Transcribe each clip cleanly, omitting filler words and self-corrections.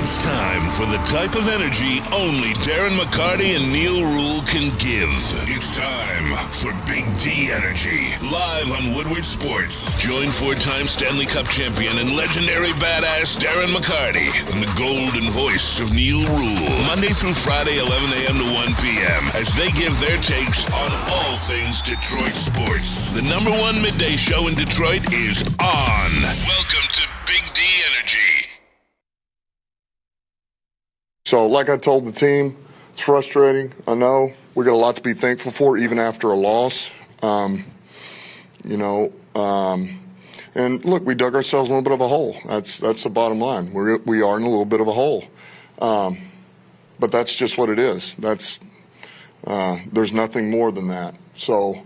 It's time for the type of energy only Darren McCarty and Neil Rule can give. It's time for Big D Energy, live on Woodward Sports. Join four-time Stanley Cup champion and legendary badass Darren McCarty and the golden voice of Neil Rule, Monday through Friday, 11 a.m. to 1 p.m., as they give their takes on all things Detroit sports. The number one midday show in Detroit is on. Welcome to Big D Energy. So, like I told the team, it's frustrating. I know we got a lot to be thankful for, even after a loss. And look, we dug ourselves in a little bit of a hole. That's the bottom line. We are in a little bit of a hole, but that's just what it is. There's nothing more than that. So,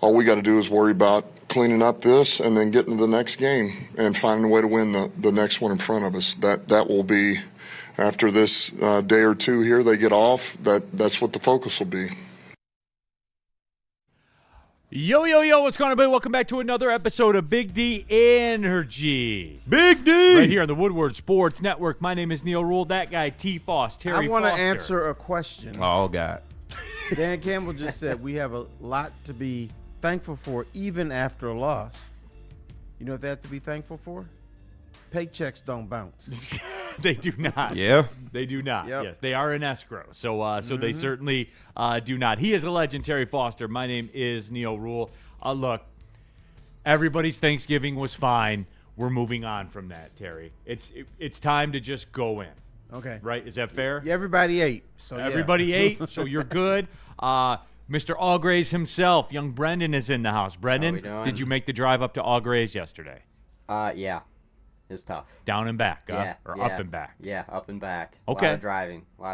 all we got to do is worry about cleaning up this and then getting to the next game and finding a way to win the next one in front of us. That will be. After this day or two here, they get off. That's what the focus will be. Yo, what's going on, everybody? Welcome back to another episode of Big D Energy. Big D! Right here on the Woodward Sports Network. My name is Neil Rule. That guy, T. Foss, Terry I want to Foster. answer a question. Oh, God. Dan Campbell just said we have a lot to be thankful for even after a loss. You know what they have to be thankful for? Paychecks don't bounce. They do not. Yeah. They do not. Yep. Yes, they are in escrow. So they certainly do not. He is a legend, Terry Foster. My name is Neil Rule. Look, everybody's Thanksgiving was fine. We're moving on from that, Terry. It's time to just go in. Okay. Right? Is that fair? Yeah, everybody ate. So Everybody ate, so you're good. Mr. Allgrays himself, young Brendan, is in the house. Brendan, did you make the drive up to Allgrays yesterday? Yeah. It was tough. Down and back, Yeah, or yeah. up and back? Yeah, up and back. Okay. A lot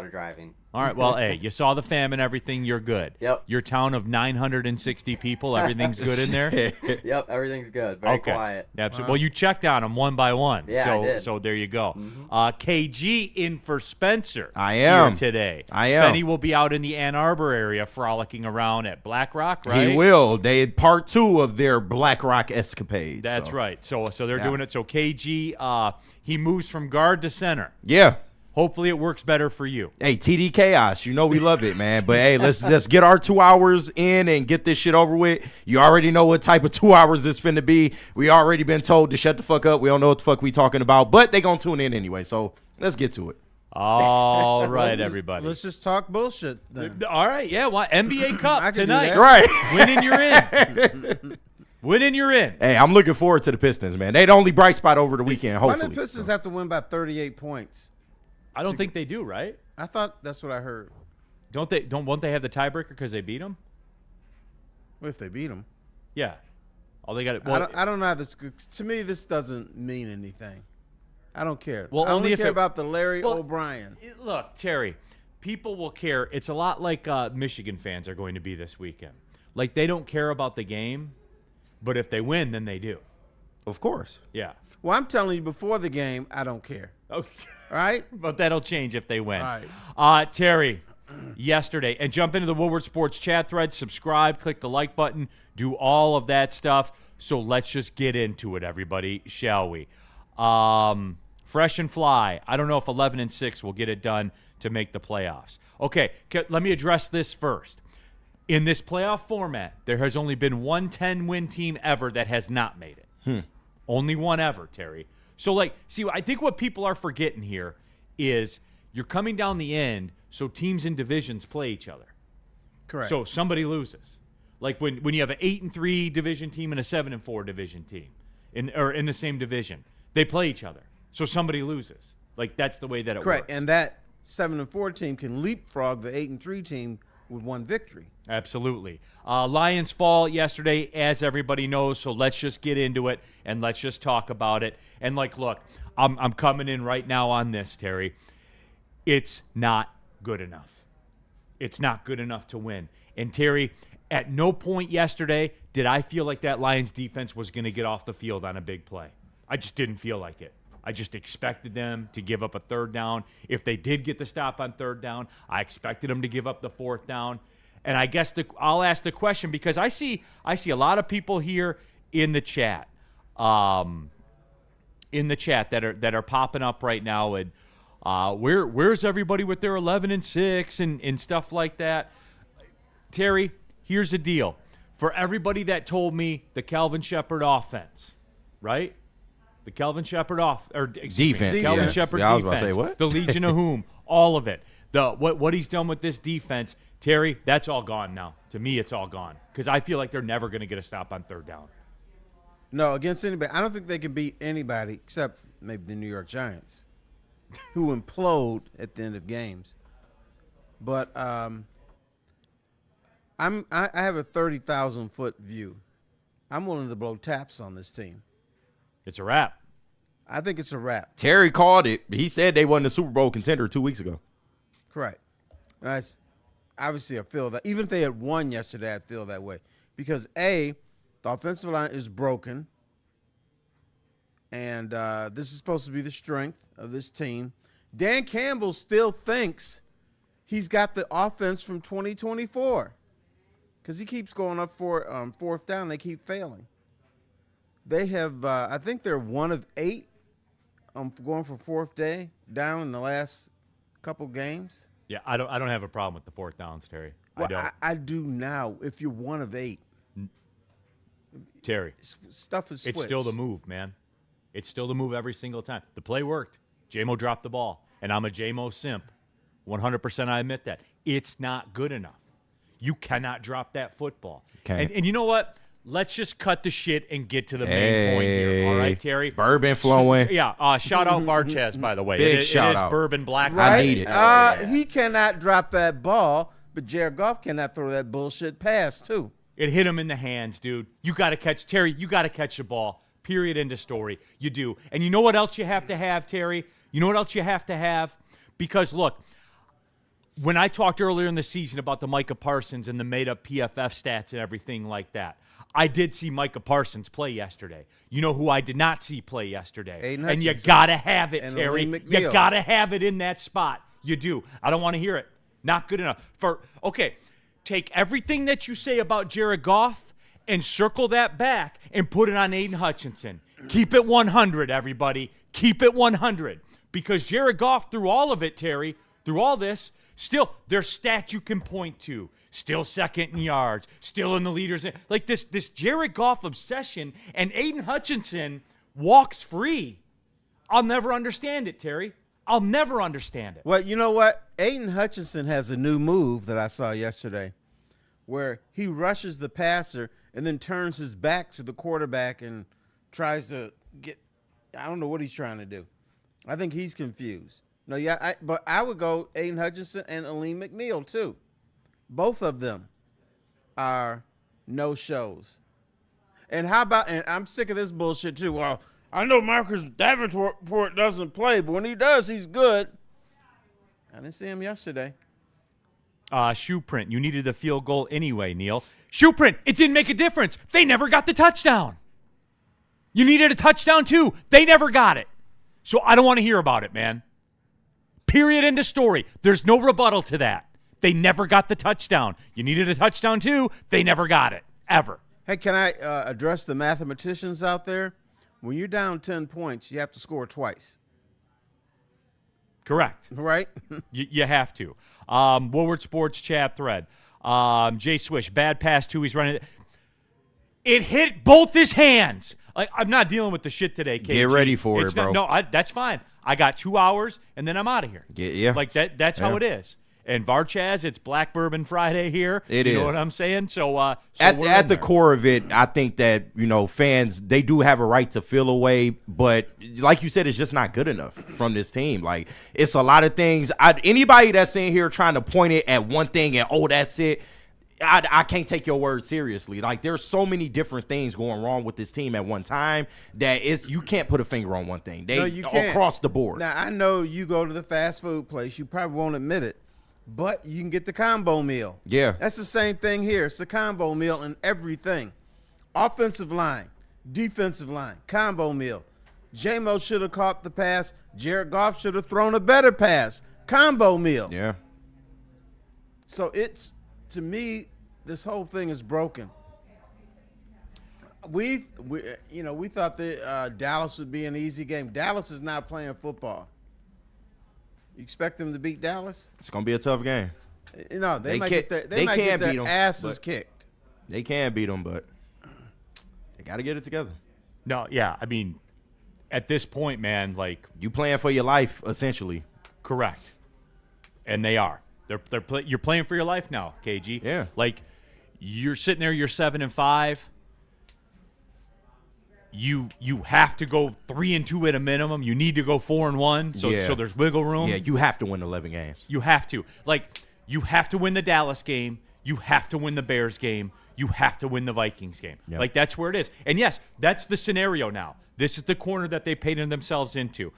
of driving. All right, well, hey, you saw the fam and everything, you're good. Yep. Your town of 960 people, everything's good in there? Yep, everything's good. Very quiet. Absolutely. Well, you checked on them one by one. Yeah, so, I did. So there you go. KG in for Spencer. I am. Here today. I am. Spenny will be out in the Ann Arbor area frolicking around at Black Rock, right? He will. They had part 2 of their Black Rock escapades. That's right. So they're doing it. So KG, he moves from guard to center. Yeah. Hopefully it works better for you. Hey, TD Chaos, you know we love it, man. But, hey, let's get our 2 hours in and get this shit over with. You already know what type of 2 hours this finna be. We already been told to shut the fuck up. We don't know what the fuck we talking about. But they gonna tune in anyway, so let's get to it. All right, everybody. Let's just talk bullshit then. All right, yeah. Well, NBA I Cup can do tonight. that. Right. Winning, you're in. Winning, you're in. Hey, I'm looking forward to the Pistons, man. They the only bright spot over the weekend, Why hopefully. did the Pistons have to win by 38 points? I don't think they do, right? I thought that's what I heard. Won't they have the tiebreaker because they beat them? What if they beat them? Yeah. All they got. I don't know how this. To me, this doesn't mean anything. I don't care. Well, I only only if care it- about the Larry Well, O'Brien. Look, Terry, people will care. It's a lot like Michigan fans are going to be this weekend. Like, they don't care about the game, but if they win, then they do. Of course. Yeah. Well, I'm telling you, before the game, I don't care. Okay. All right? But that'll change if they win. All right. Terry, yesterday, and jump into the Woodward Sports chat thread, subscribe, click the like button, do all of that stuff. So let's just get into it, everybody, shall we? Fresh and fly. I don't know if 11-6 will get it done to make the playoffs. Okay, let me address this first. In this playoff format, there has only been one 10-win team ever that has not made it. Only one ever, Terry. So, I think what people are forgetting here is you're coming down the end, so teams in divisions play each other. Correct. So somebody loses. Like when you have an 8-3 division team and a 7-4 division team in the same division, they play each other. So somebody loses. Like, that's the way that it Correct. works. And that 7-4 team can leapfrog the 8-3 team with one victory. Absolutely. Lions fall yesterday, as everybody knows, so let's just get into it and let's just talk about it. And, look, I'm coming in right now on this, Terry. It's not good enough. It's not good enough to win. And, Terry, at no point yesterday did I feel like that Lions defense was going to get off the field on a big play. I just didn't feel like it. I just expected them to give up a third down. If they did get the stop on third down, I expected them to give up the fourth down. And I guess I'll ask the question because I see a lot of people here in the chat, that are popping up right now. And Where's everybody with their 11-6 and stuff like that? Terry, here's the deal. For everybody that told me the Calvin Shepard offense, right? The Calvin Shepard Defense. Calvin Yeah. Shepard Yeah, I was defense. about to say, what? The Legion of Whom, all of it. What he's done with this defense, Terry, that's all gone now. To me, it's all gone because I feel like they're never going to get a stop on third down. No, against anybody. I don't think they can beat anybody except maybe the New York Giants, who implode at the end of games. But I have a 30,000-foot view. I'm willing to blow taps on this team. It's a wrap. I think it's a wrap. Terry called it. He said they wasn't a Super Bowl contender 2 weeks ago. Correct. And obviously, I feel that. Even if they had won yesterday, I feel that way. Because, A, the offensive line is broken. And this is supposed to be the strength of this team. Dan Campbell still thinks he's got the offense from 2024. Because he keeps going up for fourth down. They keep failing. They have, I think they're 1 of 8 going for fourth down in the last couple games. Yeah, I don't have a problem with the fourth downs, Terry. Well, I don't. I do now. If you're 1 of 8, Terry, stuff is switched. it's still the move, man. It's still the move every single time. The play worked. J-Mo dropped the ball, and I'm a J-Mo simp. 100% I admit that. It's not good enough. You cannot drop that football. And you know what? Let's just cut the shit and get to the main point here. All right, Terry? Bourbon flowing. Yeah, shout out Varchez, by the way. Big It shout is out. bourbon black. Right? I need it. He cannot drop that ball, but Jared Goff cannot throw that bullshit pass, too. It hit him in the hands, dude. You got to catch, Terry, you got to catch the ball. Period, end of story. You do. And you know what else you have to have, Terry? You know what else you have to have? Because, look, when I talked earlier in the season about the Micah Parsons and the made-up PFF stats and everything like that, I did see Micah Parsons play yesterday. You know who I did not see play yesterday? Aiden And you Hutchinson. got to have it, And Terry. Lee You McNeil. got to have it in that spot. You do. I don't want to hear it. Not good enough. Okay, take everything that you say about Jared Goff and circle that back and put it on Aiden Hutchinson. Keep it 100, everybody. Keep it 100. Because Jared Goff, through all of it, Terry, through all this, still, there's stats you can point to. Still second in yards. Still in the leaders. Like this Jared Goff obsession, and Aiden Hutchinson walks free. I'll never understand it, Terry. I'll never understand it. Well, you know what? Aiden Hutchinson has a new move that I saw yesterday where he rushes the passer and then turns his back to the quarterback and tries to get – I don't know what he's trying to do. I think he's confused. No, yeah, but I would go Aiden Hutchinson and Aleem McNeil too. Both of them are no-shows. And how about – and I'm sick of this bullshit too. Well, I know Marcus Davenport doesn't play, but when he does, he's good. I didn't see him yesterday. Shoe print. You needed the field goal anyway, Neil. Shoe print. It didn't make a difference. They never got the touchdown. You needed a touchdown too. They never got it. So I don't want to hear about it, man. Period, end of story. There's no rebuttal to that. They never got the touchdown. You needed a touchdown too. They never got it. Ever. Hey, can I address the mathematicians out there? When you're down 10 points, you have to score twice. Correct. Right? You have to. Woodward Sports chat thread. Jay Swish, bad pass too. He's running. It hit both his hands. I'm not dealing with the shit today, KG. Get ready for it, bro. That's fine. I got 2 hours, and then I'm out of here. Yeah. Like that. That's how it is. And Varchaz, it's Black Bourbon Friday here. It you is. know what I'm saying? So, at the core of it, I think that, fans, they do have a right to feel away, but like you said, it's just not good enough from this team. Like, it's a lot of things. Anybody that's in here trying to point it at one thing and, that's it, I can't take your word seriously. Like, there's so many different things going wrong with this team at one time that you can't put a finger on one thing. You can't. Across the board. Now, I know you go to the fast food place. You probably won't admit it, but you can get the combo meal. Yeah. That's the same thing here. It's the combo meal in everything. Offensive line, defensive line, combo meal. J-Mo should have caught the pass. Jared Goff should have thrown a better pass. Combo meal. Yeah. So it's, to me, this whole thing is broken. We thought that Dallas would be an easy game. Dallas is not playing football. You expect them to beat Dallas? It's gonna be a tough game. No, they might can't- get they might can get beat their 'em, asses but- kicked. They can beat them, but they got to get it together. No, yeah. I mean, at this point, man, like, You playing for your life, essentially. correct. And they are. You're playing for your life now, KG. Yeah. Like, you're sitting there, you're 7-5. You have to go 3-2 at a minimum. You need to go 4-1, so Yeah. so there's wiggle room. Yeah, you have to win 11 games. You have to. Like, you have to win the Dallas game. You have to win the Bears game. You have to win the Vikings game. Yep. Like, that's where it is. And, yes, that's the scenario now. This is the corner that they painted themselves into.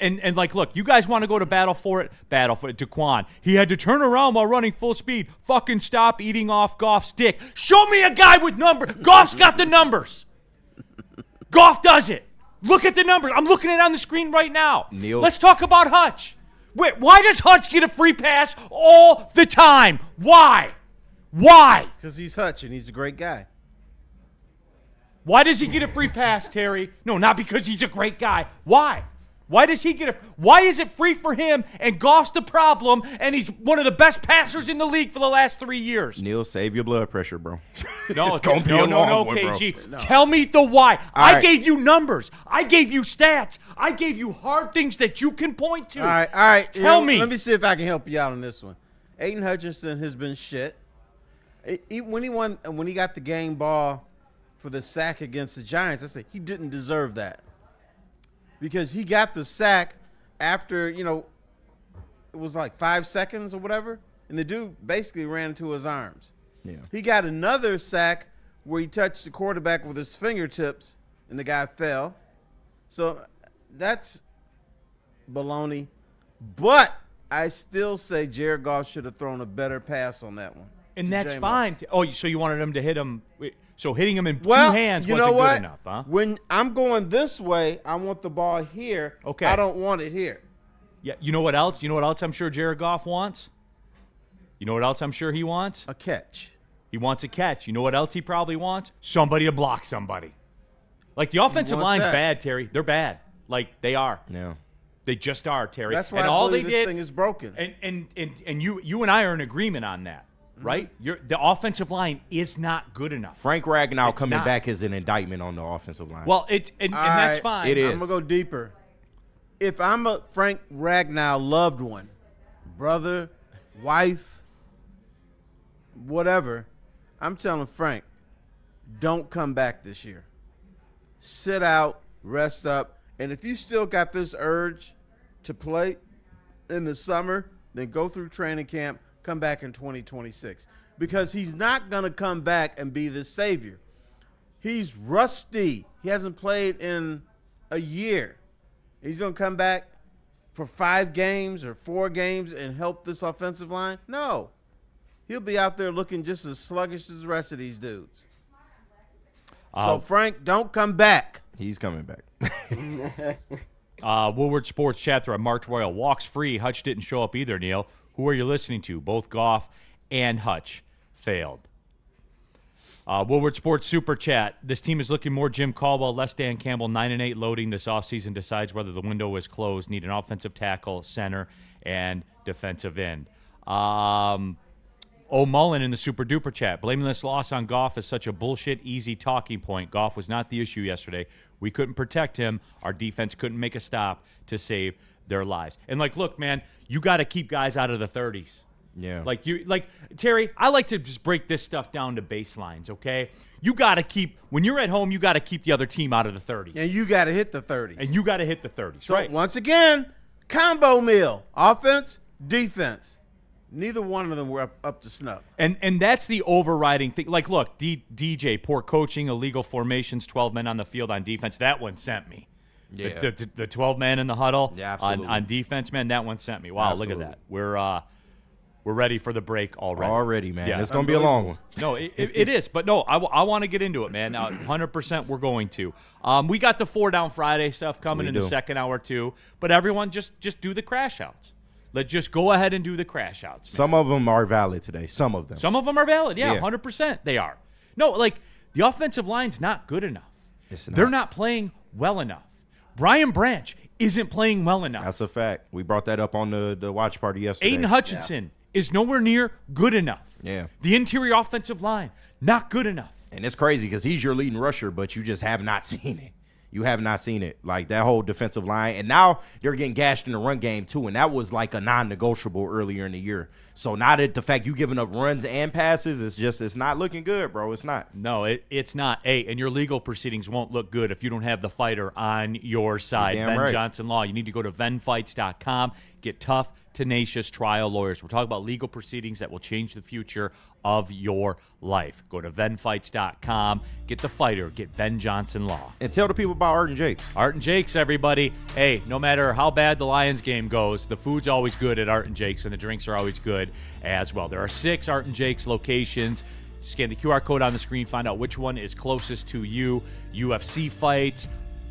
And like, look, you guys want to go to battle for it? Battle for it. Daquan. He had to turn around while running full speed. Fucking stop eating off Goff's dick. Show me a guy with numbers. Goff's got the numbers. Goff does it. Look at the numbers. I'm looking at it on the screen right now. Neil. Let's talk about Hutch. Wait, why does Hutch get a free pass all the time? Why? Why? Because he's Hutch and he's a great guy. Why does he get a free pass, Terry? No, not because he's a great guy. Why? Why does he get why is it free for him and Goff's the problem and he's one of the best passers in the league for the last 3 years? Neil, save your blood pressure, bro. No, It's gonna be a long one, bro. KG. Tell me the why. I right. gave you numbers. I gave you stats. I gave you hard things that you can point to. All right. Tell me. Let me see if I can help you out on this one. Aiden Hutchinson has been shit. When he got the game ball for the sack against the Giants, I said he didn't deserve that. Because he got the sack after, it was like 5 seconds or whatever, and the dude basically ran into his arms. Yeah. He got another sack where he touched the quarterback with his fingertips, and the guy fell. So that's baloney. But I still say Jared Goff should have thrown a better pass on that one. And to that's J-Mo. fine. Oh, so you wanted him to hit him. So hitting him in Well, two hands you wasn't know what? good enough, huh? When I'm going this way, I want the ball here. Okay. I don't want it here. Yeah. You know what else? You know what else I'm sure Jared Goff wants? You know what else I'm sure he wants? A catch. He wants a catch. You know what else he probably wants? Somebody to block somebody. Like, the offensive wants line's that. bad, Terry. They're bad. Like, they are. Yeah. They just are, Terry. That's why and I all believe they this did, thing is broken. And you and I are in agreement on that, right? The offensive line is not good enough. Frank Ragnow It's coming not. back is an indictment on the offensive line. Well, and that's right. fine. It is. I'm going to go deeper. If I'm a Frank Ragnow loved one, brother, wife, whatever, I'm telling Frank, don't come back this year. Sit out, rest up, and if you still got this urge to play in the summer, then go through training camp, come back in 2026. Because he's not going to come back and be the savior. He's rusty. He hasn't played in a year. He's going to come back for 5 games or 4 games and help this offensive line? No. He'll be out there looking just as sluggish as the rest of these dudes. So, Frank, don't come back. He's coming back. Woodward Sports chat through Mark Royal. Walks free. Hutch didn't show up either, Neil. Who are you listening to? Both Goff and Hutch failed. Woodward Sports Super Chat. This team is looking more Jim Caldwell, less Dan Campbell. 9-8 loading this offseason decides whether the window is closed. Need an offensive tackle, center, and defensive end. O'Mullen in the Super Duper Chat. Blaming this loss on Goff is such a bullshit, easy talking point. Goff was not the issue yesterday. We couldn't protect him. Our defense couldn't make a stop to save their lives. And, look, man, you got to keep guys out of the 30s. Yeah. Terry, I like to just break this stuff down to baselines, okay? You got to keep, when you're at home, you got to keep the other team out of the 30s. And you got to hit the 30s. And you got to hit the 30s, So, right? once again, combo meal. Offense, defense. Neither one of them were up to snuff. And that's the overriding thing. Look, DJ, poor coaching, illegal formations, 12 men on the field on defense. That one sent me. Yeah. The 12 men in the huddle Yeah, absolutely. on defense, man, that one sent me. Wow, Absolutely. look at that. We're ready for the break already. Already, man. Yeah. It's going to be a long one. No, it is. But, no, I want to get into it, man. 100% we're going to. We got the 4 Down Friday stuff coming We in do. the second hour, too. But everyone just do the crash outs. Let's just go ahead and do the crash outs. Man. Some of them are valid today. Some of them. Some of them are valid. Yeah, Yeah. 100% they are. No, the offensive line's not good enough. It's not. They're not playing well enough. Brian Branch isn't playing well enough. That's a fact. We brought that up on the watch party yesterday. Aiden Hutchinson is nowhere near good enough. Yeah. The interior offensive line, not good enough. And it's crazy because he's your leading rusher, but you just have not seen it. You have not seen it. Like, that whole defensive line. And now they're getting gashed in the run game, too. And that was like a non-negotiable earlier in the year. So now that the fact you giving up runs and passes, it's not looking good, bro. It's not. No, it's not. Hey, and your legal proceedings won't look good if you don't have the fighter on your side. Damn Ben right. Johnson Law. You need to go to venfights.com. Get tough, tenacious trial lawyers. We're talking about legal proceedings that will change the future of your life. Go to venfights.com. Get the fighter. Get Ben Johnson Law. And tell the people about Art and Jake's. Art and Jake's, everybody. Hey, no matter how bad the Lions game goes, the food's always good at Art and Jake's, and the drinks are always good as well. There are 6 Art and Jake's locations. Scan the QR code on the screen. Find out which one is closest to you. UFC fights,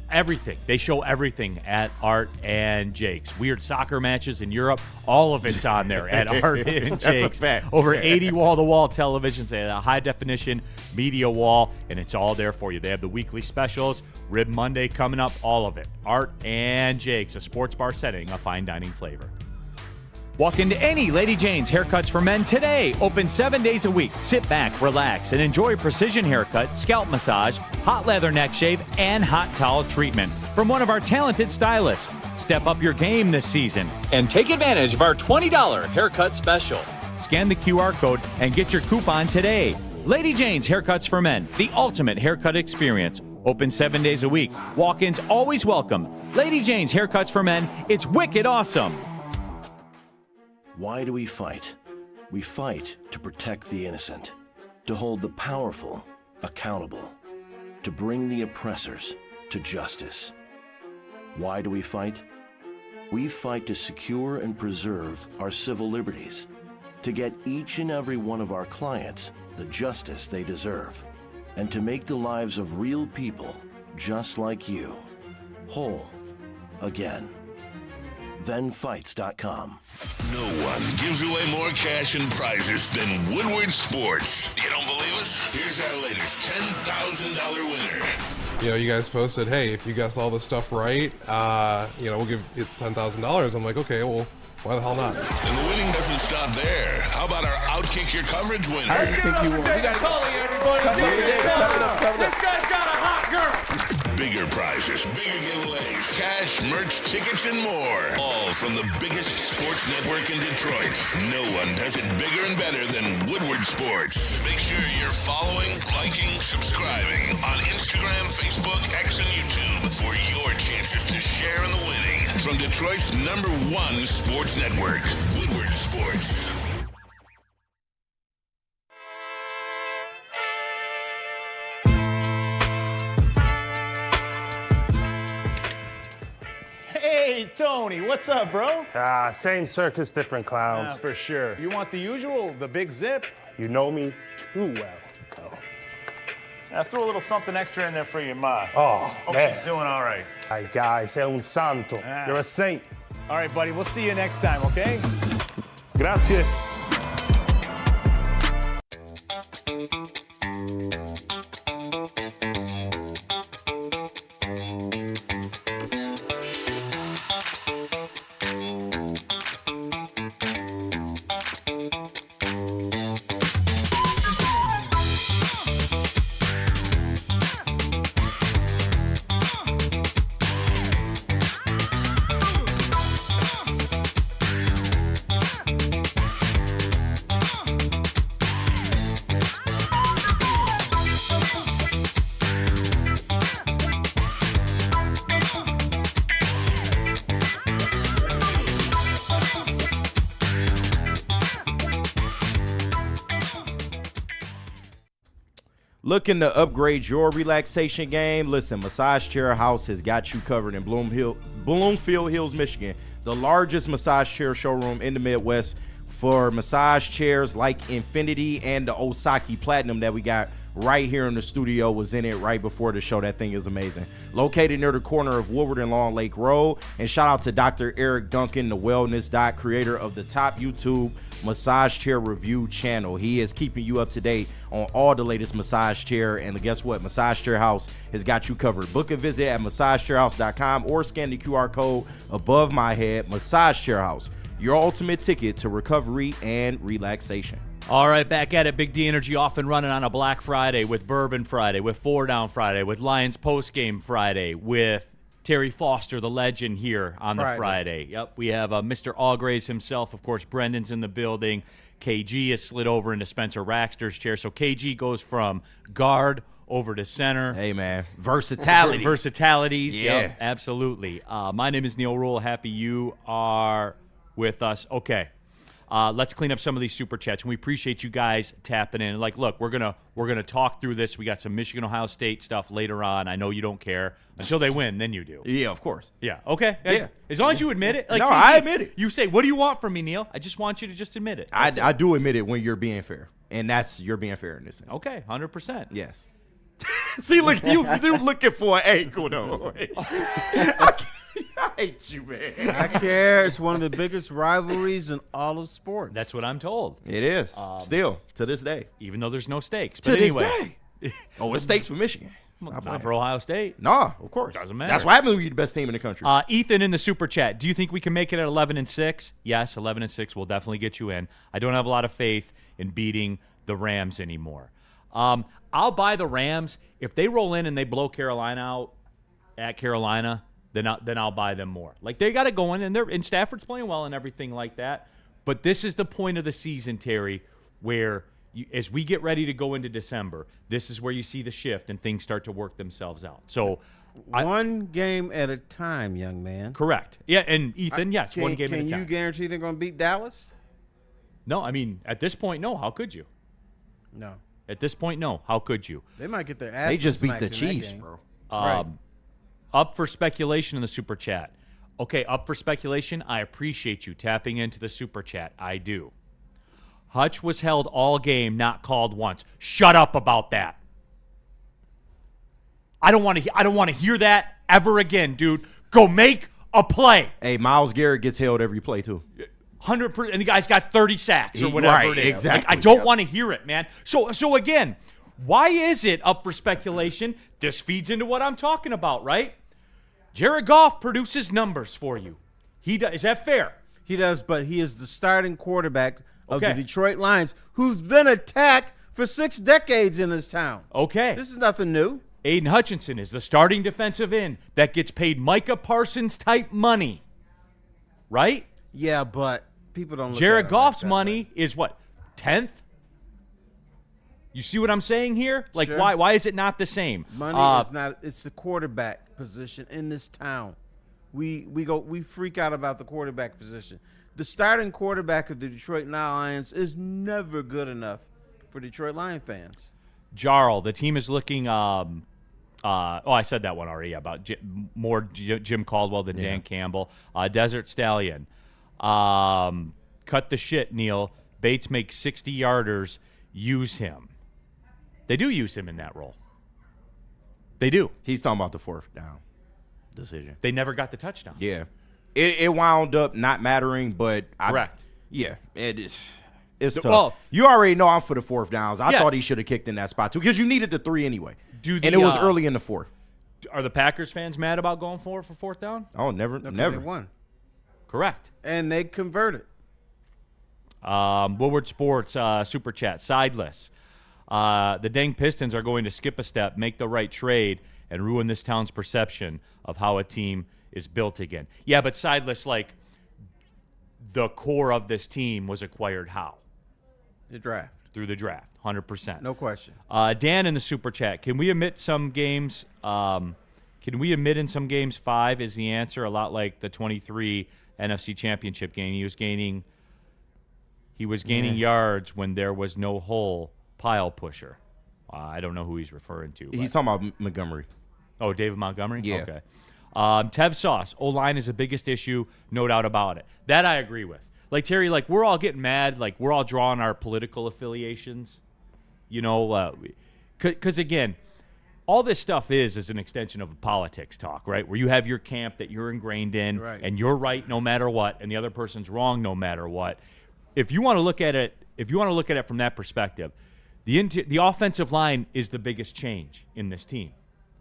everything. They show everything at Art and Jake's. Weird soccer matches in Europe, all of it's on there at Art and Jake's. That's a fact. Over 80 wall-to-wall televisions, they have a high-definition media wall, and it's all there for you. They have the weekly specials, Rib Monday coming up, all of it. Art and Jake's, a sports bar setting, a fine dining flavor. Walk into any Lady Jane's Haircuts for Men today. Open 7 days a week. Sit back, relax, and enjoy precision haircut, scalp massage, hot leather neck shave, and hot towel treatment from one of our talented stylists. Step up your game this season and take advantage of our $20 haircut special. Scan the QR code and get your coupon today. Lady Jane's Haircuts for Men, the ultimate haircut experience. Open 7 days a week. Walk-ins always welcome. Lady Jane's Haircuts for Men. It's wicked awesome. Why do we fight? We fight to protect the innocent, to hold the powerful accountable, to bring the oppressors to justice. Why do we fight? We fight to secure and preserve our civil liberties, to get each and every one of our clients the justice they deserve, and to make the lives of real people just like you whole again. Venfights.com. No one gives away more cash and prizes than Woodward Sports. You don't believe us? Here's our latest $10,000 winner. You know, you guys posted, hey, if you guess all this stuff right, we'll give it's $10,000. I'm like, okay, well, why the hell not? And the winning doesn't stop there. How about our Outkick Your Coverage winner? I think you won. We got Tully, everybody. This guy's got a hot girl. Bigger prizes, bigger giveaways, cash, merch, tickets, and more. All from the biggest sports network in Detroit. No one does it bigger and better than Woodward Sports. Make sure you're following, liking, subscribing on Instagram, Facebook, X, and YouTube for your chances to share in the winning. From Detroit's #1 sports network, Woodward Sports. Hey, Tony, what's up, bro? Same circus, different clowns. For sure. You want the usual, the big zip? You know me too well. I threw a little something extra in there for your ma. Oh, Hope man. she's doing all right. Ay, guy, sei un santo. You're a saint. All right, buddy, we'll see you next time, okay? Grazie. Looking to upgrade your relaxation game? Listen, Massage Chair House has got you covered in Bloomfield Hills, Michigan, the largest massage chair showroom in the Midwest for massage chairs like Infinity and the Osaki Platinum that we got right here in the studio, was in it right before the show. That thing is amazing. Located near the corner of Woodward and Long Lake Road. And shout out to Dr. Eric Duncan, the Wellness Doc, creator of the top YouTube massage chair review channel. He is keeping you up to date on all the latest massage chair, and guess what? Massage Chair House has got you covered. Book a visit at massagechairhouse.com or scan the QR code above my head. Massage Chair House, your ultimate ticket to recovery and relaxation. All right, back at it. Big D Energy off and running on a Black Friday, with Bourbon Friday, with 4 Down Friday, with Lions Postgame Friday, with Terry Foster, the legend, here on the Friday. Yep, we have Mr. Allgrays himself. Of course, Brendan's in the building. KG is slid over into Spencer Raxter's chair. So KG goes from guard over to center. Hey, man. Versatility. Versatilities. Yeah. Yep, absolutely. My name is Neil Rule. Happy you are with us. Okay. Let's clean up some of these super chats, and we appreciate you guys tapping in. Like, look, we're gonna talk through this. We got some Michigan Ohio State stuff later on. I know you don't care until they win, then you do. Yeah, of course. Yeah. Okay. Yeah. As long as you admit it. Like, no, KC, I admit it. You say, "What do you want from me, Neil?" I just want you to just admit it. I do admit it when you're being fair, and you're being fair in this instance. Okay, 100%. Yes. See, look, you looking for an angle though. I hate you, man. I care. It's one of the biggest rivalries in all of sports. That's what I'm told. It is. Still, to this day. Even though there's no stakes. To But this anyway. day. Oh, it's stakes for Michigan. Not for Ohio State. No, of course. Doesn't matter. That's why I believe you're the best team in the country. Ethan in the super chat. Do you think we can make it at 11-6? Yes, 11-6 will definitely get you in. I don't have a lot of faith in beating the Rams anymore. I'll buy the Rams if they roll in and they blow Carolina out at Carolina. Then I'll buy them more. Like, they got it going, and Stafford's playing well and everything like that. But this is the point of the season, Terry, where as we get ready to go into December, this is where you see the shift and things start to work themselves out. So, one game at a time, young man. Correct. Yeah, and Ethan, yes, one game at a time. Can you guarantee they're going to beat Dallas? No, I mean, at this point, no. How could you? No. At this point, no. How could you? They might get their ass. They just beat smacked the in that Chiefs, game. bro. Right. Up for speculation in the super chat. Okay, up for speculation. I appreciate you tapping into the super chat. I do. Hutch was held all game, not called once. Shut up about that. I don't want to hear that ever again, dude. Go make a play. Hey, Myles Garrett gets held every play too. 100%, and the guy's got 30 sacks or whatever right, it is. exactly. Like, I don't want to hear it, man. So again, why is it up for speculation? This feeds into what I'm talking about, right? Jared Goff produces numbers for you. He does. Is that fair? He does, but he is the starting quarterback of Okay. the Detroit Lions, who's been attacked for 6 decades in this town. Okay. This is nothing new. Aiden Hutchinson is the starting defensive end that gets paid Micah Parsons type money, right? Yeah, but people don't look Jared at it Goff's like that, money is what, 10th? You see what I'm saying here? Like, Sure. why is it not the same? Money is not. It's the quarterback position in this town. We freak out about the quarterback position. The starting quarterback of the Detroit Lions is never good enough for Detroit Lion fans. Jarl, the team is looking. I said that one already about Jim Caldwell than Dan Campbell. Desert Stallion, cut the shit, Neil. Bates makes 60-yarders. Use him. They do use him in that role. They do. He's talking about the 4th down decision. They never got the touchdown. Yeah, it wound up not mattering, but Correct. It's tough. Well, you already know I'm for the 4th downs. I Yeah. thought he should have kicked in that spot too because you needed the 3 anyway. And it was early in the 4th. Are the Packers fans mad about going for 4th down? Oh, never. They won, Correct. and they converted. Woodward Sports Super Chat, sideless. The dang Pistons are going to skip a step, make the right trade, and ruin this town's perception of how a team is built again. Yeah, but sideless, like, the core of this team was acquired how? The draft, Through the draft, 100%. no question. Dan in the Super Chat, can we admit some games? Can we admit in some games 5 is the answer? A lot like the 23 NFC Championship game. He was gaining yards when there was no hole. Pile pusher. I don't know who he's referring to. He's talking about Montgomery. Oh, David Montgomery? Yeah. Okay. Tev Sauce. O-line is the biggest issue, no doubt about it. That I agree with. Like, Terry, like, we're all getting mad. Like, we're all drawing our political affiliations. You know, Because again, all this stuff is an extension of a politics talk, right? Where you have your camp that you're ingrained in, Right. and you're right no matter what, and the other person's wrong no matter what. If you want to look at it from that perspective, the offensive line is the biggest change in this team.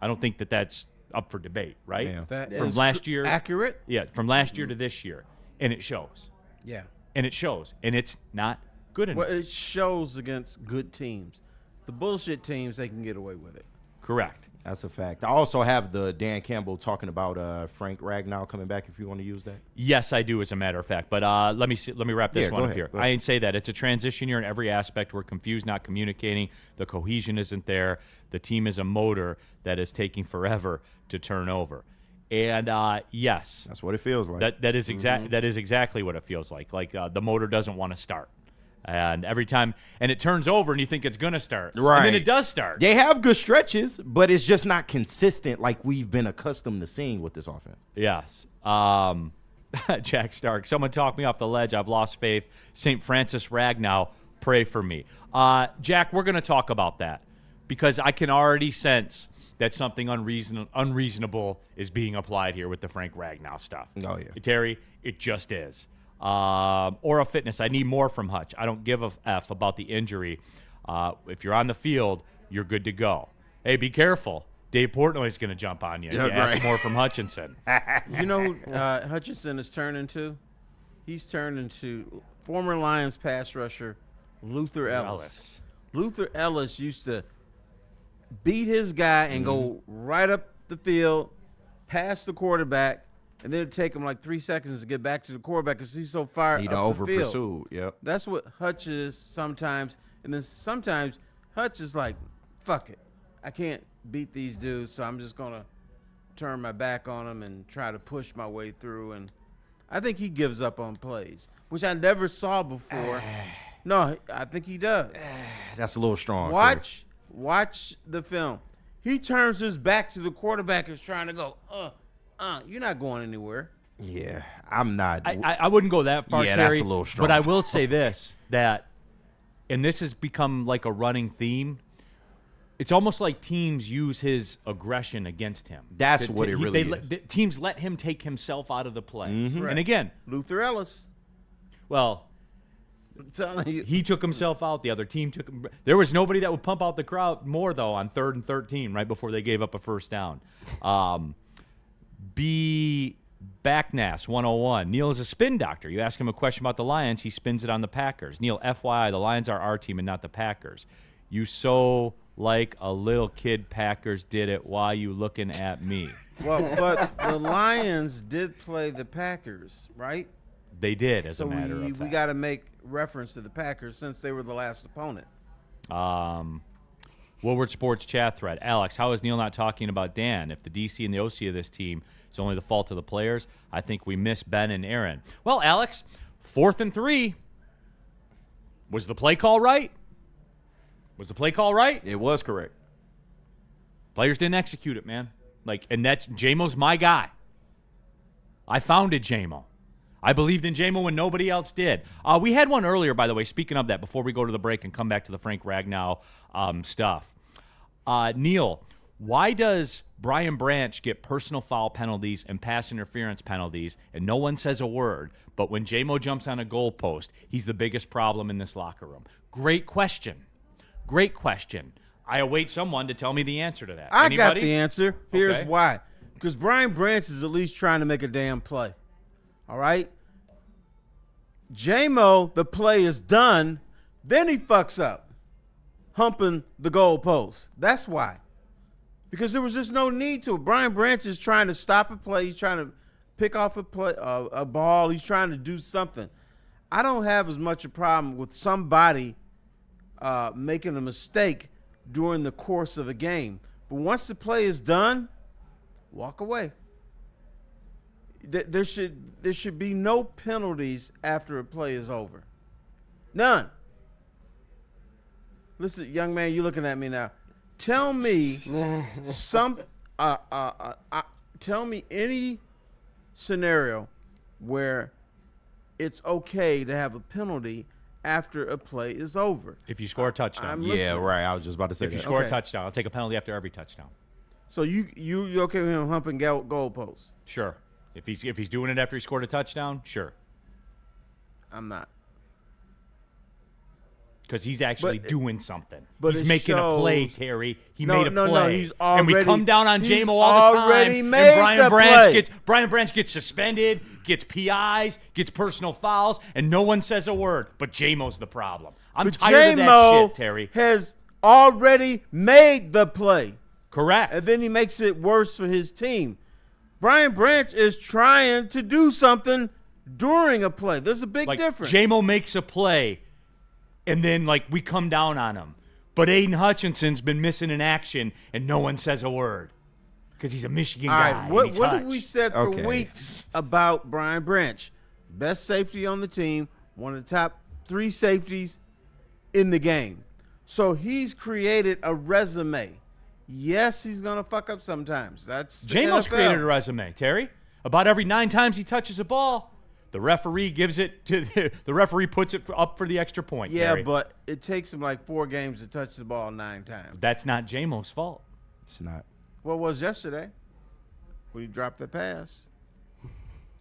I don't think that's up for debate, right? Yeah. That From is last year, accurate. yeah, from last year to this year, and it shows, Yeah. and it's not good enough. Well, it shows against good teams. The bullshit teams, they can get away with it. Correct. That's a fact. I also have the Dan Campbell talking about Frank Ragnow coming back if you want to use that. Yes, I do, as a matter of fact. But let me wrap this Yeah, one go up ahead, here. go ahead. I ain't say that. It's a transition year in every aspect. We're confused, not communicating. The cohesion isn't there. The team is a motor that is taking forever to turn over. And yes, That's what it feels like. that is exactly what it feels like. Like the motor doesn't want to start. And every time, and it turns over, and you think it's gonna start, Right. And then it does start. They have good stretches, but it's just not consistent like we've been accustomed to seeing with this offense. Yes. Jack Stark, someone talk me off the ledge. I've lost faith. St. Francis Ragnow, pray for me. Jack, we're going to talk about that because I can already sense that something unreasonable is being applied here with the Frank Ragnow stuff. Oh, yeah. Terry, it just is. Aura Fitness, I need more from Hutch. I don't give a F about the injury. If you're on the field, you're good to go. Hey, be careful. Dave Portnoy's going to jump on you. Yeah, You ask right. more from Hutchinson. You know who Hutchinson has turned into? He's turned into former Lions pass rusher Luther Ellis. Luther Ellis used to beat his guy and go right up the field, past the quarterback, and then it'd take him like 3 seconds to get back to the quarterback because he's so far He up done the over field. pursued. Yep. That's what Hutch is sometimes. And then sometimes Hutch is like, fuck it. I can't beat these dudes, so I'm just going to turn my back on them and try to push my way through. And I think he gives up on plays, which I never saw before. No, I think he does. That's a little strong. Watch the film. He turns his back to the quarterback and is trying to go, you're not going anywhere. Yeah, I'm not. I wouldn't go that far, Yeah, Terry. that's a little strong. But I will say this, that, and this has become like a running theme, it's almost like teams use his aggression against him. That's what it really is. Teams let him take himself out of the play. Mm-hmm. And again, Luther Ellis. well, I'm telling you. he took himself out. The other team took him. There was nobody that would pump out the crowd more, though, on 3rd and 13, right before they gave up a first down. B. Backnass 101. Neil is a spin doctor. You ask him a question about the Lions, he spins it on the Packers. Neil, FYI, the Lions are our team and not the Packers. You so like a little kid Packers did it. Why you looking at me? Well, but the Lions did play the Packers, right? They did, as So a matter of we fact. got to make reference to the Packers since they were the last opponent. Woodward Sports chat thread. Alex, how is Neil not talking about Dan? If the DC and the OC of this team is only the fault of the players, I think we miss Ben and Aaron. Well, Alex, 4th and 3. Was the play call right? Was the play call right? It was correct. Players didn't execute it, man. And that's J-Mo's my guy. I founded J-Mo. I believed in J-Mo when nobody else did. We had one earlier, by the way, speaking of that, before we go to the break and come back to the Frank Ragnow stuff. Neil, why does Brian Branch get personal foul penalties and pass interference penalties, and no one says a word, but when J-Mo jumps on a goalpost, he's the biggest problem in this locker room? Great question. Great question. I await someone to tell me the answer to that. I Anybody? got the answer. Here's Okay. why. Because Brian Branch is at least trying to make a damn play. All right? J-Mo, the play is done. Then he fucks up, humping the goalpost. That's why. Because there was just no need to. Brian Branch is trying to stop a play. He's trying to pick off a ball. He's trying to do something. I don't have as much a problem with somebody making a mistake during the course of a game. But once the play is done, walk away. There should be no penalties after a play is over. None. Listen, young man, you're looking at me now. Tell me tell me any scenario where it's okay to have a penalty after a play is over. If you score a touchdown. I'm Yeah, listening. right. I was just about to say If you that. score a Okay. touchdown, I'll take a penalty after every touchdown. So you okay with him humping goalposts? Sure. If he's doing it after he scored a touchdown, sure. I'm not. Because he's actually But- doing something. but He's it making a play, shows- Terry. He No, made a no, play. no, he's and we already- come down on he's JMO all the time. already And made Brian the Branch play. Brian Branch gets suspended, gets PIs, gets personal fouls, and no one says a word. But JMO's the problem. I'm But tired of that J-Mo shit, Terry. has already made the play. Correct. And then he makes it worse for his team. Brian Branch is trying to do something during a play. There's a big like difference. JMO makes a play, and then we come down on him. But Aiden Hutchinson's been missing in action, and no one says a word because he's a Michigan All guy. right, and what he's have Hutch. we said for Okay. weeks about Brian Branch? Best safety on the team, one of the top 3 safeties in the game. So he's created a resume. Yes, he's gonna fuck up sometimes. That's the JMO's NFL. created a resume, Terry. About every 9 times he touches a ball, the referee gives it to the referee puts it up for the extra point. Yeah, Terry. but it takes him like 4 games to touch the ball 9 times. That's not JMO's fault. It's not. What was yesterday when he dropped the pass?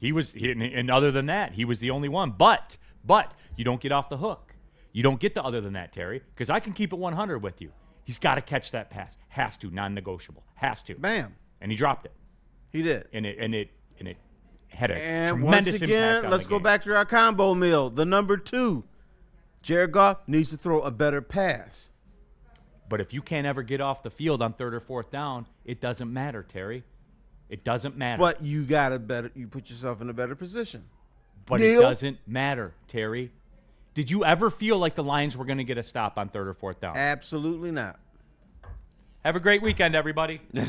And other than that, he was the only one. But you don't get off the hook. You don't get the other than that, Terry, because I can keep it 100 with you. He's got to catch that pass. Has to, non-negotiable. Has to. Bam. And he dropped it. He did. And it had a And tremendous once again, impact on let's the go game. back to our combo meal. The number 2, Jared Goff needs to throw a better pass. But if you can't ever get off the field on 3rd or 4th down, it doesn't matter, Terry. It doesn't matter. But you put yourself in a better position. But Neil? it doesn't matter, Terry. Did you ever feel like the Lions were going to get a stop on 3rd or 4th down? Absolutely not. Have a great weekend, everybody. All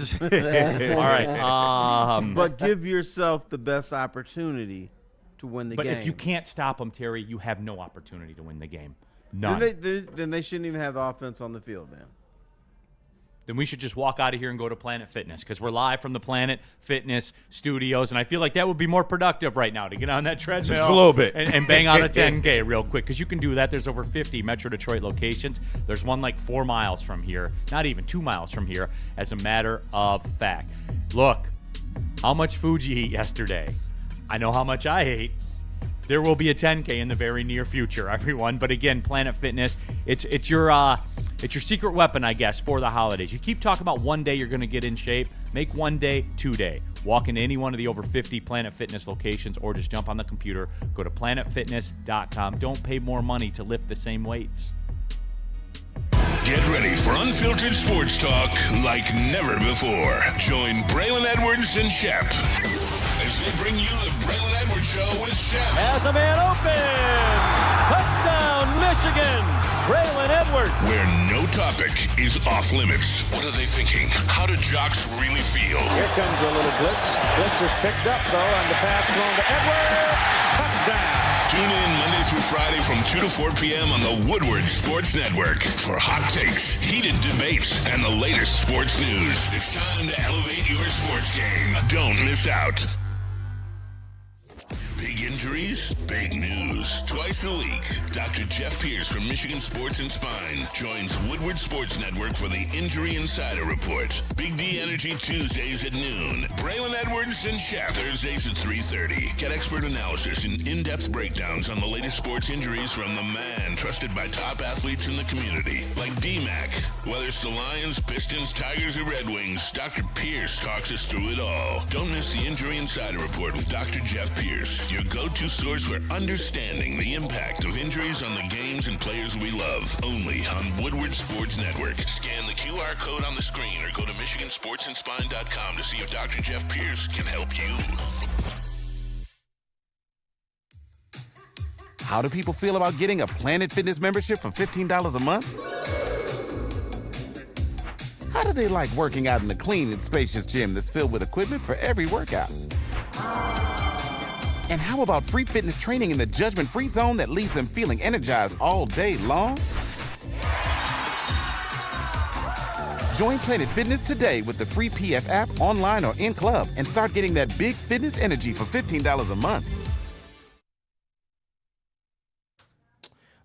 right. But give yourself the best opportunity to win the But game. if you can't stop them, Terry, you have no opportunity to win the game. None. then they shouldn't even have the offense on the field then. Then we should just walk out of here and go to Planet Fitness because we're live from the Planet Fitness studios, and I feel like that would be more productive right now to get on that treadmill Just a little bit. and bang out a 10K real quick because you can do that. There's over 50 Metro Detroit locations. There's one like 4 miles from here, not even 2 miles from here, as a matter of fact. Look, how much food you eat yesterday. I know how much I ate. There will be a 10K in the very near future, everyone. But again, Planet Fitness, it's your secret weapon, I guess, for the holidays. You keep talking about one day you're going to get in shape. Make one day 2 day. Walk into any one of the over 50 Planet Fitness locations or just jump on the computer. Go to planetfitness.com. Don't pay more money to lift the same weights. Get ready for unfiltered sports talk like never before. Join Braylon Edwards and Shep as they bring you the Braylon Edwards Show with Shep. Has a man open. Touchdown, Michigan. Braylon Edwards. Where no topic is off limits. What are they thinking? How do jocks really feel? Here comes a little blitz. Blitz is picked up, though, on the pass thrown to Edwards. Touchdown. Tune in Monday through Friday from 2 to 4 p.m. on the Woodward Sports Network for hot takes, heated debates, and the latest sports news. It's time to elevate your sports game. Don't miss out. Big injuries, big news. Twice a week, Dr. Jeff Pierce from Michigan Sports and Spine joins Woodward Sports Network for the Injury Insider Report. Big D Energy Tuesdays at noon. Braylon Edwards and Shep Thursdays at 3:30. Get expert analysis and in-depth breakdowns on the latest sports injuries from the man trusted by top athletes in the community, like D-Mac. Whether it's the Lions, Pistons, Tigers, or Red Wings, Dr. Pierce talks us through it all. Don't miss the Injury Insider Report with Dr. Jeff Pierce, your go-to source for understanding the impact of injuries on the games and players we love. Only on Woodward Sports Network. Scan the QR code on the screen or go to MichiganSportsandSpine.com to see if Dr. Jeff Pierce can help you. How do people feel about getting a Planet Fitness membership for $15 a month? How do they like working out in a clean and spacious gym that's filled with equipment for every workout? And how about free fitness training in the judgment-free zone that leaves them feeling energized all day long? Join Planet Fitness today with the free PF app, online or in club, and start getting that big fitness energy for $15 a month.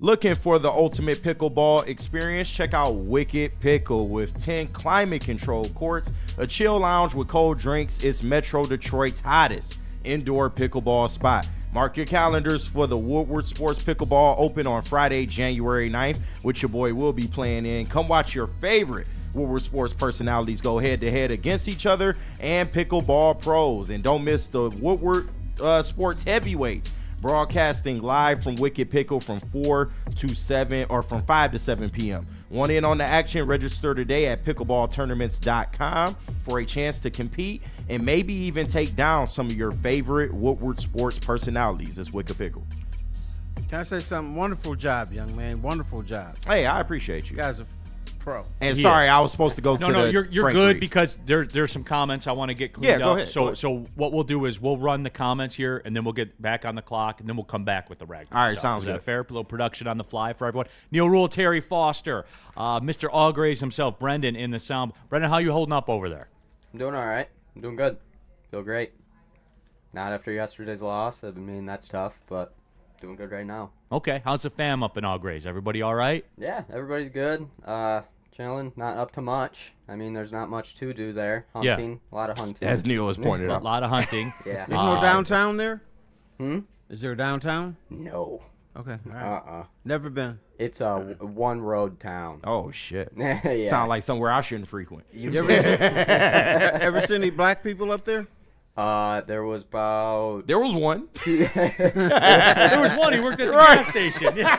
Looking for the ultimate pickleball experience? Check out Wicked Pickle with 10 climate-controlled courts, a chill lounge with cold drinks. It's Metro Detroit's hottest indoor pickleball spot. Mark your calendars for the Woodward Sports Pickleball Open on Friday, January 9th, which your boy will be playing in. Come watch your favorite Woodward Sports personalities go head-to-head against each other and pickleball pros. And don't miss the Woodward Sports Heavyweights, broadcasting live from Wicked Pickle from 5 to 7 p.m. Want in on the action? Register today at pickleballtournaments.com for a chance to compete and maybe even take down some of your favorite Woodward Sports personalities. It's Wicked Pickle. Can I say something? Wonderful job, young man. Wonderful job. Hey, I appreciate you. You guys are pro. And sorry, I was supposed to go to No, the you're Frank good Reed. because there's some comments I want to get cleaned up. Go ahead. So what we'll do is we'll run the comments here, and then we'll get back on the clock, and then we'll come back with the Ragnar. All right, stuff. sounds Is that good. fair? A little production on the fly for everyone. Neil Rule, Terry Foster, Mr. Allgraves himself, Brendan in the sound. Brendan, how you holding up over there? I'm doing all right. I'm doing good. Feel great. Not after yesterday's loss. I mean, that's tough, but doing good right now. Okay, how's the fam up in Allgraves? Everybody all right? Yeah, everybody's good. Chilling, not up to much. I mean, there's not much to do there. Hunting, a lot of hunting. As Neil has pointed A out. lot of hunting. Yeah. There's no downtown there? Hmm? Is there a downtown? No. Okay. All right. Never been. It's a one-road town. Oh, shit. Yeah. Sound like somewhere I shouldn't frequent. You ever seen any black people up there? There was about... There was one. There was one. He worked at the gas station. Yeah.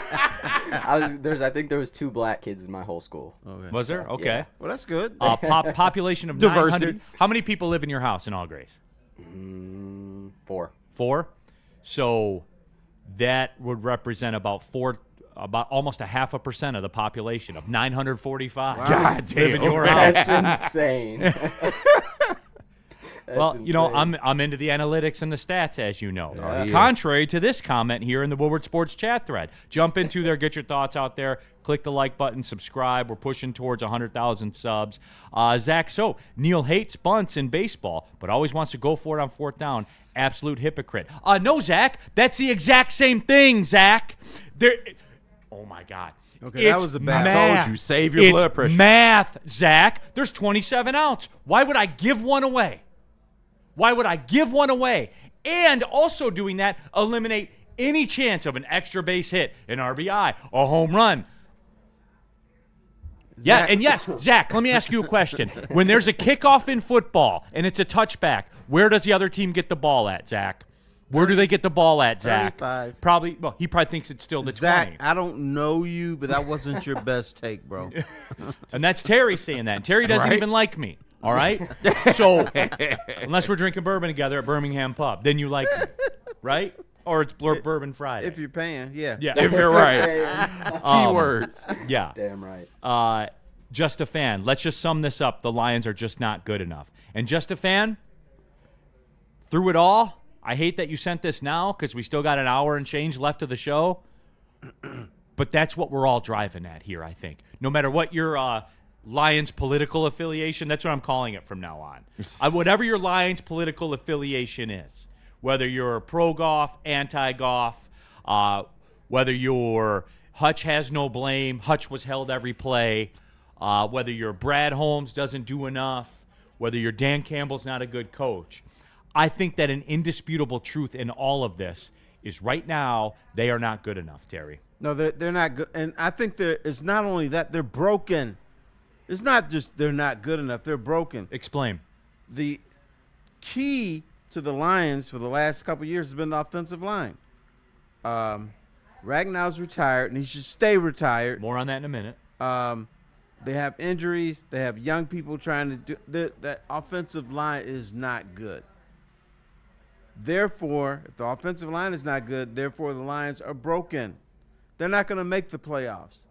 I think there was 2 black kids in my whole school. Okay. Was there? Okay. Yeah. Well, that's good. Population of Diversity. 900. How many people live in your house in Allgraves? 4. 4. So that would represent about almost 0.5% of the population of 945. Wow. God Live in damn. your house. That's insane. Well, That's you know, insane. I'm into the analytics and the stats, as you know. Yeah. Contrary to this comment here in the Woodward Sports chat thread. Jump into there, get your thoughts out there. Click the like button, subscribe. We're pushing towards 100,000 subs. Zach, so Neil hates bunts in baseball, but always wants to go for it on 4th down. Absolute hypocrite. No, Zach, that's the exact same thing, Zach. Oh, my God. Okay, that was a bad. I told you, save your blood pressure. Math, Zach. There's 27 outs. Why would I give one away? Why would I give one away? And also doing that, eliminate any chance of an extra base hit, an RBI, a home run. Yeah, and yes, Zach, let me ask you a question. When there's a kickoff in football and it's a touchback, where does the other team get the ball at, Zach? Where do they get the ball at, Zach? 35. Probably, well, he probably thinks it's still the Zach, 20. I don't know you, but that wasn't your best take, bro. And that's Terry saying that. And Terry doesn't Right. even like me. All right? So, unless we're drinking bourbon together at Birmingham Pub, then you like me. Right? Or it's Bourbon Friday. If you're paying, yeah. Yeah. If you're right. Um, Keywords. Yeah. Damn right. Just a fan. Let's just sum this up. The Lions are just not good enough. And just a fan, through it all, I hate that you sent this now because we still got an hour and change left of the show. But that's what we're all driving at here, I think. No matter what your Lions political affiliation, that's what I'm calling it from now on. Whatever your Lions political affiliation is, whether you're pro-golf, anti-golf, whether you're Hutch has no blame, Hutch was held every play, whether you're Brad Holmes doesn't do enough, whether you're Dan Campbell's not a good coach, I think that an indisputable truth in all of this is right now they are not good enough, Terry. No, they're not good. And I think it's not only that, they're broken. It's not just they're not good enough. They're broken. Explain. The key to the Lions for the last couple of years has been the offensive line. Ragnow's retired, and he should stay retired. More on that in a minute. They have injuries. They have young people trying to do that. Offensive line is not good. Therefore, if the offensive line is not good, therefore the Lions are broken. They're not going to make the playoffs.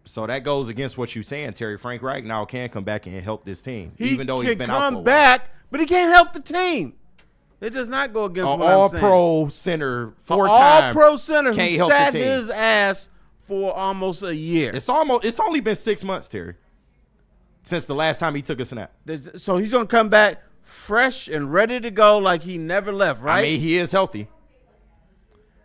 So that goes against what you're saying, Terry. Frank Ragnow can come back and help this team, He even though he's can been out for a come while. back, but he can't help the team. It does not go against what I'm saying. All-pro center, An four-time. all-pro center can't who help the sat team. his ass for almost a year. It's only been 6 months, Terry, since the last time he took a snap. So he's going to come back fresh and ready to go like he never left, right? I mean, he is healthy.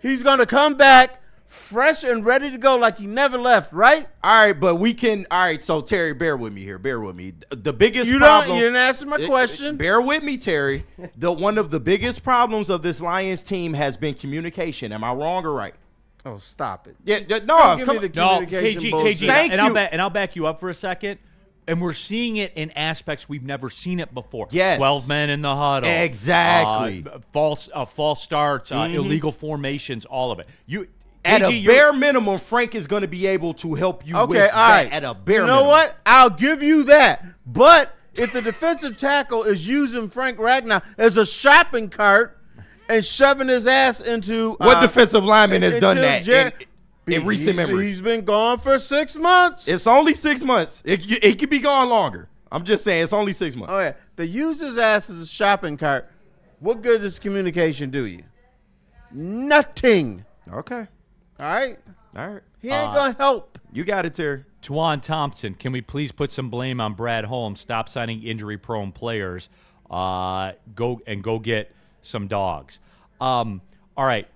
He's going to come back fresh and ready to go like he never left, right? All right, but we can. All right, so Terry, bear with me here. Bear with me. The biggest You problem. didn't answer my question. Bear with me, Terry. One of the biggest problems of this Lions team has been communication. Am I wrong or right? Oh, stop it. Yeah, Don't no, give come me the No, communication KG, bullshit. Thank you. I'll back you up for a second. And we're seeing it in aspects we've never seen it before. Yes. 12 men in the huddle. Exactly. False starts, illegal formations, all of it. At KG, a bare minimum, Frank is going to be able to help you with Okay, all that. right. At a bare You know minimum. what? I'll give you that. But if the defensive tackle is using Frank Ragnow as a shopping cart and shoving his ass into What defensive lineman has done that in recent memory? He's been gone for 6 months. It's only 6 months. It could be gone longer. I'm just saying it's only 6 months. Oh, yeah. They use his ass as a shopping cart. What good does communication do you? Nothing. Okay. All right? All right. He ain't going to help. You got it, Terry. Tuan Thompson, can we please put some blame on Brad Holmes? Stop signing injury-prone players. Go get some dogs. All right.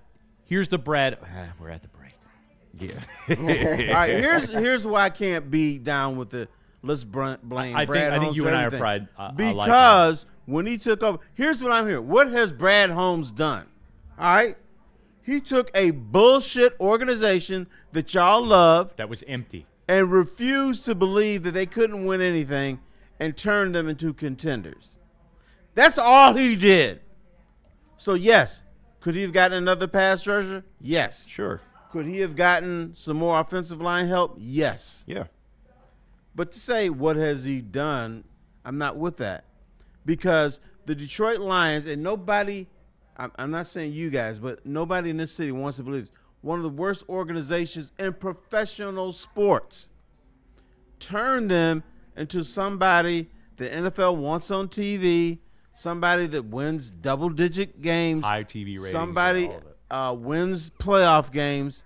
Here's the Brad. We're at the break. Yeah. All right, here's why I can't be down with the let's blame Brad Holmes. I think you for and I are everything. probably because when he took over, here's what I'm hearing. What has Brad Holmes done? All right, he took a bullshit organization that y'all loved that was empty and refused to believe that they couldn't win anything and turned them into contenders. That's all he did. So yes, could he have gotten another pass rusher? Yes, Sure. Could he have gotten some more offensive line help? Yes. Yeah. But to say what has he done, I'm not with that. Because the Detroit Lions, and nobody, I'm not saying you guys, but nobody in this city wants to believe this, one of the worst organizations in professional sports, turn them into somebody the NFL wants on TV, somebody that wins double-digit games, high TV ratings, somebody all of it. Wins playoff games.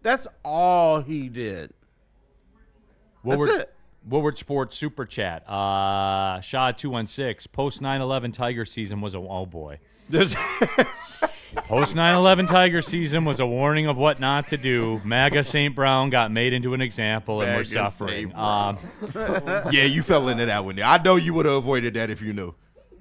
That's all he did. That's it. Woodward Sports Super Chat. Shaw 216. Post 9/11 Tiger season was oh boy. Post 9/11 Tiger season was a warning of what not to do. MAGA St. Brown got made into an example, and we're suffering. Yeah, you fell into that one there. I know you would have avoided that if you knew.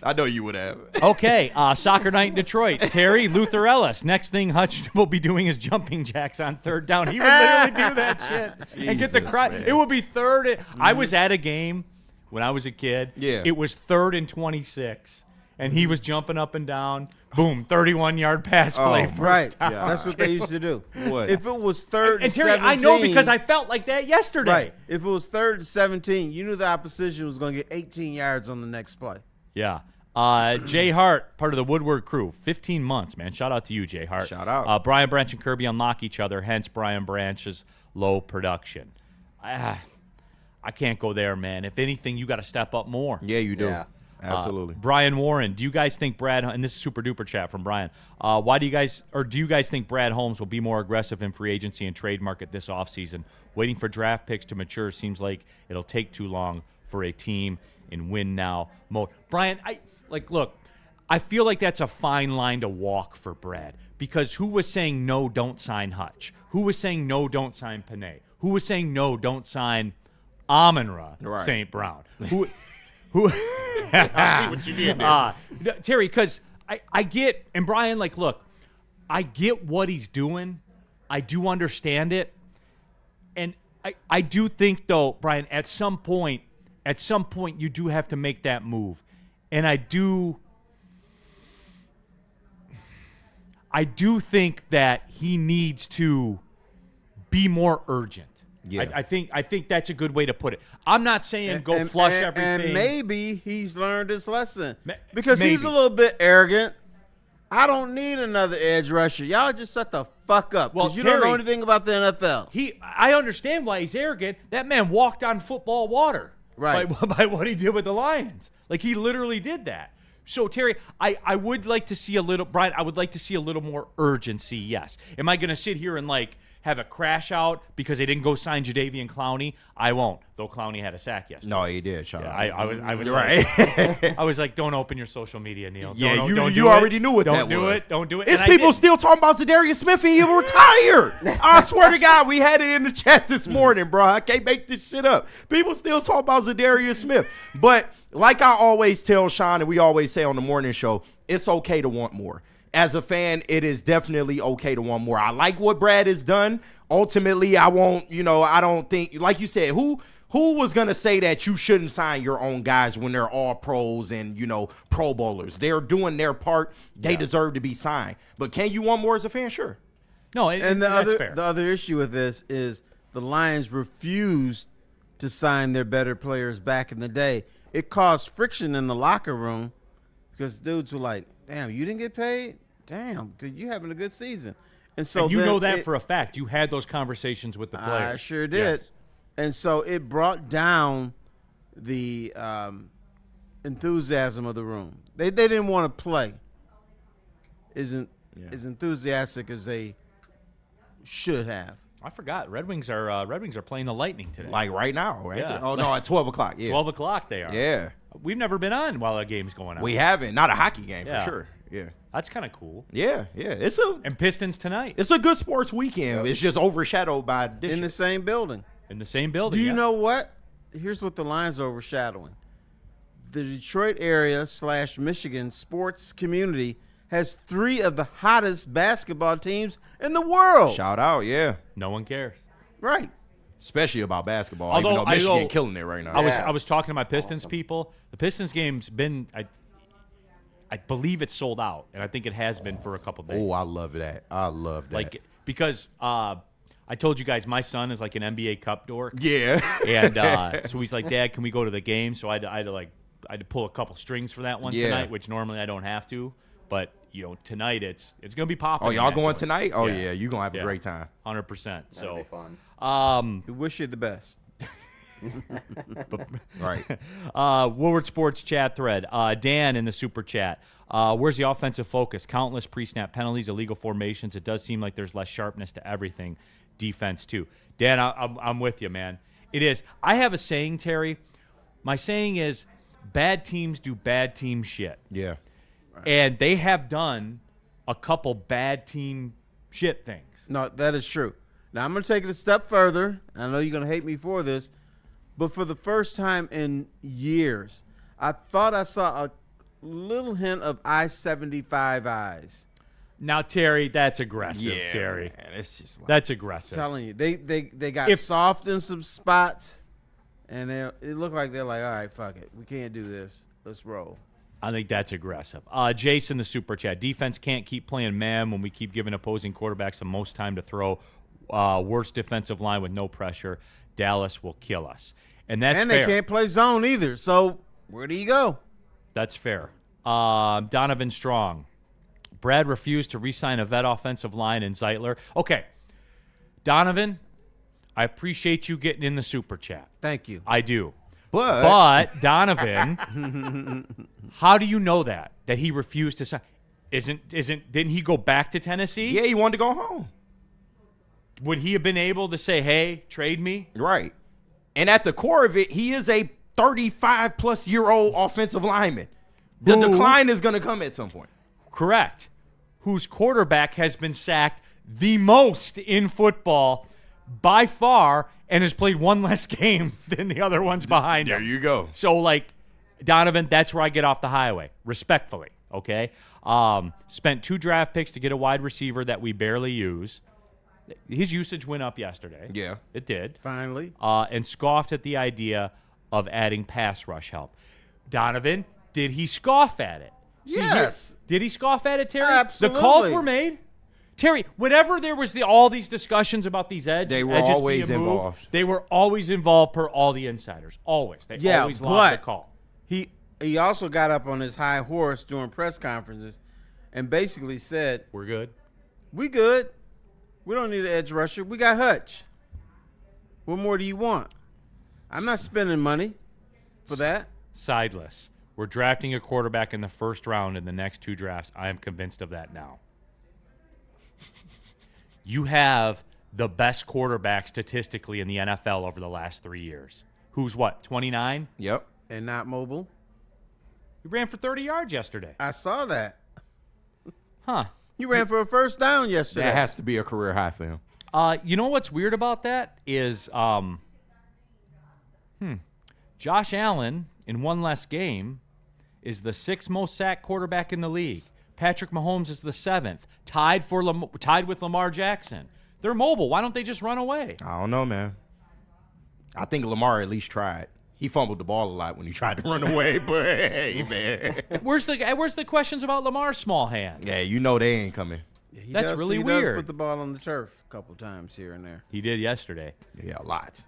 I know you would have. Okay, soccer night in Detroit. Terry, Luther Ellis. Next thing Hutch will be doing is jumping jacks on third down. He would literally do that shit and get the crowd. It would be third. I was at a game when I was a kid. Yeah. It was 3rd and 26, and he was jumping up and down. Boom, 31-yard pass play. Right. Down. Yeah. That's what they used to do. What? If it was 3rd And Terry, 17, I know because I felt like that yesterday. Right. If it was 3rd and 17, you knew the opposition was going to get 18 yards on the next play. Yeah. Jay Hart, part of the Woodward crew, 15 months, man. Shout out to you, Jay Hart. Shout out. Brian Branch and Kirby unlock each other, hence Brian Branch's low production. I can't go there, man. If anything, you got to step up more. Yeah, you do. Yeah. Absolutely. Brian Warren, do you guys think Brad, and this is super duper chat from Brian, do you guys think Brad Holmes will be more aggressive in free agency and trade market this offseason? Waiting for draft picks to mature seems like it'll take too long for a team in win now mode. Brian, look, I feel like that's a fine line to walk for Brad, because who was saying no, don't sign Hutch? Who was saying no, don't sign Panay? Who was saying no, don't sign Amon-Ra St. Brown? Who I see what you did there. Terry, because I get, and Brian, look, I get what he's doing. I do understand it. And I do think, though, Brian, at some point, you do have to make that move. And I do think that he needs to be more urgent. Yeah. I think that's a good way to put it. I'm not saying go flush everything. And maybe he's learned his lesson. Because maybe. he's a little bit arrogant. I don't need another edge rusher. Y'all just shut the fuck up. Because you don't know anything about the NFL. I understand why he's arrogant. That man walked on football water. Right. By what he did with the Lions. He literally did that. So, Terry, I would like to see a little, Brian, I would like to see a little more urgency, yes. Am I going to sit here and, like, have a crash out because they didn't go sign Jadeveon Clowney? I won't, though Clowney had a sack yesterday. No, he did, Sean. Yeah, I was right. I was like, don't open your social media, Neil. Yeah, don't you do already it. knew what don't that do was. It. Don't do it. It's And I people did. still talking about Zadarius Smith and he retired. I swear to God, we had it in the chat this morning, bro. I can't make this shit up. People still talk about Zadarius Smith. But like I always tell Sean and we always say on the morning show, it's okay to want more. As a fan, it is definitely okay to want more. I like what Brad has done. Ultimately, I won't, I don't think, like you said, who was going to say that you shouldn't sign your own guys when they're all pros and, Pro Bowlers? They're doing their part. They deserve to be signed. But can you want more as a fan? Sure. No, that's fair. The other issue with this is the Lions refused to sign their better players back in the day. It caused friction in the locker room because dudes were like, damn, you didn't get paid? Damn, because you having a good season. And so and you know that for a fact. You had those conversations with the players. I sure did. Yes. And so it brought down the enthusiasm of the room. They didn't want to play as enthusiastic as they should have. I forgot. Red Wings are playing the Lightning today. Like right now, right? Yeah. Oh, no, at 12 o'clock. Yeah. 12 o'clock they are. Yeah. We've never been on while a game's going on. We haven't. Not a hockey game Yeah. for sure. Yeah. That's kind of cool. Yeah. And Pistons tonight. It's a good sports weekend. It's just overshadowed by this In the same building. In the same building. Do you know what? Here's what the Lions are overshadowing. The Detroit area / Michigan sports community has 3 of the hottest basketball teams in the world. Shout out, yeah. No one cares. Right. Especially about basketball, Although, even though Michigan killing it right now. I was talking to my Pistons people. The Pistons game's been, I believe it's sold out, and I think it has been for a couple days. Oh, I love that. Like, because I told you guys my son is like an NBA Cup dork. Yeah. And so he's like, Dad, can we go to the game? So I had to pull a couple strings for that one tonight, which normally I don't have to. But tonight it's gonna be popping. Oh, y'all going tonight? Oh yeah, you're gonna have a great time. 100%. So that'll be fun. We wish you the best. Right. Woodward Sports chat thread. Dan in the super chat. Where's the offensive focus? Countless pre-snap penalties, illegal formations. It does seem like there's less sharpness to everything. Defense too. Dan, I'm with you, man. It is. I have a saying, Terry. My saying is, bad teams do bad team shit. Yeah. And they have done a couple bad team shit things. No, that is true. Now, I'm going to take it a step further. I know you're going to hate me for this, but for the first time in years, I thought I saw a little hint of I-75 eyes. Now, Terry, that's aggressive, Yeah, Terry. man, it's just like, That's I'm aggressive. telling you, they got soft in some spots, and it looked like they're like, all right, fuck it. We can't do this. Let's roll. I think that's aggressive. Jason, the super chat. Defense can't keep playing man when we keep giving opposing quarterbacks the most time to throw. Worst defensive line with no pressure. Dallas will kill us. And that's and fair. they can't play zone either. So where do you go? That's fair. Donovan Strong. Brad refused to re-sign a vet offensive line in Zeitler. Okay. Donovan, I appreciate you getting in the super chat. Thank you. I do. But Donovan, how do you know that he refused to sign? Didn't he go back to Tennessee? yeah, he wanted to go home. Would he have been able to say, "Hey, trade me"? Right. And at the core of it, he is a 35-plus-year-old offensive lineman. The decline is going to come at some point. Correct. Whose quarterback has been sacked the most in football by far and has played one less game than the other ones behind him. There you go. So, Donovan, that's where I get off the highway, respectfully, okay? Spent 2 draft picks to get a wide receiver that we barely use. His usage went up yesterday. Yeah. It did. Finally. And scoffed at the idea of adding pass rush help. Donovan, did he scoff at it? Yes. Did he scoff at it, Terry? Absolutely. The calls were made. Terry, whenever there was all these discussions about these edges, They were edges always being moved, involved. They were always involved per all the insiders. Always. They always lobbed the call. He also got up on his high horse during press conferences and basically said, We're good. we good. We don't need an edge rusher. We got Hutch. What more do you want? I'm not spending money for that. Sideless. We're drafting a quarterback in the first round in the next 2 drafts. I am convinced of that now. You have the best quarterback statistically in the NFL over the last 3 years. Who's what, 29? Yep. And not mobile. He ran for 30 yards yesterday. I saw that. Huh. He ran for a first down yesterday. That has to be a career high for him. You know what's weird about that is Josh Allen, in one less game, is the 6th most sacked quarterback in the league. Patrick Mahomes is the 7th, tied with Lamar Jackson. They're mobile. Why don't they just run away? I don't know, man. I think Lamar at least tried. He fumbled the ball a lot when he tried to run away, but hey, man. Where's the questions about Lamar's small hands? Yeah, you know they ain't coming. Yeah, That's really he weird. Does put the ball on the turf a couple times here and there. He did yesterday. Yeah, a lot.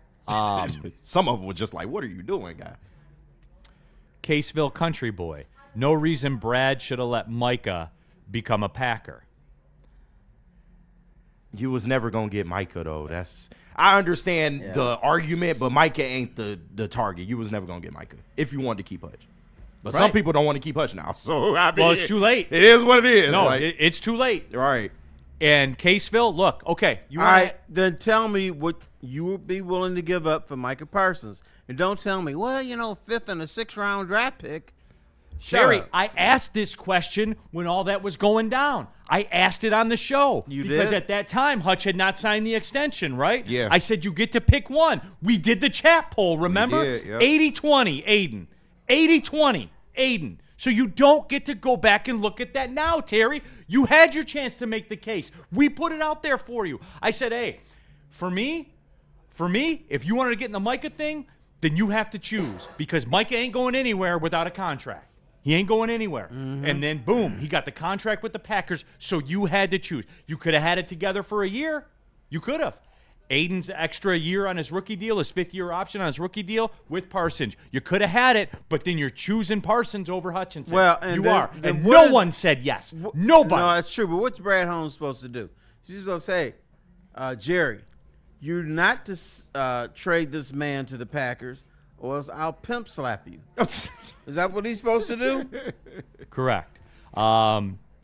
Some of them were just like, what are you doing, guy? Caseville Country Boy. No reason Brad should have let Micah become a Packer. You was never going to get Micah, though. I understand the argument, but Micah ain't the target. You was never going to get Micah if you wanted to keep Hutch. But some people don't want to keep Hutch now. So I mean, well, it's too late. It is what it is. No, it's too late. Right. And Caseville, look, okay. All right, then tell me what you would be willing to give up for Micah Parsons. And don't tell me, well, 5th and a 6th round draft pick. Sherry, I asked this question when all that was going down. I asked it on the show. Because at that time, Hutch had not signed the extension, right? Yeah. I said, you get to pick one. We did the chat poll, remember? 80-20, Aiden. 80-20, Aiden. So you don't get to go back and look at that now, Terry. You had your chance to make the case. We put it out there for you. I said, hey, for me, if you wanted to get in the Micah thing, then you have to choose. Because Micah ain't going anywhere without a contract. He ain't going anywhere. Mm-hmm. And then, boom, he got the contract with the Packers, so you had to choose. You could have had it together for a year. You could have. Aiden's extra year on his rookie deal, his 5th-year option on his rookie deal with Parsons. You could have had it, but then you're choosing Parsons over Hutchinson. Well, and and no one said yes. Nobody. No, that's true, but what's Brad Holmes supposed to do? He's supposed to say, Jerry, you're not to trade this man to the Packers, or else I'll pimp slap you. Is that what he's supposed to do? Correct.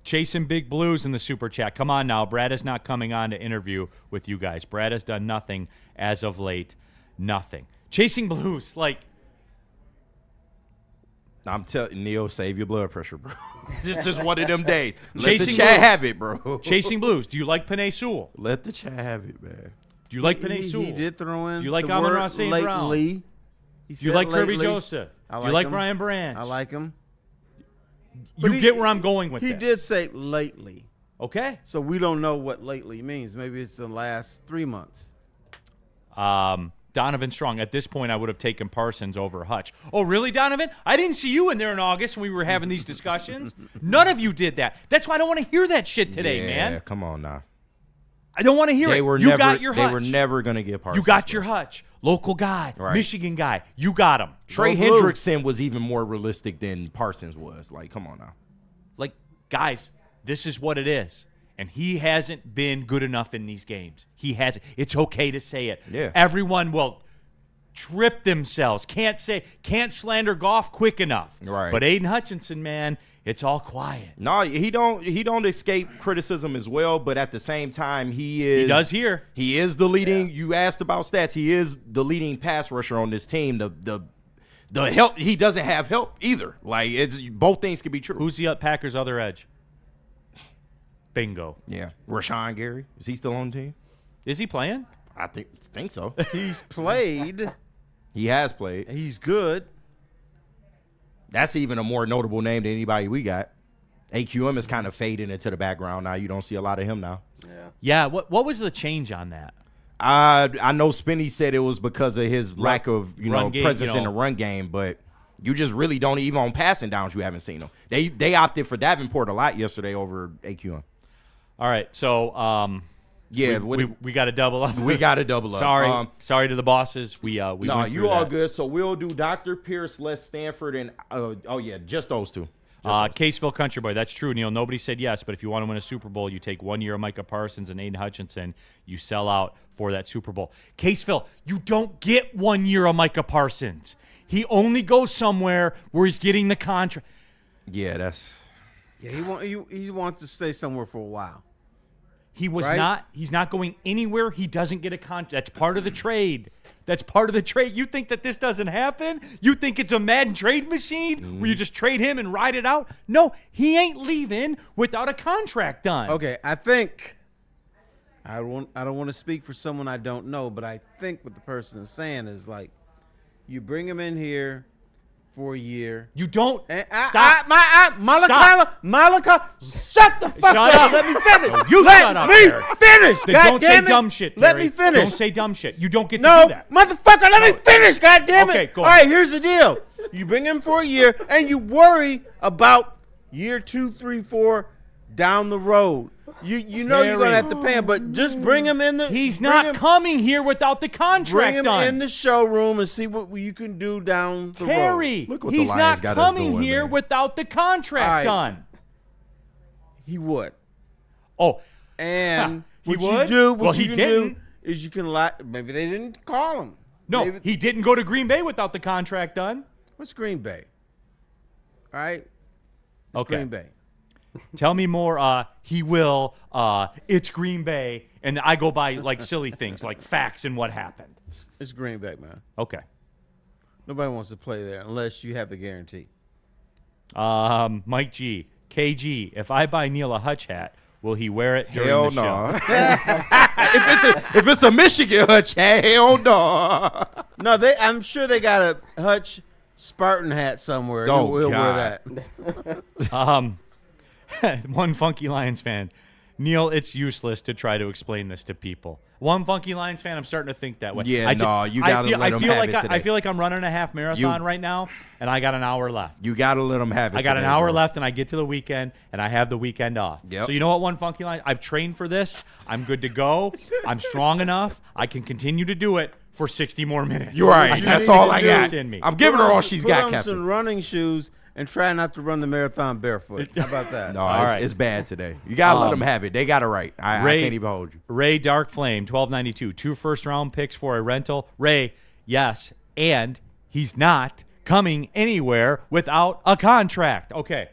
Chasing Big Blues in the Super Chat. Come on now. Brad is not coming on to interview with you guys. Brad has done nothing as of late. Nothing. Chasing Blues, like... I'm telling Neil, save your blood pressure, bro. It's just one of them days. Let Chasing the chat Blues. have it, bro. Chasing Blues. Do you like Panay Sewell? Let the chat have it, man. Do you like Panay Sewell? He did throw in. Do you like the Amon-Ra word St. Brown? lately. Do you like Kirby lately. Joseph? I Do you like him. Brian Branch? I like him. You get where I'm going with He this. did say lately. Okay. So we don't know what lately means. Maybe it's the last 3 months. Donovan Strong. At this point, I would have taken Parsons over Hutch. Oh, really, Donovan? I didn't see you in there in August when we were having these discussions. None of you did that. That's why I don't want to hear that shit today, man. Yeah, come on now. I don't want to hear it. You got your Hutch. They were never going to get Parsons. You got your Hutch. Local guy. Right. Michigan guy. You got him. Trey Hendrickson was even more realistic than Parsons was. Like, come on now. Like, guys, this is what it is. And he hasn't been good enough in these games. He hasn't. It's okay to say it. Yeah. Everyone will trip themselves. Can't slander Goff quick enough. Right. But Aiden Hutchinson, man, it's all quiet. No, he don't escape criticism as well, but at the same time, he does here. He is the leading. You asked about stats. He is the leading pass rusher on this team. The help, he doesn't have help either. Like, it's both things can be true. Who's the Packers' other edge? Bingo. Yeah. Rashawn Gary. Is he still on the team? Is he playing? I think so. He's played. He has played. He's good. That's even a more notable name than anybody we got. AQM is kind of fading into the background now. You don't see a lot of him now. Yeah. What was the change on that? I know Spinney said it was because of his lack of presence in the run game, but you just really don't, even on passing downs, you haven't seen him. They opted for Davenport a lot yesterday over AQM. All right, so yeah, we got to double up. We got to double up. Sorry to the bosses. We no, went you through all that. good. So we'll do Dr. Pierce, Les Stanford, and just those two. Caseville Country Boy, that's true, Neil. Nobody said yes, but if you want to win a Super Bowl, you take 1 year of Micah Parsons and Aiden Hutchinson. You sell out for that Super Bowl. Caseville, you don't get 1 year of Micah Parsons. He only goes somewhere where he's getting the contract. Yeah, that's. Yeah, he wants to stay somewhere for a while. He was right? not. He's not going anywhere. He doesn't get a contract. That's part of the trade. That's part of the trade. You think that this doesn't happen? You think it's a Madden trade machine where you just trade him and ride it out? No, he ain't leaving without a contract done. Okay, I think I don't want to speak for someone I don't know, but I think what the person is saying is like, you bring him in here for a year. You don't stop. Malika, shut the fuck Shut up. up. Let me finish. No, you Let shut up, me Terry. finish. Then God don't say damn it. dumb shit, Let Terry. me finish. Don't say dumb shit. You don't get to No, do that. motherfucker, let me finish. God damn it. Okay, go All right, here's the deal. You bring him for a year, and you worry about year 2, 3, 4 down the road. You know you're gonna have to pay him, but just bring him in the. He's not coming here without the contract Bring him done. in the showroom and see what you can do down the Terry, road. he's not coming here without the contract All right. done. He would. Oh, and he what would? you do, Well, what he you can didn't. do is you can maybe they didn't call him. No, Maybe, he didn't go to Green Bay without the contract done. what's Green Bay? All right. It's Okay. Green Bay. Tell me more. He will. It's Green Bay, and I go by like silly things like facts and what happened. It's Green Bay, man. Okay. Nobody wants to play there unless you have the guarantee. Mike G, KG. If I buy Neil a Hutch hat, will he wear it during Hell the no. show? if it's a Michigan Hutch hat, hell no. No, I'm sure they got a Hutch Spartan hat somewhere. Oh, We'll God. wear that. One Funky Lions fan. Neil, it's useless to try to explain this to people. One Funky Lions fan, I'm starting to think that way. Yeah, you gotta let them have it today. I feel like I'm running a half marathon right now, and I got an hour left. You gotta let them have it. I got today, an hour bro. left, and I get to the weekend, and I have the weekend off. Yep. So you know what, One Funky Lion? I've trained for this. I'm good to go. I'm strong enough. I can continue to do it for 60 more minutes. You're right. That's all I got. It's in me. I'm giving her all she's got, Put on Captain. some running shoes and try not to run the marathon barefoot. How about that? No, it's bad today. You gotta let them have it. They got it right. I can't even hold you. Ray Dark Flame, 1292. 2 first-round picks for a rental. Ray, yes, and he's not coming anywhere without a contract. Okay.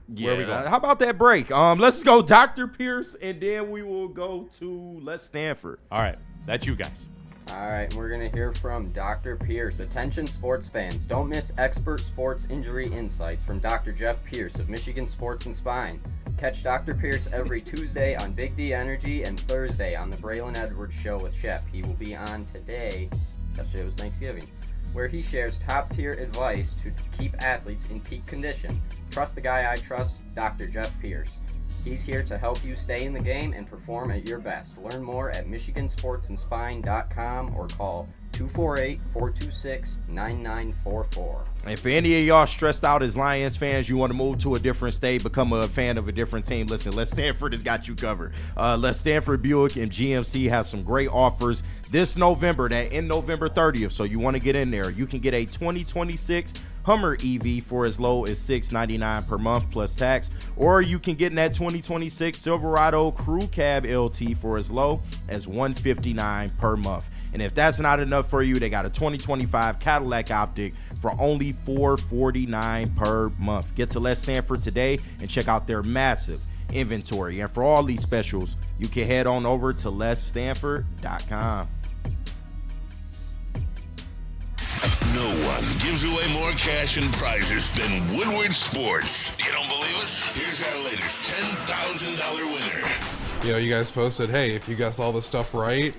Where are we going? How about that break? Let's go Dr. Pierce, and then we will go to Les Stanford. All right. That's you guys. All right, we're going to hear from Dr. Pierce. Attention sports fans, don't miss expert sports injury insights from Dr. Jeff Pierce of Michigan Sports and Spine. Catch Dr. Pierce every Tuesday on Big D Energy and Thursday on the Braylon Edwards Show with Shep. He will be on today, yesterday was Thanksgiving, where he shares top-tier advice to keep athletes in peak condition. Trust the guy I trust, Dr. Jeff Pierce. He's here to help you stay in the game and perform at your best. Learn more at MichiganSportsandSpine.com or call 248-426-9944. And for any of y'all stressed out as Lions fans, you want to move to a different state, become a fan of a different team, listen, Les Stanford has got you covered. Les Stanford Buick and GMC has some great offers this November, that in November 30th. So you want to get in there. You can get a 2026 Hummer EV for as low as $699 per month plus tax, or you can get in that 2026 Silverado Crew Cab LT for as low as $159 per month. And if that's not enough for you, they got a 2025 Cadillac Optic for only $449 per month. Get to Les Stanford today and check out their massive inventory. And for all these specials, you can head on over to lesstanford.com. No one gives away more cash and prizes than Woodward Sports. You don't believe us? Here's our latest $10,000 winner. You know, you guys posted, hey, if you guess all this stuff right,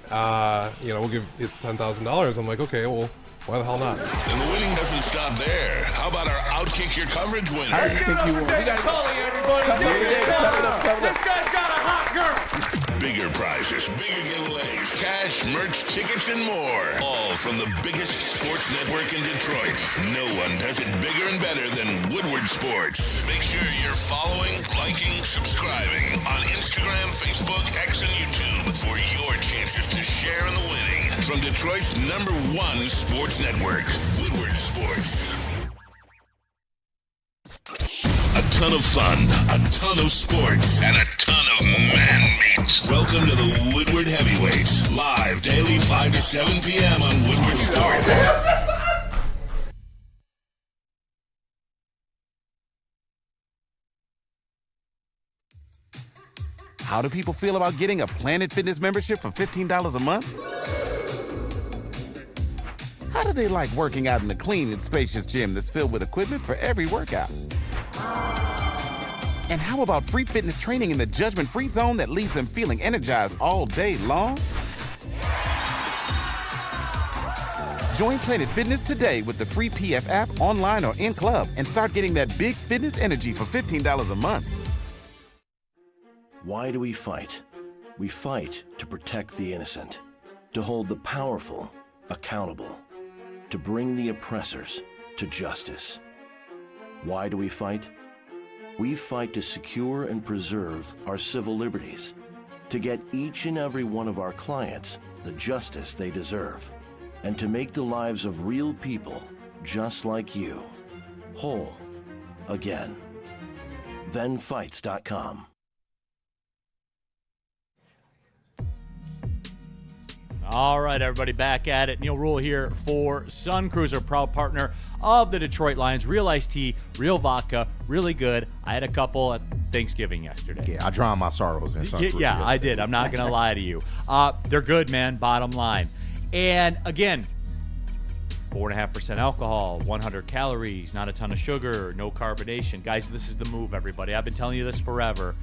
we'll give it's $10,000. I'm like, okay, well, why the hell not? And the winning doesn't stop there. How about our Outkick Your Coverage winner? Let's give it up for David Tully, everybody. David Tully. This guy's got a hot girl. Bigger prizes, bigger giveaways, cash, merch, tickets, and more. All from the biggest sports network in Detroit. No one does it bigger and better than Woodward Sports. Make sure you're following, liking, subscribing on Instagram, Facebook, X, and YouTube for your chances to share in the winning. From Detroit's #1 sports network, Woodward Sports. A ton of fun, a ton of sports, and a ton of man-meat. Welcome to the Woodward Heavyweights, live daily 5 to 7 p.m. on Woodward Sports. How do people feel about getting a Planet Fitness membership for $15 a month? How do they like working out in the clean and spacious gym that's filled with equipment for every workout? And how about free fitness training in the judgment-free zone that leaves them feeling energized all day long? Join Planet Fitness today with the free PF app online or in club and start getting that big fitness energy for $15 a month. Why do we fight? We fight to protect the innocent, to hold the powerful accountable, to bring the oppressors to justice. Why do we fight? We fight to secure and preserve our civil liberties, to get each and every one of our clients the justice they deserve, and to make the lives of real people just like you whole again. ThenFights.com. All right, everybody, back at it. Neil Rule here for Sun Cruiser, proud partner of the Detroit Lions. Real iced tea, real vodka, really good. I had a couple at Thanksgiving yesterday. Yeah, I drowned my sorrows in Sun Cruiser. Yeah, I did. I'm not going to lie to you. They're good, man, bottom line. And, again, 4.5% alcohol, 100 calories, not a ton of sugar, no carbonation. Guys, this is the move, everybody. I've been telling you this forever.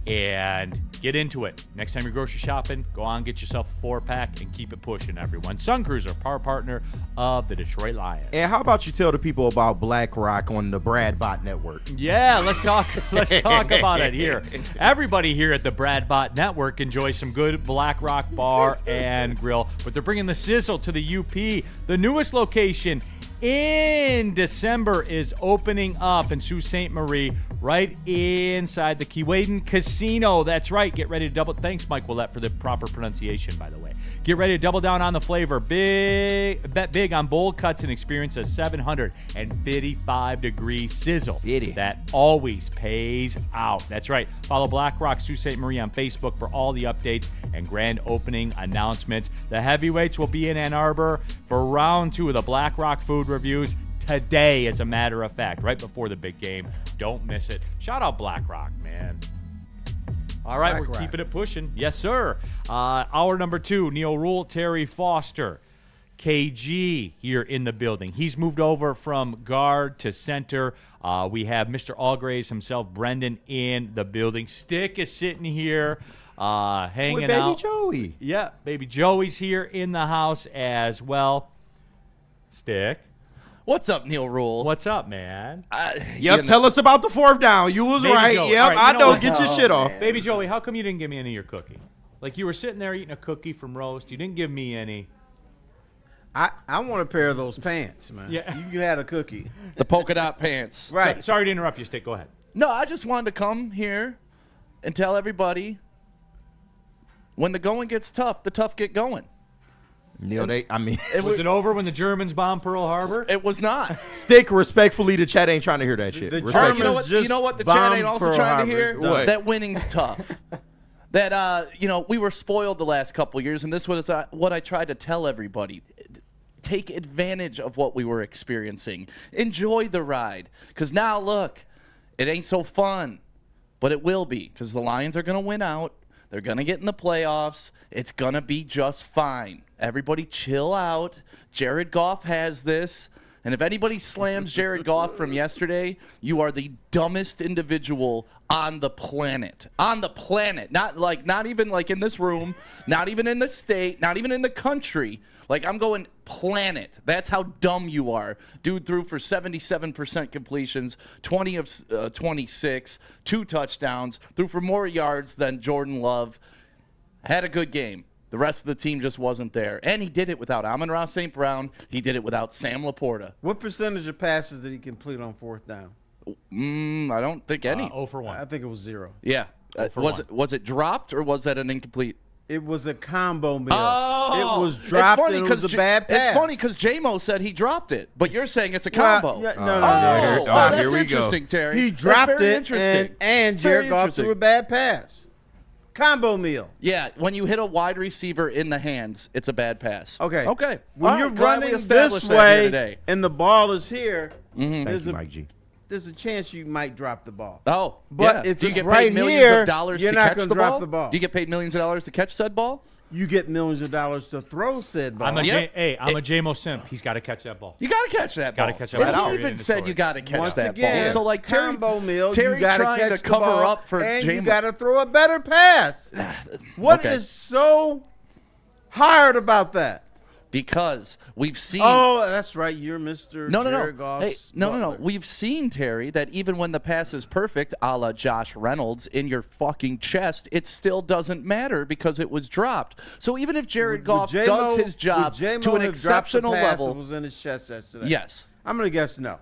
And get into it. Next time you're grocery shopping, go on, get yourself a 4-pack and keep it pushing, everyone. Sun Cruiser, power partner of the Detroit Lions. And how about you tell the people about BlackRock on the Brad Bot Network? Yeah, let's talk about it here. Everybody here at the Brad Bot Network enjoys some good BlackRock bar and grill, but they're bringing the sizzle to the UP. The newest location in December is opening up in Sault Ste. Marie, right inside the Keewaydin Casino. That's right. Get ready to double. Thanks, Mike Willett, for the proper pronunciation, by the way. Get ready to double down on the flavor. Bet big on bold cuts and experience a 755-degree sizzle. That always pays out. That's right. Follow BlackRock Sault Ste. Marie on Facebook for all the updates and grand opening announcements. The heavyweights will be in Ann Arbor for round 2 of the BlackRock food reviews today, as a matter of fact, right before the big game. Don't miss it. Shout out BlackRock, man. All right, we're keeping it pushing. Yes, sir. Hour number 2, Neil Rule, Terry Foster. KG here in the building. He's moved over from guard to center. We have Mr. Allgraves himself, Brendan, in the building. Stick is sitting here hanging out. Baby Joey. Yeah, baby Joey's here in the house as well. Stick. What's up, Neil Rule? What's up, man? Tell us about the 4th down. You was Baby right. Joey. Yep, All right, I know. what? Get your shit off. Baby Joey, how come you didn't give me any of your cookie? Like, you were sitting there eating a cookie from roast. You didn't give me any. I want a pair of those pants, man. Yeah. You had a cookie. The polka dot pants. Right. Sorry to interrupt you, Stick. Go ahead. No, I just wanted to come here and tell everybody when the going gets tough, the tough get going. Neil, Was it over when the Germans bombed Pearl Harbor? It was not. Stick, respectfully, the chat ain't trying to hear that shit. The You Germans know what the chat ain't also trying to hear? What? That winning's tough. That, we were spoiled the last couple years, and this was what I tried to tell everybody. Take advantage of what we were experiencing. Enjoy the ride. Because now, look, it ain't so fun, but it will be, because the Lions are going to win out. They're going to get in the playoffs. It's going to be just fine. Everybody chill out. Jared Goff has this. And if anybody slams Jared Goff from yesterday, you are the dumbest individual on the planet. On the planet. Not even like in this room, not even in the state, not even in the country. Like, I'm going planet. That's how dumb you are. Dude threw for 77% completions, 20 of 26, 2 touchdowns, threw for more yards than Jordan Love. Had a good game. The rest of the team just wasn't there. And he did it without Amon-Ra St. Brown. He did it without Sam Laporta. What percentage of passes did he complete on 4th down? I don't think any. 0 for 1. I think it was 0. Yeah. Was it dropped or was that an incomplete? It was a combo meal. Oh, it was dropped and it was a bad pass. It's funny because J-Mo said he dropped it, but you're saying it's a combo. Well, no. Oh, that's here we interesting, go. Terry. He dropped That's very it, interesting. and Very Jared Goff interesting. threw a bad pass. Combo meal. Yeah, when you hit a wide receiver in the hands, it's a bad pass. Okay. Okay. When All you're right, glad we running established this that here way today. and the ball is here, Thank you, Mike G. there's a chance you might drop the ball. Oh, But yeah. if Do you it's get right paid millions here, of dollars you're to not catch gonna the drop ball? the ball. Do you get paid millions of dollars to catch said ball? You get millions of dollars to throw said ball. I'm a J-Mo simp. He's got to catch that ball. You got to catch that ball. Gotta catch that And ball. he even said you got to catch Once that again, ball. So like Terry, combo meal, Terry you gotta trying catch to the cover ball, up for and J-Mo. you got to throw a better pass. What is Okay. so hard about that? Because we've seen. Oh, that's right. You're Mr. No. Jared Goff's Hey, no. butler. We've seen, Terry, that even when the pass is perfect, a la Josh Reynolds, in your fucking chest, it still doesn't matter because it was dropped. So even if Jared Goff does his job to an exceptional level. Was in his chest yesterday. Yes. I'm going to guess no.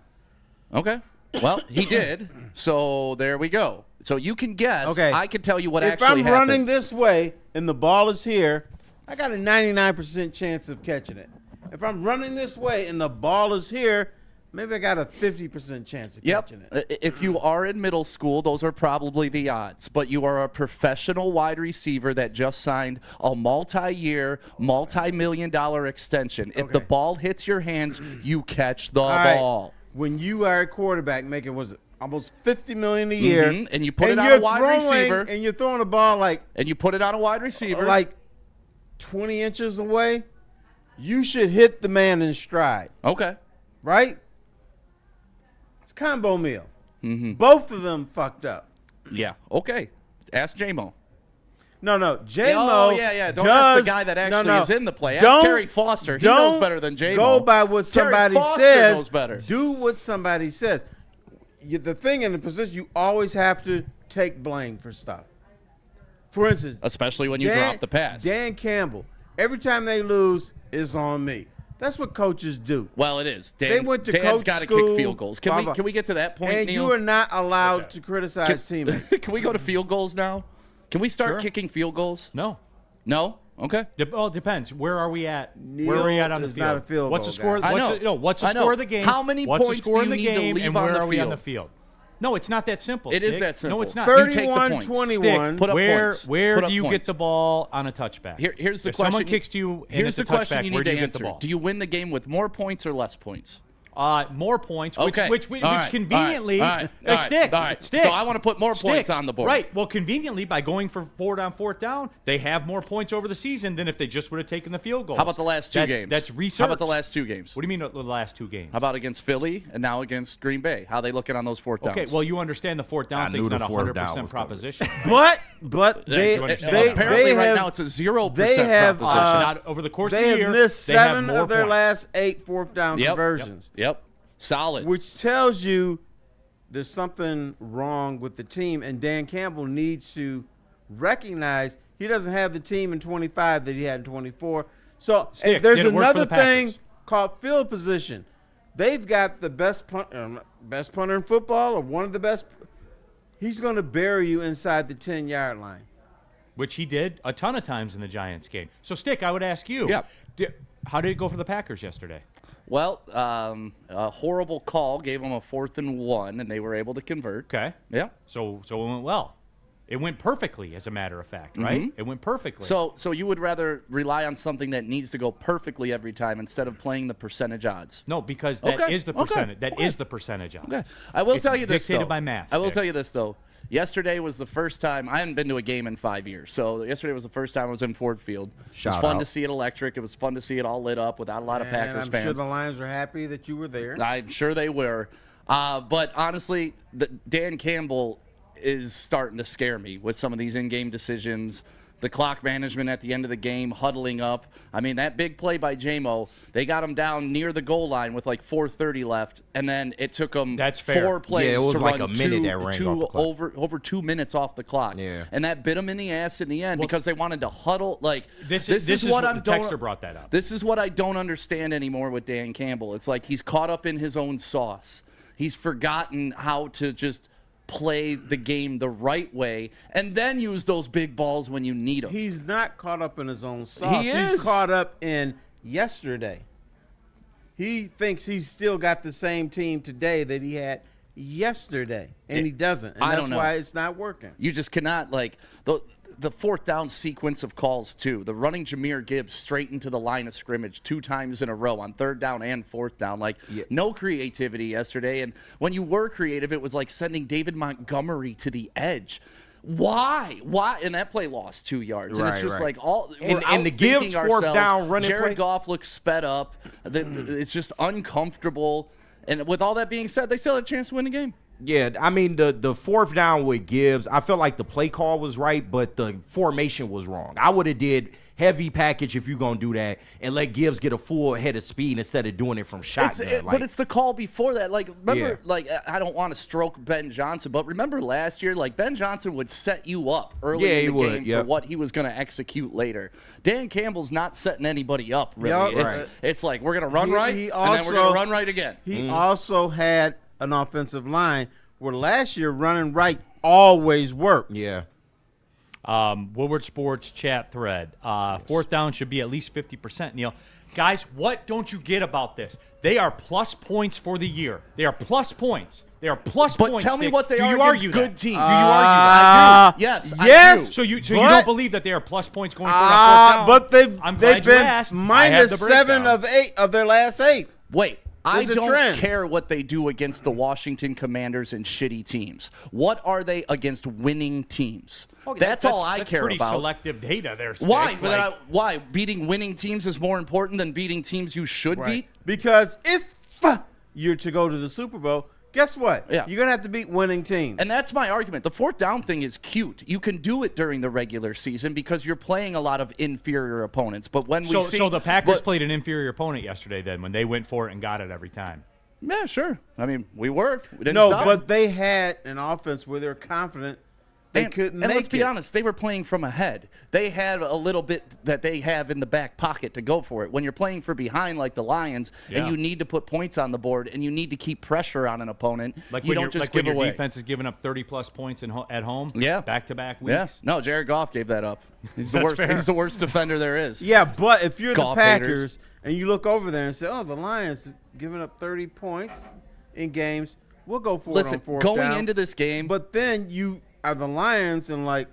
Okay. Well, he did. So there we go. So you can guess. Okay. I can tell you what if actually I'm happened. running this way and the ball is here, I got a 99% chance of catching it. If I'm running this way and the ball is here, maybe I got a 50% chance of catching it. If you are in middle school, those are probably the odds. But you are a professional wide receiver that just signed a multi-year, multi-million-dollar extension. If the ball hits your hands, you catch the ball. When you are a quarterback making, was it almost $50 million a year, And you put it on you're a wide throwing, receiver. and you're throwing a ball and you put it on a wide receiver. like 20 inches away, you should hit the man in stride. Okay. Right? It's combo meal. Both of them fucked up. Yeah. Okay. Ask J-Mo. No. J-Mo. Oh, yeah. Don't ask the guy that actually is in the play. Ask Terry Foster. He knows better than J-Mo. Go by what somebody Terry Foster says. knows better. Do what somebody says. The thing in the position, you always have to take blame for stuff. For instance, especially when you drop the pass. Dan Campbell, every time they lose, it's on me. That's what coaches do. Well, it is. They went to Dan's coach got to school, kick field goals. Can we get to that point, and Neil? you are not allowed to criticize teammates. Can we go to field goals now? Can we start kicking field goals? No. No? Okay. Well, it depends. Where are we at? Neil Where are we at on the is field? not a field What's the goal score? guy. What's the I know. score of the game? How many what's points the score do of you the need to game, leave and on where the are we on field? the field? No, it's not that simple. It is Stick. that simple. No, it's not. You take the points. 31-21. Stick. Put up Where points. where Put do up you points. get the ball on a touchback? Here's the if question. someone kicks to you and Here's it's the a question touchback, you where need do to you get the answer. ball? Do you win the game with more points or less points? More points, Okay. which All right. conveniently, All right. stick. All right. Stick. So I want to put more Stick. points on the board. Right. Well, conveniently, by going for 4th down, they have more points over the season than if they just would have taken the field goals. How about the last two games? That's research. How about the last two games? What do you mean the last two games? How about against Philly and now against Green Bay? How they looking on those 4th downs? Okay, well, you understand the 4th down I thing's knew not the a 4th down 100% was proposition. But they apparently right have, now it's a 0% they have, proposition. Not over the course of they the have year. missed they have 7 more of their points. last 8 4th down Yep. conversions. Yep. Solid. Which tells you there's something wrong with the team, and Dan Campbell needs to recognize he doesn't have the team in 25 that he had in 24. So Stick. there's Did it work for another the thing Packers? called field position. They've got the best punter in football, or one of the best. He's going to bury you inside the 10-yard line. Which he did a ton of times in the Giants game. So, Stick, I would ask you, Yeah. How did it go for the Packers yesterday? Well, a horrible call gave them a 4th and 1, and they were able to convert. Okay. Yeah. So it went well. It went perfectly, as a matter of fact, right? It went perfectly. So you would rather rely on something that needs to go perfectly every time instead of playing the percentage odds? No, because that is Okay. the percentage. Okay. That is the percentage odds. Okay. I will It's tell you this, dictated though. by math. I will Stick. tell you this, though. Yesterday was the first time I hadn't been to a game in 5 years. So yesterday was the first time I was in Ford Field. It was Shout fun out. to see it electric. It was fun to see it all lit up without a lot of And Packers I'm fans. sure the Lions are happy that you were there. I'm sure they were. But honestly, Dan Campbell is starting to scare me with some of these in-game decisions. The clock management at the end of the game, huddling up. I mean, that big play by J-Mo, they got him down near the goal line with like 4:30 left, and then it took them That's fair. 4 plays Yeah, it was to like run a minute two, that rang two off the clock. over 2 minutes off the clock. Yeah. And that bit them in the ass in the end because they wanted to huddle. Like This is what what I'm the texter brought that up. This is what I don't understand anymore with Dan Campbell. It's like he's caught up in his own sauce. He's forgotten how to just play the game the right way and then use those big balls when you need them. He's not caught up in his own sauce. He's He's caught up in yesterday. He thinks he's still got the same team today that he had yesterday, and he doesn't. And I that's don't know. why it's not working. You just cannot, like, the fourth down sequence of calls, too. The running Jahmyr Gibbs straight into the line of scrimmage 2 times in a row on 3rd down and 4th down. Like, no creativity yesterday. And when you were creative, it was like sending David Montgomery to the edge. Why? And that play lost 2 yards. And it's just like and the Gibbs fourth down running play. Jared Goff looks sped up. It's just uncomfortable. And with all that being said, they still had a chance to win the game. Yeah, I mean, the 4th down with Gibbs, I felt like the play call was right, but the formation was wrong. I would have did heavy package if you're going to do that and let Gibbs get a full head of speed instead of doing it from shotgun. But it's the call before that. Like, remember, like, I don't want to stroke Ben Johnson, but remember last year, like, Ben Johnson would set you up early in the game for what he was going to execute later. Dan Campbell's not setting anybody up, really. It's like, we're going to run right, and then we're going to run right again. He also had an offensive line where last year running right always worked. Yeah. Woodward Sports chat thread. 4th down should be at least 50%, Neil. Guys, what don't you get about this? They are plus points for the year. They are plus points. They are plus points. But tell me what they do are you against argue good that? teams. Do you argue that? I do. Yes. Yes. I do. So you don't believe that they are plus points going for that 4th down? But I'm they've glad you been asked. minus 7 of 8 of their last 8. Wait. I There's a don't trend. care what they do against the Washington Commanders and shitty teams. What are they against winning teams? That's all I care pretty about. Selective data there. Stick. Why? Like, Why? Beating winning teams is more important than beating teams you should beat? Because if you're to go to the Super Bowl, guess what? Yeah. You're going to have to beat winning teams. And that's my argument. The 4th down thing is cute. You can do it during the regular season because you're playing a lot of inferior opponents. But when we see... So the Packers played an inferior opponent yesterday then when they went for it and got it every time. Yeah, sure. I mean, we worked. We didn't stop. But they had an offense where they're confident they couldn't make it. And let's be honest, they were playing from ahead. They had a little bit that they have in the back pocket to go for it. When you're playing for behind like the Lions and you need to put points on the board and you need to keep pressure on an opponent, Like you don't just give when your away. defense is giving up 30-plus points at home. Yeah. Back-to-back weeks. Yeah. No, Jared Goff gave that up. He's the worst. fair. He's the worst defender there is. Yeah, but if you're Goff the Packers haters. and you look over there and say, oh, the Lions giving up 30 points in games, we'll go for it on 4th down. Going into this game. But then you are the Lions and like,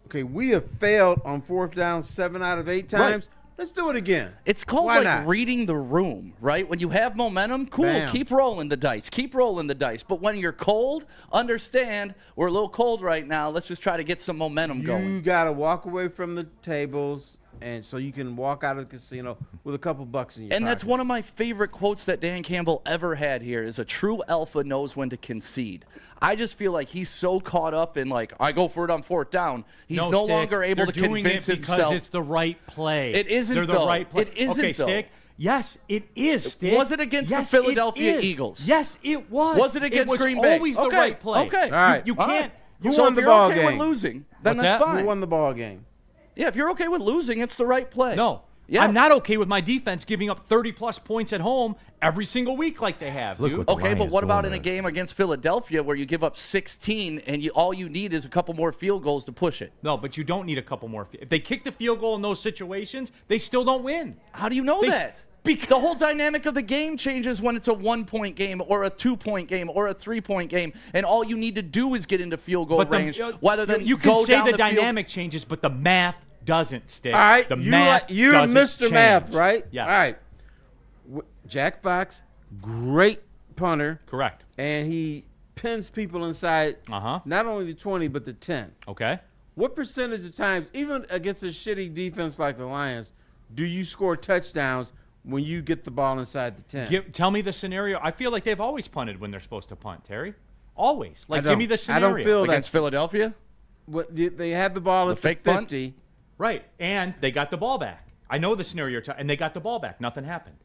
okay, we have failed on 4th down 7 out of 8 times. Right. Let's do it again. It's called Why like not? reading the room, right? When you have momentum, cool, Bam. keep rolling the dice. Keep rolling the dice. But when you're cold, understand we're a little cold right now. Let's just try to get some momentum You going. got to walk away from the tables and so you can walk out of the casino with a couple bucks in your pocket. And that's one of my favorite quotes that Dan Campbell ever had here is a true alpha knows when to concede. I just feel like he's so caught up in like, I go for it on 4th down. He's no Stick, longer able they're to doing convince it because himself. it's the right play. It isn't, They're the though. right play. It isn't, okay, though. Stick. Yes, it is, Stick. Was it against the Yes, Philadelphia it is. Eagles? Yes, it was. Was it against Green Bay? It was always the right play. Okay. All right. You can't. Who So won if the you're ball okay game? with losing, then What's that's that? fine. Who won the ball game? Yeah, if you're okay with losing, it's the right play. No. Yeah. I'm not okay with my defense giving up 30-plus points at home every single week like they have, dude. what the Okay, but Lions what about doing in a there. game against Philadelphia where you give up 16 and all you need is a couple more field goals to push it? No, but you don't need a couple more. If they kick the field goal in those situations, they still don't win. How do you know that? Because the whole dynamic of the game changes when it's a 1-point game or a 2-point game or a 3-point game, and all you need to do is get into field goal range. Whether you can say the dynamic changes, but the math doesn't stick. All right, the math you're doesn't Mr. change. Math, right? Yeah. All right. Jack Fox, great punter. Correct. And he pins people inside Uh-huh. not only the 20, but the 10. Okay. What percentage of times, even against a shitty defense like the Lions, do you score touchdowns when you get the ball inside the 10? Tell me the scenario. I feel like they've always punted when they're supposed to punt, Terry. Always. Like, I give me the don't- scenario. I don't feel against Philadelphia? They had the ball at the fake punt? 50. Right. And they got the ball back. I know the scenario, and they got the ball back. Nothing happened.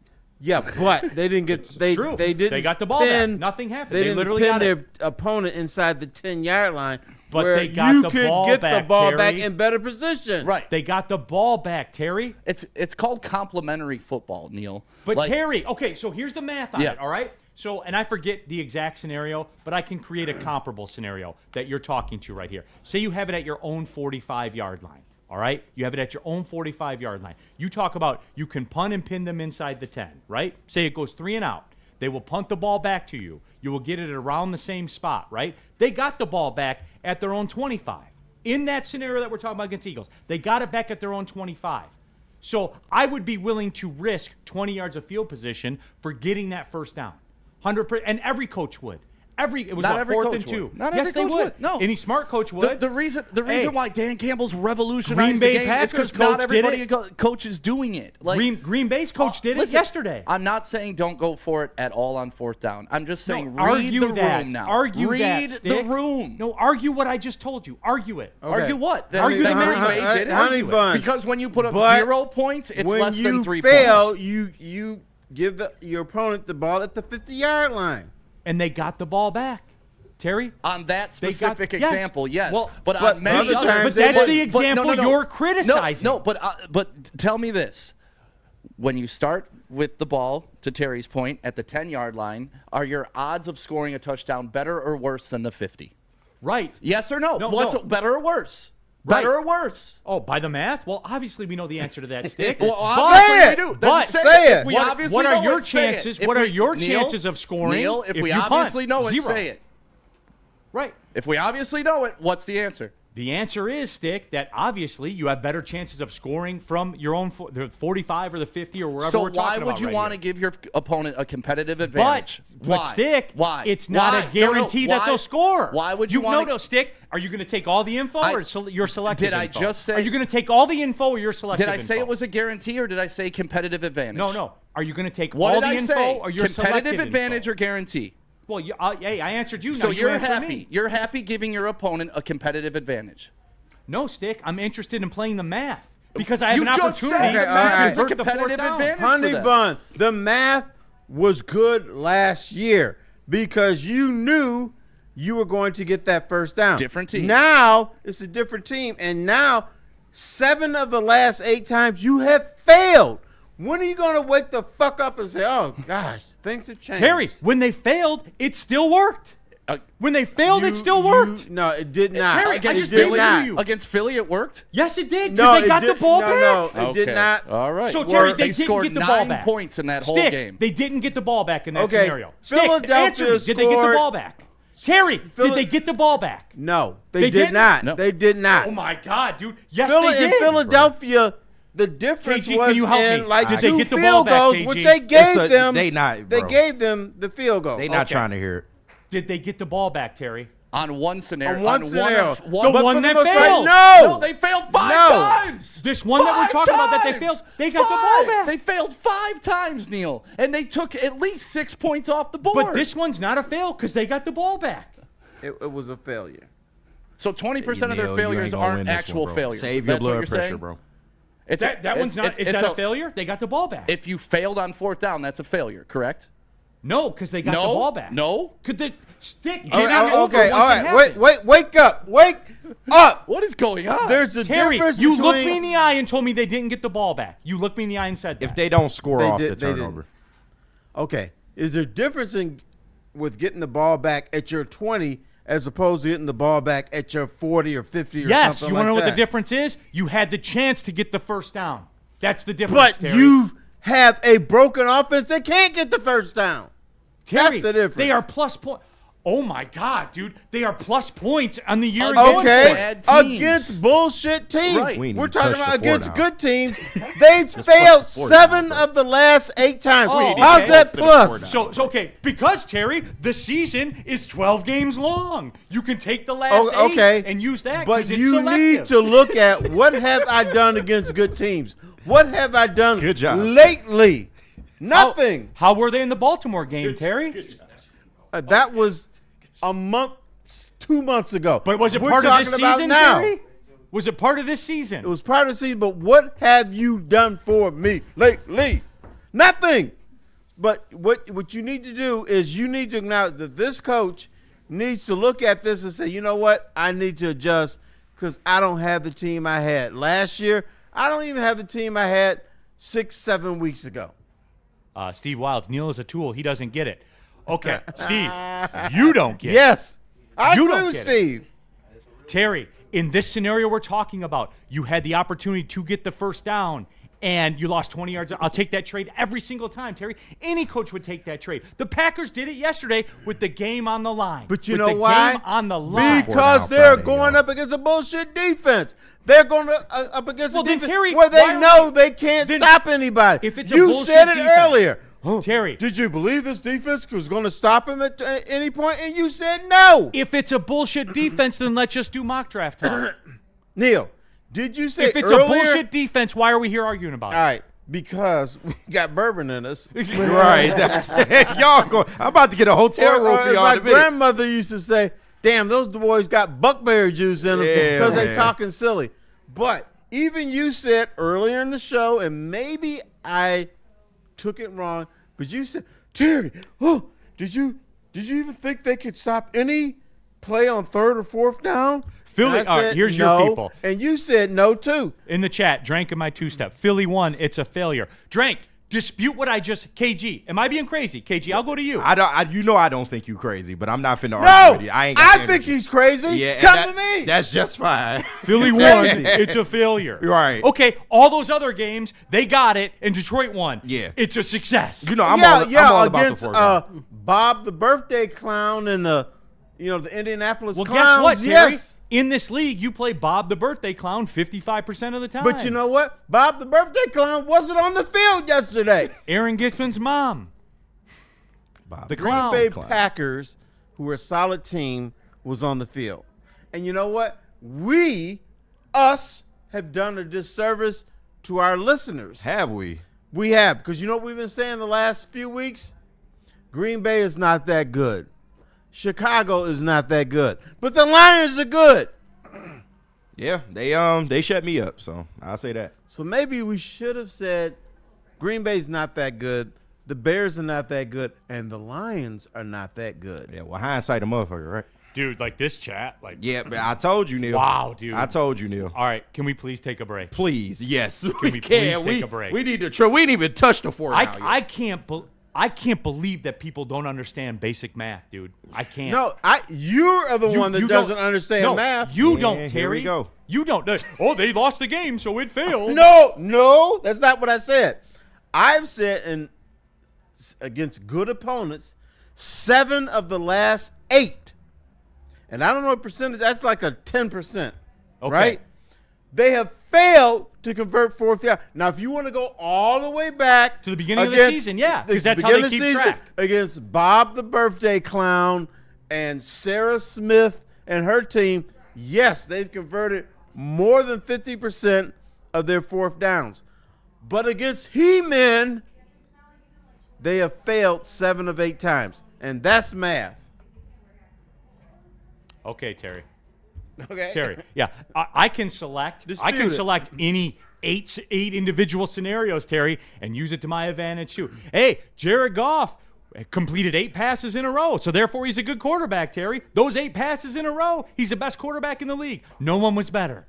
Yeah, but they didn't get. They true. They didn't. They got the ball pin, back. Nothing happened. They, They didn't literally pin got their it. opponent inside the 10-yard line. But where they got you the could ball get back, the ball back Terry. in better position. Right. They got the ball back, Terry. It's called complementary football, Neil. But Like- Terry, okay, so here's the math on Yeah. it, all right? So, and I forget the exact scenario, but I can create a comparable scenario that you're talking to right here. Say you have it at your own 45-yard line, all right? You have it at your own 45-yard line. You talk about you can punt and pin them inside the 10, right? Say it goes 3 and out. They will punt the ball back to you. You will get it around the same spot, right? They got the ball back at their own 25. In that scenario that we're talking about against Eagles, they got it back at their own 25. So I would be willing to risk 20 yards of field position for getting that first down. 100%, and every coach would. It was Not what, every 4th coach and 2. would. Not yes, every they coach would. would. No. Any smart coach would. The reason Hey, why Dan Campbell's Green revolutionized Bay the game Packers is because coach not did everybody it. coach is doing it. Like Green Bay's coach did it listen, yesterday. I'm not saying don't go for it at all on 4th down. I'm just saying No, read argue the that. room now. Argue read that, the Stick. room. No, argue what I just told you. Argue it. Okay. Argue what? Argue that Green Green Bay did it? Honey bun. Because when you put up But 0 points, it's when less than 3 you fail, points. you give your opponent the ball at the 50-yard line. And they got the ball back. Terry? On that They got- specific yes. example, yes. Well, but but on many other other times But they that's didn't. the example you're criticizing. No, but tell me this. When you start with the ball, to Terry's point, at the 10-yard line, are your odds of scoring a touchdown better or worse than the 50? Right. Yes or no? No, What's no. better or worse? Right. Better or worse? Oh, by the math? Well, obviously we know the answer to that, Stick. Well, But- obviously Say we it. do. But- Then say it. If we What- obviously what are know your it, say it. chances? If What are we- your Neil, chances of scoring Neil, if if we you punt? obviously know it, 0. say it. Right. If we obviously know it, what's the answer? The answer is, Stick, that obviously you have better chances of scoring from your own the 45 or the 50 or wherever So we're talking why about would you right want to here. give your opponent a competitive advantage? But Why? Stick, Why? it's not Why? a guarantee that Why? they'll score. Why would you No, want no, Stick. Are you going to take all the info or your selective Did I info? just say- Are you going to take all the info or your selective Did info? I say it was a guarantee or did I say competitive advantage? No. Are you going to take What all did the I info say? or your Competitive selective advantage info? or guarantee? Well, hey, I answered you. So now you're answer happy. Me. You're happy giving your opponent a competitive advantage. No, Stick. I'm interested in playing the math because I have You an just opportunity said to math is a convert the fourth competitive down. advantage. Honey for them. bun, the math was good last year because you knew you were going to get that first down. Different team. Now it's a different team, and now 7 of the last 8 times you have failed. When are you going to wake the fuck up and say, "Oh gosh, things have changed"? Terry, when they failed, it still worked. When they failed, it still worked. No, it did not. Terry, I Against just it did gave it not. to you. Against Philly, it worked. Yes, it did No, because they it got did- the ball no, back. No, it did not. All right. So Terry, They they scored didn't get the ball 9 back. points in that whole Stick, game. they didn't get the ball back in that Okay, scenario. Stick, Philadelphia answer me. Did they get the scored- ball back? Terry, Philly- did they get the ball back? No, They they did didn't? not. No. They did not. Oh my God, dude! Yes, Philly, they did. in Philadelphia, the difference KG, was can you help in me? like Did they 2 get the ball field back, goals, KG? which they gave them. They not, They bro. gave them the field goal. They not Okay. trying to hear it. Did they get the ball back, Terry? On one scenario. On one scenario. The But one for the that most part, failed. no. No, they failed 5 No. times. This one that we're 5 talking about that they times. failed, they got the ball back. They failed 5 times, Neil, and they took at least 6 points off the board. But this one's not a fail because they got the ball back. It was a failure. So 20% of their Neil, you failures ain't gonna aren't win this actual one, bro. failures. Save your That's what blood you're pressure, saying? bro. It's That one's not. Is that a failure? They got the ball back. If you failed on 4th down, that's a failure, correct? No, because they got No, the ball back. no. Could the stick get Okay, it over okay, once all it right. happened? Wake up. Wake up. What is going on? There's the Terry, difference you between. looked me in the eye and told me they didn't get the ball back. You looked me in the eye and said that. If they don't score They off did- the they didn't. turnover. Okay, is there a difference in with getting the ball back at your 20 as opposed to getting the ball back at your 40 or 50 or yes, something you like want to know what that? the difference is? You had the chance to get the first down. That's the difference, But Terry. you have a broken offense that can't get the first down. Terry, That's the difference. They are plus point. Oh my God, dude! They are plus points on the year. going Okay, for it. bad teams. against bullshit teams. Right. We ain't We're even talking touched about the four against down. good teams. They've failed 7 of the last 8 times. Oh, How's okay. that Close to the four plus? down. So okay, because Terry, the season is 12 games long. You can take the last 8 Okay, and use that. But 'cause it's you selective. need to look at what have I done against good teams. What have I done Good job. lately? Nothing. How were they in the Baltimore game, Terry? That was a month, 2 months ago. But was it We're part of this talking about season, now. Terry? Was it part of this season? It was part of the season, but what have you done for me lately? Nothing. But what you need to do is you need to acknowledge that this coach needs to look at this and say, you know what? I need to adjust because I don't have the team I had last year. I don't even have the team I had 6-7 weeks ago. Steve Wilds, Neil is a tool. He doesn't get it. Okay, Steve, you don't get it. Yes. I You agree don't with get it. Steve. Terry, in this scenario we're talking about, you had the opportunity to get the first down, and you lost 20 yards. I'll take that trade every single time, Terry. Any coach would take that trade. The Packers did it yesterday with the game on the line. But you with know the why? Game on the line. Because they're going up against a bullshit defense. They're going up against a then, defense Terry, where they why are know we- they can't then stop anybody. if it's a you bullshit said it defense- earlier. Terry. Did you believe this defense was going to stop him at any point? And you said no. If it's a bullshit defense, then let's just do mock draft talk. Neil, did you say If it's earlier? a bullshit defense, why are we here arguing about it? All right, because we got bourbon in us. Right. That's y'all going. I'm about to get a hotel room for y'all my in a minute. grandmother used to say, "Damn, those boys got buckberry juice in them Yeah, because they man. talking silly." But even you said earlier in the show, and maybe I took it wrong, but you said, "Terry, did you even think they could stop any play on 3rd or 4th down?" Philly, And I all right, said, here's no, your people. and you said no too. In the chat, Drank in my two-step. Philly won. It's a failure. Drank, dispute what I just. KG, am I being crazy? KG, I'll go to you. I don't think you crazy, but I'm not finna argue No, with you. I ain't got the think energy. he's crazy. Yeah, Come that- to me. That's just fine. Philly won. It's a failure. Right. Okay, all those other games, they got it, and Detroit won. Yeah. It's a success. You know, I'm all about the against 4th down. Bob the birthday clown and the Indianapolis Well, Clowns. guess what, Terry? Yes. In this league, you play Bob the birthday clown 55% of the time. But you know what? Bob the birthday clown wasn't on the field yesterday. Aaron Gibson's mom. The Green clown. Bay Packers, who are a solid team, was on the field. And you know what? Us, have done a disservice to our listeners. Have we? We have. Because you know what we've been saying the last few weeks? Green Bay is not that good. Chicago is not that good. But the Lions are good. Yeah, they shut me up, so I'll say that. So maybe we should have said Green Bay's not that good, the Bears are not that good, and the Lions are not that good. Yeah, well, hindsight a motherfucker, right? Dude, like this chat. Yeah, but I told you, Neil. Wow, dude. I told you, Neil. All right, can we please take a break? Please, yes. Can we please take a break? We need to. We didn't even touch the 4 now yet. I can't believe that people don't understand basic math, dude. I can't. No, you are the one that you doesn't don't- understand no, math. You Yeah, don't, here Terry. we go. You don't. Oh, they lost the game, so it failed. No, that's not what I said. I've said against good opponents, 7 of the last 8, and I don't know what percentage. That's like a 10%, Okay. right? They have failed to convert 4th down. Now, if you want to go all the way back To the beginning of the season, yeah, 'cause that's how beginning they of keep track. Against Bob the birthday clown and Sarah Smith and her team, yes, they've converted more than 50% of their 4th downs. But against He-Men, they have failed 7 of 8 times. And that's math. Okay, Terry. Okay. Terry. Yeah, I can select. I can Dispute it. select any eight individual scenarios, Terry, and use it to my advantage too. Hey, Jared Goff completed 8 passes in a row, so therefore he's a good quarterback, Terry. Those 8 passes in a row, he's the best quarterback in the league. No one was better.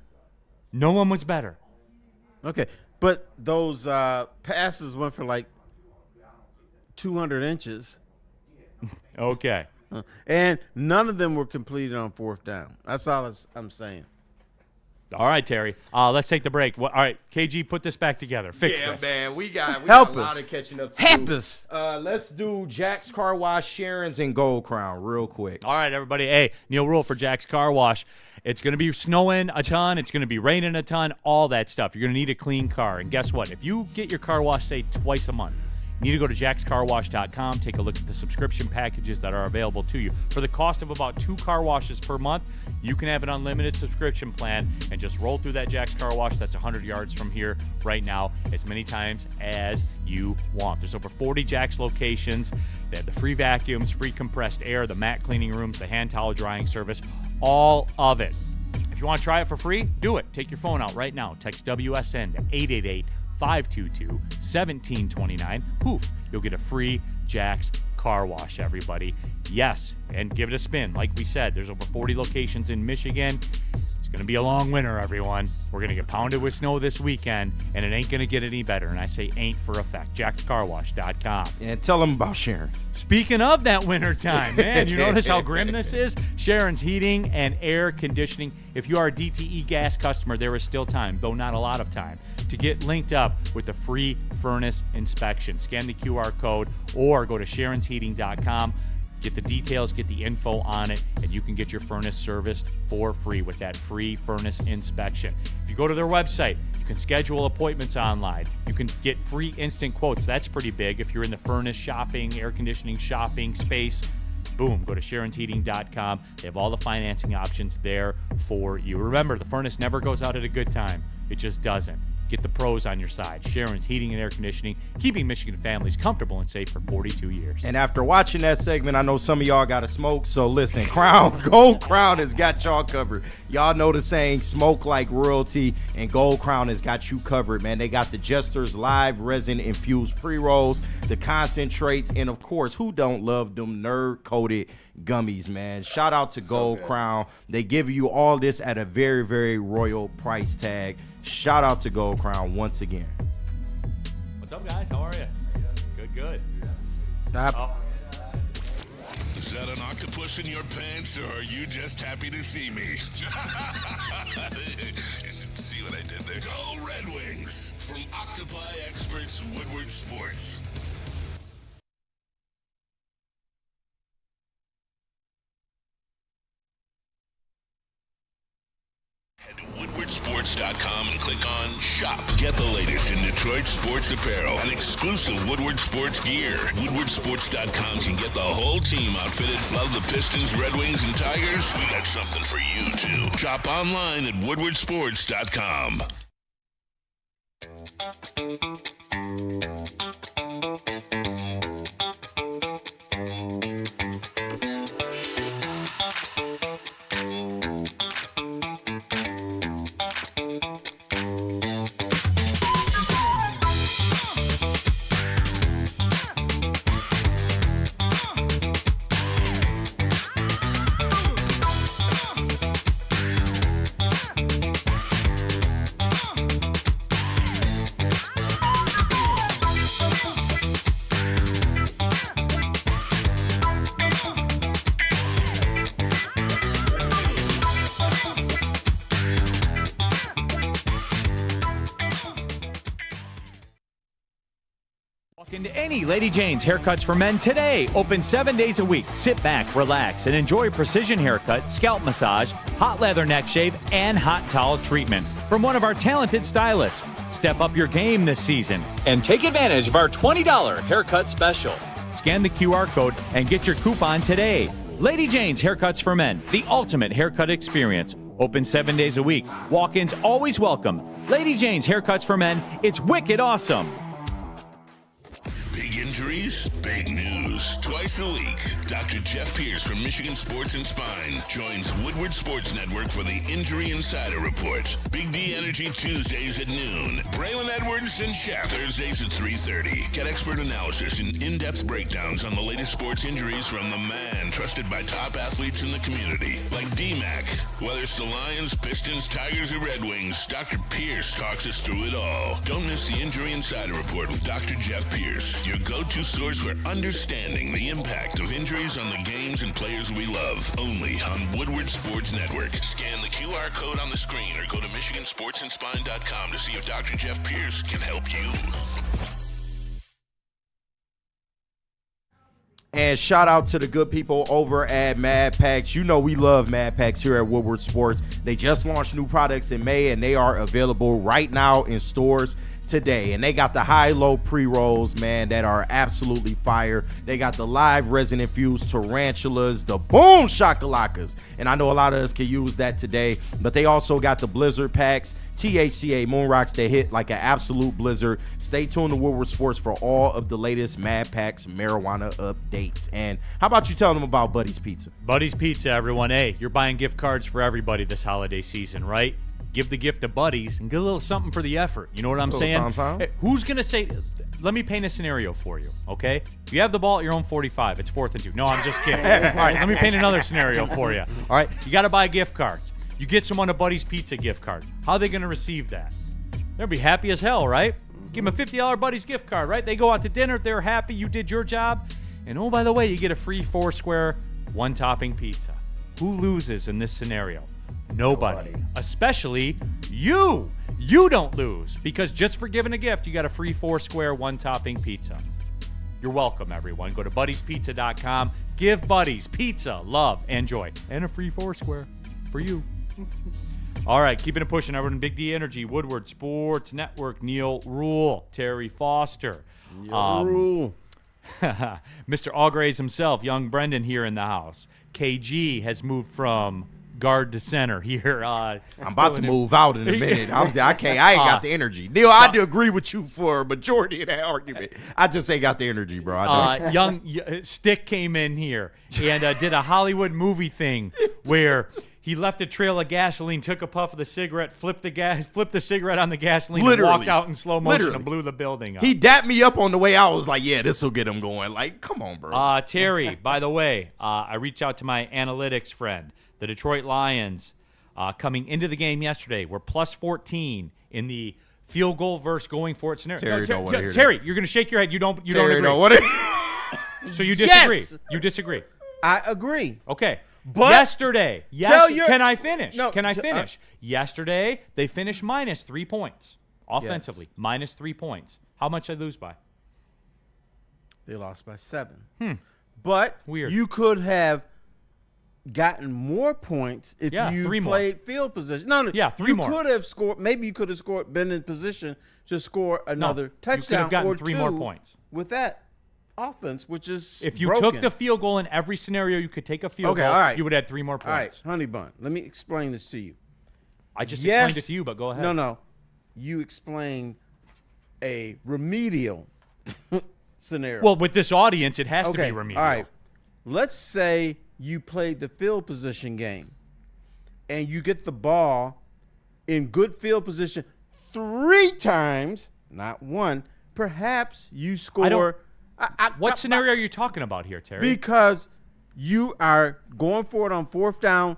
No one was better. Okay. But those passes went for like 200 inches. Okay. And none of them were completed on 4th down. That's all I'm saying. All right, Terry. Let's take the break. All right, KG, put this back together. Fix Yeah, this. man, we got Help a lot us. of catching up to Help do. us. Let's do Jack's Car Wash, Sharon's, and Gold Crown real quick. All right, everybody. Hey, Neil Rule for Jack's Car Wash. It's going to be snowing a ton. It's going to be raining a ton. All that stuff. You're going to need a clean car. And guess what? If you get your car washed, say, twice a month, you need to go to jackscarwash.com. Take a look at the subscription packages that are available to you. For the cost of about 2 car washes per month, you can have an unlimited subscription plan and just roll through that Jack's Car Wash that's 100 yards from here right now as many times as you want. There's over 40 Jack's locations. They have the free vacuums, free compressed air, the mat cleaning rooms, the hand towel drying service, all of it. If you want to try it for free, do it. Take your phone out right now. Text WSN to 888-522-1729. Poof, you'll get a free Jack's Car Wash, everybody. Yes, and give it a spin. Like we said, there's over 40 locations in Michigan. It's going to be a long winter, everyone. We're going to get pounded with snow this weekend, and it ain't going to get any better. And I say ain't for effect. JacksCarWash.com. And tell them about Sharon's. Speaking of that winter time, man, you notice how grim this is? Sharon's Heating and Air Conditioning. If you are a DTE gas customer, there is still time, though not a lot of time, to get linked up with the free furnace inspection. Scan the QR code or go to SharonsHeating.com. Get the details, get the info on it, and you can get your furnace serviced for free with that free furnace inspection. If you go to their website, you can schedule appointments online. You can get free instant quotes. That's pretty big if you're in the furnace shopping, air conditioning shopping space. Boom, go to SharonsHeating.com. They have all the financing options there for you. Remember, the furnace never goes out at a good time. It just doesn't. Get the pros on your side. Sharon's Heating and Air Conditioning, keeping Michigan families comfortable and safe for 42 years. And after watching that segment, I know some of y'all got to smoke. So listen, Gold Crown has got y'all covered. Y'all know the saying, smoke like royalty, and Gold Crown has got you covered, man. They got the Jester's live resin-infused pre-rolls, the concentrates, and of course, who don't love them nerd-coated gummies, man? Shout out to Gold Crown. They give you all this at a very, very royal price tag. Shout out to Gold Crown once again. What's up, guys? How are you? Good. Stop. Is that an octopus in your pants, or are you just happy to see me? See what I did there? Go Red Wings! From Octopi experts, Woodward Sports. Head to WoodwardSports.com and click on Shop. Get the latest in Detroit sports apparel and exclusive Woodward Sports gear. WoodwardSports.com can get the whole team outfitted. Love the Pistons, Red Wings, and Tigers? We got something for you, too. Shop online at WoodwardSports.com. Into any Lady Jane's Haircuts for Men today. Open 7 days a week. Sit back, relax, and enjoy precision haircut, scalp massage, hot leather neck shave, and hot towel treatment from one of our talented stylists. Step up your game this season and take advantage of our $20 haircut special. Scan the QR code and get your coupon today. Lady Jane's Haircuts for Men, the ultimate haircut experience. Open 7 days a week. Walk-ins always welcome. Lady Jane's Haircuts for Men. It's wicked awesome. Big injuries, big news. Twice a week, Dr. Jeff Pierce from Michigan Sports and Spine joins Woodward Sports Network for the Injury Insider Report. Big D Energy Tuesdays at noon. Braylon Edwards and Shaq Thursdays at 3:30. Get expert analysis and in-depth breakdowns on the latest sports injuries from the man trusted by top athletes in the community, like D-Mac. Whether it's the Lions, Pistons, Tigers, or Red Wings, Dr. Pierce talks us through it all. Don't miss the Injury Insider Report with Dr. Jeff Pierce, your go-to source for understanding the impact of injuries on the games and players we love. Only on Woodward Sports Network. Scan the QR code on the screen or go to MichiganSportsandSpine.com to see if Dr. Jeff Pierce can help you. And shout out to the good people over at Mad Packs. You know we love Mad Packs here at Woodward Sports. They just launched new products in May, and they are available right now in stores today. And they got the high-low pre-rolls, man, that are absolutely fire. They got the live resin-infused tarantulas, the boom shakalacas. And I know a lot of us can use that today. But they also got the blizzard packs, THCA moon rocks that hit like an absolute blizzard. Stay tuned to Woodward Sports for all of the latest Mad Packs marijuana updates. And how about you tell them about Buddy's Pizza? Buddy's Pizza, everyone. Hey, you're buying gift cards for everybody this holiday season, right? Give the gift to Buddies and get a little something for the effort. You know what I'm saying? Hey, who's going to say, let me paint a scenario for you, okay? If you have the ball at your own 45, it's 4th and 2. No, I'm just kidding. All right, let me paint another scenario for you. All right, you got to buy gift cards. You get someone a Buddy's Pizza gift card. How are they going to receive that? They'll be happy as hell, right? Give them a $50 Buddy's gift card, right? They go out to dinner. They're happy. You did your job. And oh, by the way, you get a free 4-square, 1-topping pizza. Who loses in this scenario? Nobody. Especially you. You don't lose because just for giving a gift, you got a free 4-square, 1-topping pizza. You're welcome, everyone. Go to buddiespizza.com. Give Buddies pizza, love, and joy. And a free 4-square for you. All right, keeping it pushing. Everyone, Big D Energy, Woodward Sports Network, Neil Rule, Terry Foster. Rule. Mr. Allgrays himself, young Brendan here in the house. KG has moved from guard to center here. I'm about to move out in a minute. I ain't got the energy. Neil, I do agree with you for a majority of that argument. I just ain't got the energy, bro. Young Stick came in here and did a Hollywood movie thing where he left a trail of gasoline, took a puff of the cigarette, flipped the cigarette on the gasoline, and walked out in slow motion and blew the building up. He dapped me up on the way out. I was like, yeah, this will get him going. Like, come on, bro. Terry, by the way, I reached out to my analytics friend. The Detroit Lions coming into the game yesterday were plus 14 in the field goal versus going for it scenario. Terry, you're going to shake your head. You don't agree. So you disagree. Yes. You disagree. I agree. Okay. But yesterday, can I finish? No, can I finish? Yesterday, they finished minus 3 points offensively. Yes. Minus 3 points. How much did they lose by? They lost by 7. But Weird. you could have gotten more points if you played field position. No, three more. You could have scored. Maybe you could have been in position to score another touchdown. You could have gotten or 3 two more points with that offense, which is if you broken. took the field goal in every scenario, you could take a field goal. All right. You would have had 3 more points. All right, Honey Bun. Let me explain this to you. I just explained it to you, but go ahead. No. You explained a remedial scenario. Well, with this audience, it has to be remedial. All right. Let's say you played the field position game and you get the ball in good field position 3 times, not 1. Perhaps you score. What scenario are you talking about here, Terry? Because you are going for it on 4th down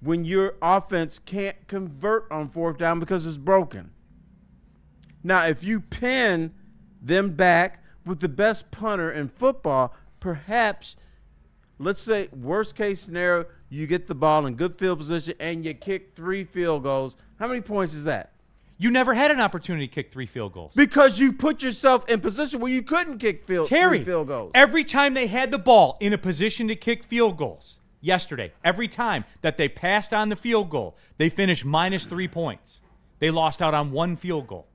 when your offense can't convert on 4th down because it's broken. Now, if you pin them back with the best punter in football, perhaps, let's say, worst case scenario, you get the ball in good field position and you kick 3 field goals. How many points is that? You never had an opportunity to kick 3 field goals. Because you put yourself in position where you couldn't kick 3 field goals. Every time they had the ball in a position to kick field goals yesterday, every time that they passed on the field goal, they finished minus 3 points. They lost out on 1 field goal.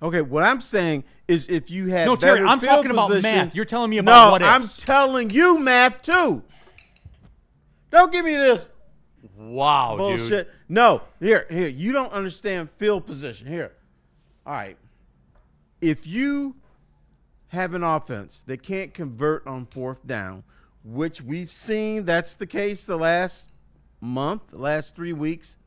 Okay, what I'm saying is if you had Terry, I'm field talking position, about math. You're telling me about what ifs. I'm telling you math too. Don't give me this wow, bullshit. dude. No, here. You don't understand field position. Here. All right. If you have an offense that can't convert on 4th down, which we've seen that's the case the last month, the last 3 weeks,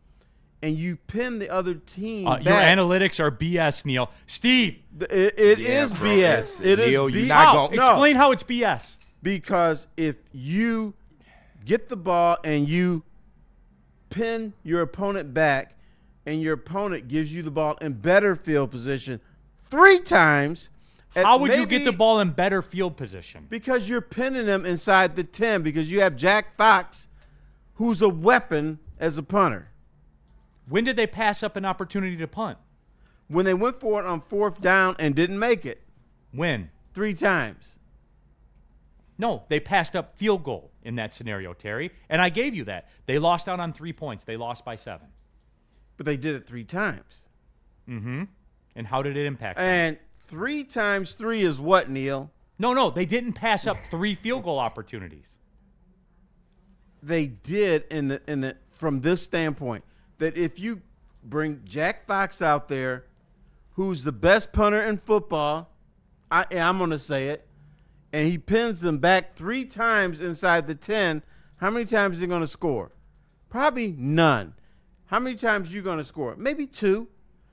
and you pin the other team back. Your analytics are BS, Neil. Steve. It is bro. BS. It Neil, is you're BS. not gonna- Explain how it's BS. Because if you get the ball and you pin your opponent back and your opponent gives you the ball in better field position 3 times. How would you get the ball in better field position? Because you're pinning them inside the 10 because you have Jack Fox, who's a weapon as a punter. When did they pass up an opportunity to punt? When they went for it on 4th down and didn't make it. When? 3 times. No, they passed up field goal in that scenario, Terry. And I gave you that. They lost out on 3 points. They lost by 7. But they did it 3 times. Mm-hmm. And how did it impact them? And 3 times 3 is what, Neil? No, they didn't pass up 3 field goal opportunities. They did in the from this standpoint that if you bring Jack Fox out there, who's the best punter in football, I'm going to say it, and he pins them back 3 times inside the 10, how many times is he going to score? Probably none. How many times are you going to score? Maybe 2.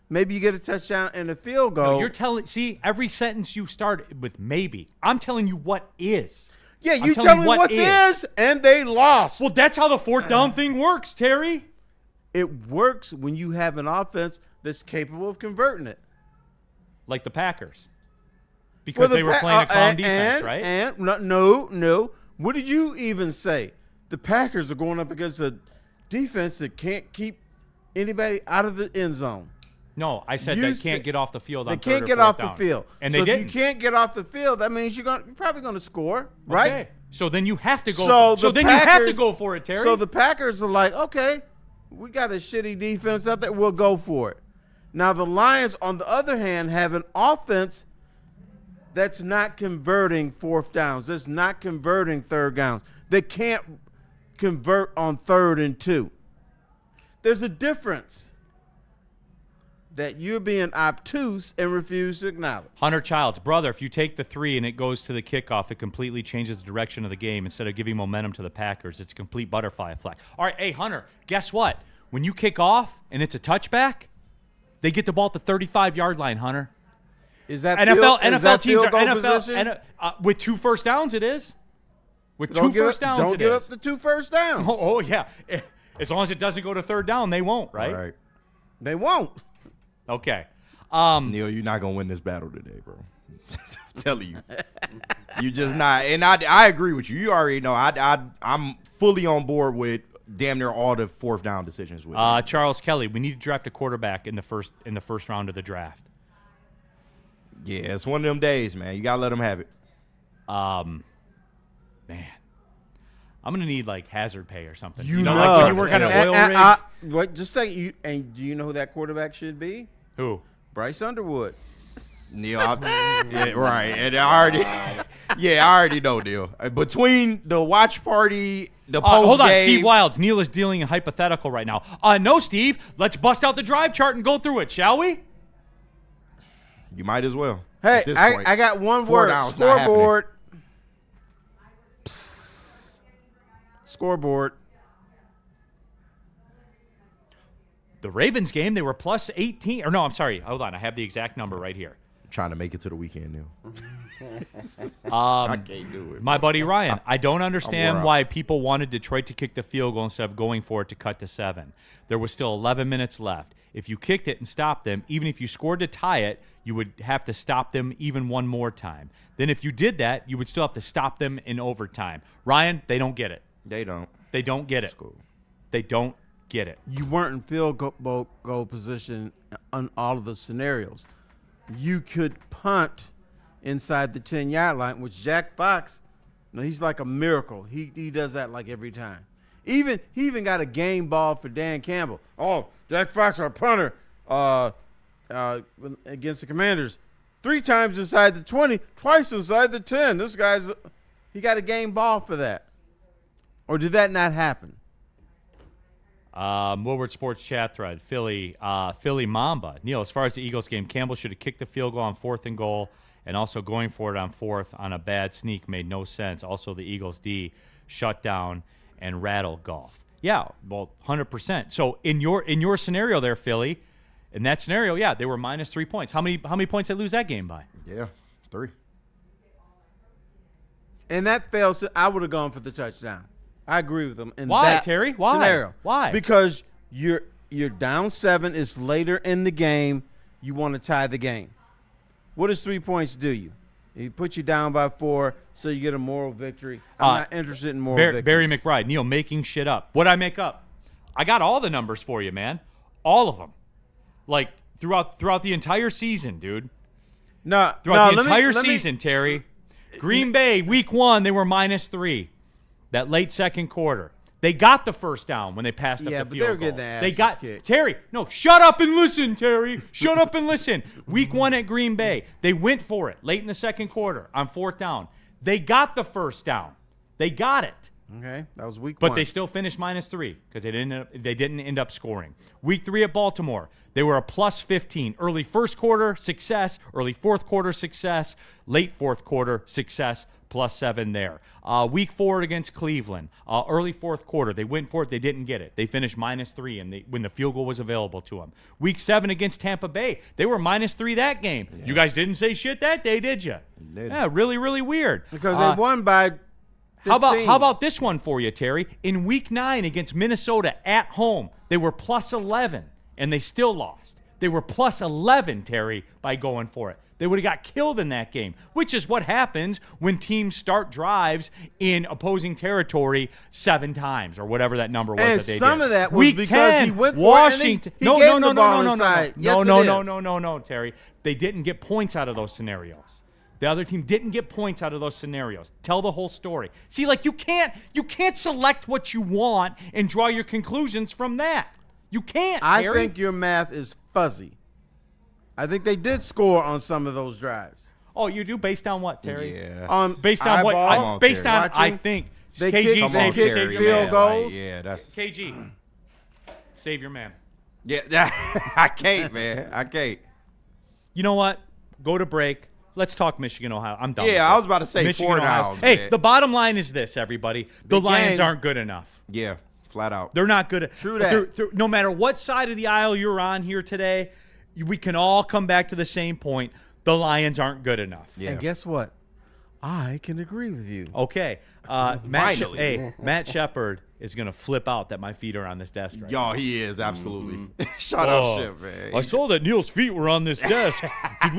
Maybe you get a touchdown and a field goal. No, you're telling. See, every sentence you start with maybe. I'm telling you what is. Yeah, you tell me what is, and they lost. Well, that's how the 4th down thing works, Terry. It works when you have an offense that's capable of converting it. Like the Packers. Because they were playing a calm defense, right? And no. What did you even say? The Packers are going up against a defense that can't keep anybody out of the end zone. No, I said they can't get off the field on They third can't or get fourth off down. the field. And so they if didn't. you can't get off the field, that means you're probably going to score, right? Okay. So then you have to go. So then you have to go for it, Terry. So the Packers are like, okay, we got a shitty defense out there. We'll go for it. Now the Lions, on the other hand, have an offense that's not converting fourth downs. That's not converting third downs. They can't convert on 3rd and 2. There's a difference that you're being obtuse and refuse to acknowledge. Hunter Childs, brother, if you take the 3 and it goes to the kickoff, it completely changes the direction of the game. Instead of giving momentum to the Packers, it's a complete butterfly effect. All right, hey, Hunter, guess what? When you kick off and it's a touchback, they get the ball at the 35-yard line, Hunter. Is that NFL teams field are goal position? with 2 first downs, it is. With Don't 2 first downs, Don't it give is. up the 2 first downs. Oh, yeah. As long as it doesn't go to 3rd down, they won't, right? All right. They won't. Okay. Neil, you're not gonna win this battle today, bro. I'm telling you, you just not. And I agree with you. You already know. I'm fully on board with damn near all the 4th down decisions. With Charles Kelly, we need to draft a quarterback in the first round of the draft. Yeah, it's one of them days, man. You gotta let them have it. Man, I'm gonna need like hazard pay or something. You know, like when you work on an oil rig. Wait, just a second. And do you know who that quarterback should be? Who? Bryce Underwood. Neil, yeah, right. And I already know, Neil. Between the watch party, the post hold on, game, Steve Wilds. Neil is dealing a hypothetical right now. No, Steve. Let's bust out the drive chart and go through it, shall we? You might as well. Hey, at this point. I got one 4 word. downs not Scoreboard. Psst. Scoreboard. The Ravens game, they were plus 18. Or no, I'm sorry. Hold on. I have the exact number right here. Trying to make it to the weekend, Neil. I can't do it. My buddy Ryan, I don't understand wore why people wanted Detroit to kick the field goal instead of going for it to cut to 7. There was still 11 minutes left. If you kicked it and stopped them, even if you scored to tie it, you would have to stop them even one more time. Then if you did that, you would still have to stop them in overtime. Ryan, they don't get it. They don't. They don't get it. Cool. They don't get it. You weren't in field goal position on all of the scenarios. You could punt inside the 10-yard line, which Jack Fox, he's like a miracle. He does that like every time. He even got a game ball for Dan Campbell. Oh, Jack Fox, our punter, against the Commanders, 3 times inside the 20, twice inside the 10. This guy's he got a game ball for that. Or did that not happen? Woodward Sports chat thread, Philly Mamba. Neil, as far as the Eagles game, Campbell should have kicked the field goal on 4th and goal, and also going for it on 4th on a bad sneak made no sense. Also, the Eagles D shut down and rattled golf. Yeah, well, 100%. So in your scenario there, Philly, in that scenario, yeah, they were minus 3 points. How many points did they lose that game by? Yeah, 3. And that fails. I would have gone for the touchdown. I agree with them. Why, that Terry? Why? Scenario. Why? Because you're down 7. It's later in the game. You want to tie the game. What does 3 points do you? It puts you down by 4, so you get a moral victory. I'm not interested in moral victories. Barry McBride, Neil, making shit up. What'd I make up? I got all the numbers for you, man. All of them. Like, throughout the entire season, dude. Throughout the entire season, Terry. Green Bay, week 1, they were minus 3. That late second quarter. They got the first down when they passed up the field goal. Yeah, but they were getting their asses kicked. Terry, no, shut up and listen, Terry. Shut up and listen. Week 1 at Green Bay, they went for it late in the second quarter on 4th down. They got the first down. They got it. Okay, that was week 1. But they still finished minus 3 because they didn't end up scoring. Week 3 at Baltimore, they were a plus 15. Early first quarter, success. Early fourth quarter, success. Late fourth quarter, success. Plus 7 there. Week 4 against Cleveland, early fourth quarter, they went for it. They didn't get it. They finished minus 3 when the field goal was available to them. Week 7 against Tampa Bay, they were minus 3 that game. Yeah. You guys didn't say shit that day, did you? Yeah, really, really weird. Because they won by 15. How about this one for you, Terry? In Week 9 against Minnesota at home, They were plus 11, and they still lost. They were plus 11, Terry, by going for it. They would have got killed in that game, which is what happens when teams start drives in opposing territory 7 times or whatever that number was And that they some did. of that was Week because 10, he went for Washington. it and he gave the ball no, inside. Yes, it no, Terry. They didn't get points out of those scenarios. The other team didn't get points out of those scenarios. Tell the whole story. See, like you can't select what you want and draw your conclusions from that. You can't, Terry. I think your math is fuzzy. I think they did score on some of those drives. Oh, you do based on what, Terry? Yeah. Based on what? Eyeball, Based on watching, I think they KG kick save your field man. goals. Yeah, that's KG, save your man. yeah. I can't, man. I can't. You know what? Go to break. Let's talk Michigan, Ohio. I'm done. Yeah, with I this. was about to say Michigan, 4 Ohio. now. Hey, the bottom line is this, everybody: the Big Lions game. aren't good enough. Yeah, flat out. They're not good. True that. No matter what side of the aisle you're on here today, we can all come back to the same point. The Lions aren't good enough. Yeah. And guess what? I can agree with you. Okay. Matt Shepard is going to flip out that my feet are on this desk right now. Y'all, he is absolutely. Shout out, Shep, man. I saw that Neil's feet were on this desk. Did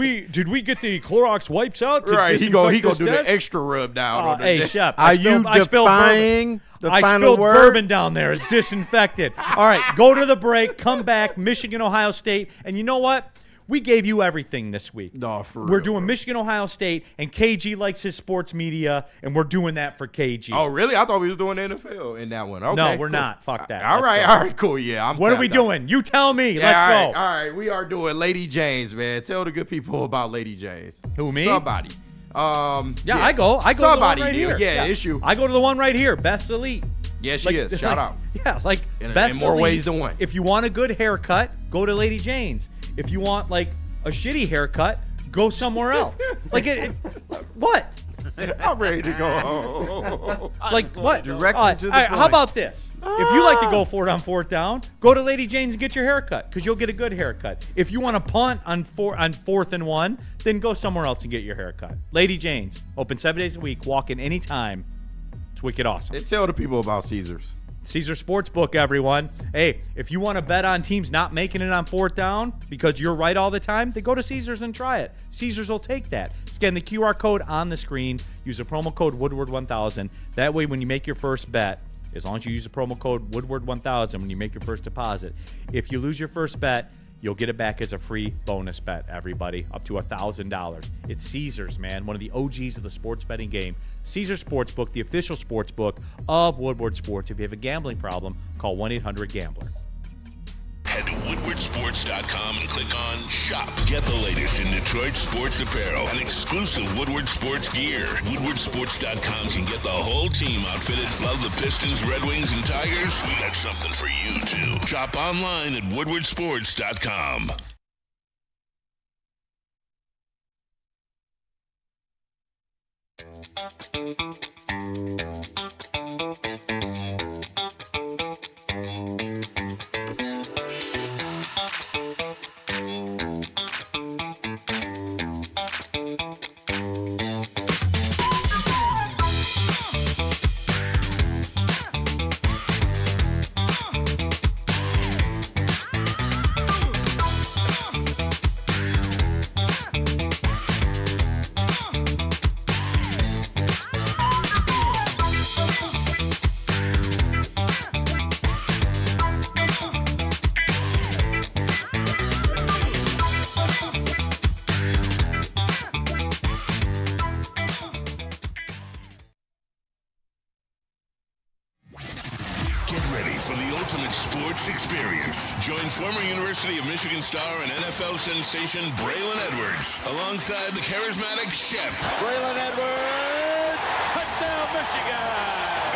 we get the Clorox wipes out? To Right, he go disinfect do this the desk? extra rub down on the Hey, desk. Shep. Are you defying the I final spilled word? bourbon down there. It's disinfected. All right, go to the break. Come back. Michigan, Ohio State. And you know what? We gave you everything this week. No, for We're real, doing bro. Michigan, Ohio State, and KG likes his sports media, and we're doing that for KG. Oh, really? I thought we was doing NFL in that one. Okay, no, we're cool. not. Fuck that. All Let's right, go. cool. Yeah, What are we tapped out. doing? You tell me. Yeah, Let's all right, go. All right, we are doing Lady Janes, man. Tell the good people about Lady Janes. Who, me? Somebody. Yeah, I go. I go Somebody, to the one right Neil. here. Yeah, it's you. I go to the one right here. Beth's Elite. Yeah, she is. Shout out. Yeah, like In Beth's more Elite. ways than one. If you want a good haircut, go to Lady Jane's. If you want like a shitty haircut, go somewhere else. Like what? I'm ready to go home. Like what? Directly to the all right, how point. about this? If you like to go for it on 4th down, go to Lady Jane's and get your haircut because you'll get a good haircut. If you want to punt on 4th and 1, then go somewhere else and get your haircut. Lady Jane's, open 7 days a week, walk in anytime. It's wicked awesome. And tell the people about Caesars. Caesar Sportsbook, everyone. Hey, if you want to bet on teams not making it on 4th down because you're right all the time, then go to Caesars and try it. Caesars will take that. Scan the QR code on the screen. Use the promo code Woodward1000. That way, when you make your first bet, as long as you use the promo code Woodward1000 when you make your first deposit, if you lose your first bet, you'll get it back as a free bonus bet, everybody, up to $1,000. It's Caesars, man, one of the OGs of the sports betting game. Caesars Sportsbook, the official sportsbook of Woodward Sports. If you have a gambling problem, call 1-800-GAMBLER. Head to woodwardsports.com and click on Shop. Get the latest in Detroit sports apparel and exclusive Woodward sports gear. Woodwardsports.com can get the whole team outfitted. Love the Pistons, Red Wings, and Tigers? We got something for you, too. Shop online at woodwardsports.com. Get ready for the ultimate sports experience. Join former University of Michigan star and NFL sensation Braylon Edwards alongside the charismatic Shep Braylon Edwards, touchdown Michigan!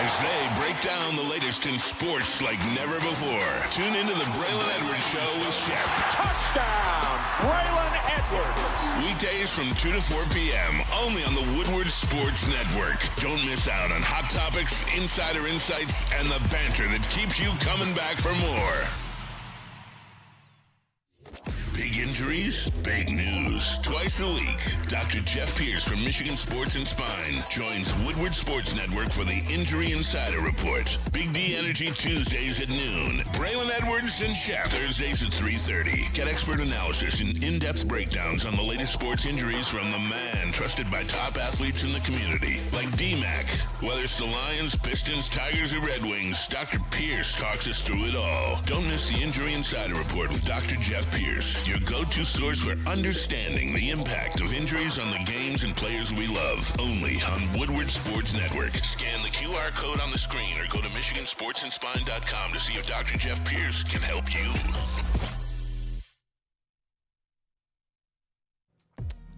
as they break down the latest in sports like never before. Tune into the Braylon Edwards Show with Shep. Touchdown, Braylon Edwards! Weekdays from 2 to 4 p.m. only on the Woodward Sports Network. Don't miss out on hot topics, insider insights, and the banter that keeps you coming back for more. Big Big injuries, big news. Twice a week, Dr. Jeff Pierce from Michigan Sports and Spine joins Woodward Sports Network for the Injury Insider Report. Big D Energy Tuesdays at noon. Braylon Edwards and Shaq Thursdays at 3:30. Get expert analysis and in-depth breakdowns on the latest sports injuries from the man trusted by top athletes in the community, like D-Mac. Whether it's the Lions, Pistons, Tigers, or Red Wings, Dr. Pierce talks us through it all. Don't miss the Injury Insider Report with Dr. Jeff Pierce, your go-to source for understanding the impact of injuries on the games and players we love. Only on Woodward Sports Network. Scan the QR code on the screen or go to MichiganSportsandSpine.com to see if Dr. Jeff Pierce can help you.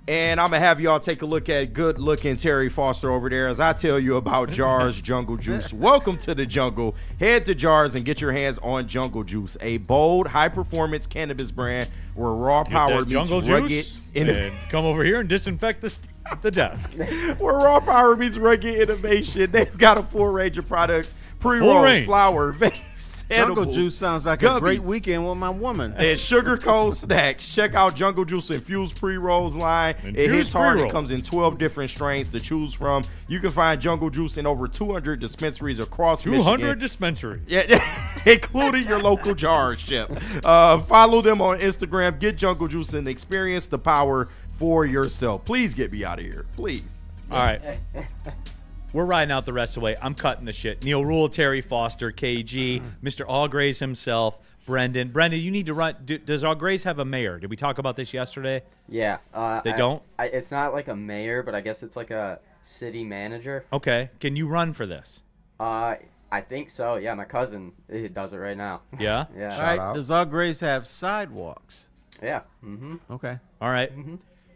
And I'm going to have y'all take a look at good-looking Terry Foster over there as I tell you about Jars Jungle Juice. Welcome to the jungle. Head to Jars and get your hands on Jungle Juice, a bold, high-performance cannabis brand where raw power meets rugged and come over here and disinfect the desk. Where raw power meets rugged innovation. They've got a full range of products, pre-rolls, flour, vapes, Jungle edibles, Juice sounds like gummies, a great weekend with my woman. and sugar-cone snacks. Check out Jungle Juice Infused Pre-Rolls line. It hits hard. It comes in 12 different strains to choose from. You can find Jungle Juice in over 200 dispensaries across 200 Michigan. dispensaries. Yeah, including your local Jars ship. Follow them on Instagram. Get Jungle Juice and experience the power for yourself. Please get me out of here. Please. All right. We're riding out the rest of the way. I'm cutting the shit. Neil Rule, Terry Foster, KG, Mr. Allgrace himself, Brendan. Brendan, you need to run. Does Allgrace have a mayor? Did we talk about this yesterday? Yeah. They don't? It's not like a mayor, but I guess it's like a city manager. Okay. Can you run for this? I think so. Yeah, my cousin he does it right now. Yeah? Yeah. All right. Does Allgrace have sidewalks? Yeah. Mm-hmm. Okay. All right.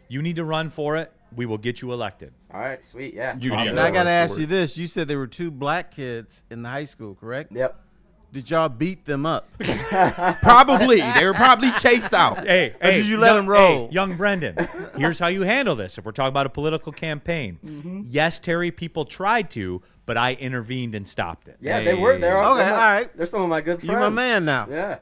You need to run for it. We will get you elected. All right. Sweet. Yeah. And I got to ask you this. You said there were 2 black kids in the high school, correct? Yep. Did y'all beat them up? Probably. They were probably chased out. Hey, did you let them roll? Hey, young Brendan, here's how you handle this if we're talking about a political campaign. Yes, Terry, people tried to, but I intervened and stopped it. Yeah, they were. They're all right. They're some of my good friends. You're my man now. Yeah.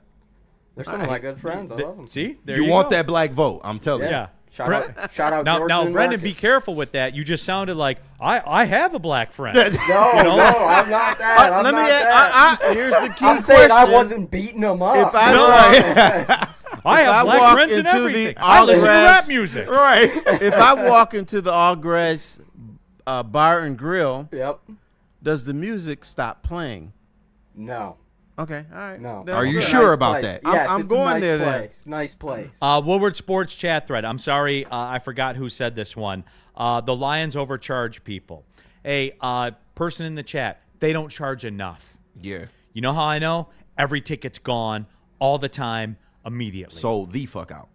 They're some of my good friends. I love them. See? There You you want go. that black vote, I'm telling you. Yeah. Shout out now, Jordan and Brendan, Marcus. be careful with that. You just sounded like I have a black friend. No, no, I'm not that. I'm Let me. not that. Here's the key I'm saying I question. wasn't beating them up. If I I have black walk friends and into everything. the I listen to Allgrace- rap music. Right. if I walk into the Allgrace bar and grill, Yep. does the music stop playing? No. Okay, all right. No. Then Are you good. sure Nice about place. that? Yes, I'm it's a going nice there then. place. Nice place. Woodward Sports chat thread. I'm sorry, I forgot who said this one. The Lions overcharge people. Hey, person in the chat, they don't charge enough. Yeah. You know how I know? Every ticket's gone all the time, immediately. Sold the fuck out.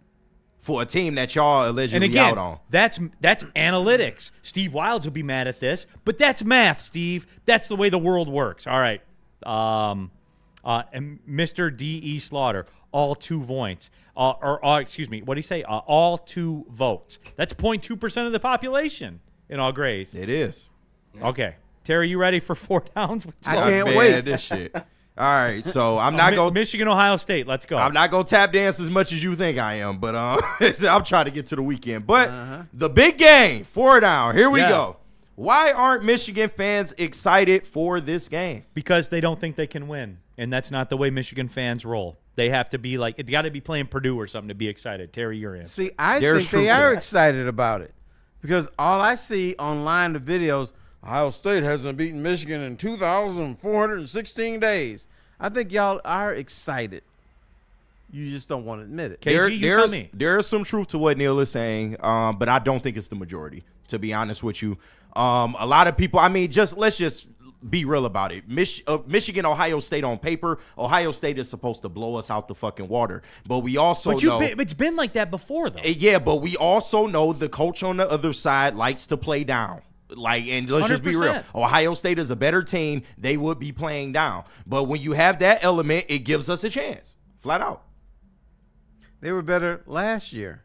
For a team that y'all allegedly and again, out on. that's analytics. Steve Wildes will be mad at this, but that's math, Steve. That's the way the world works. All right. And Mr. D.E. Slaughter, all 2 votes. Excuse me, what did he say? All 2 votes. That's 0.2% of the population in all Grays. It is. Okay. Terry, you ready for 4 downs? I can't wait. This shit. All right, so I'm not going. Michigan, Ohio State. Let's go. I'm not gonna tap dance as much as you think I am, but I'm trying to get to the weekend. But the big game, 4 down. Here we go. Why aren't Michigan fans excited for this game? Because they don't think they can win, and that's not the way Michigan fans roll. They have to be like, they got to be playing Purdue or something to be excited. Terry, you're in. See, I There's think truth they to are that. excited about it because all I see online, the videos, Ohio State hasn't beaten Michigan in 2,416 days. I think y'all are excited. You just don't want to admit it. KG, you tell me. There is some truth to what Neil is saying, but I don't think it's the majority, to be honest with you. A lot of people, I mean, let's just be real about it. Michigan, Ohio State on paper, Ohio State is supposed to blow us out the fucking water. But we also know. It's been like that before, though. Yeah, but we also know the coach on the other side likes to play down. And let's just be real. 100%. Ohio State is a better team. They would be playing down. But when you have that element, it gives us a chance. Flat out. They were better last year.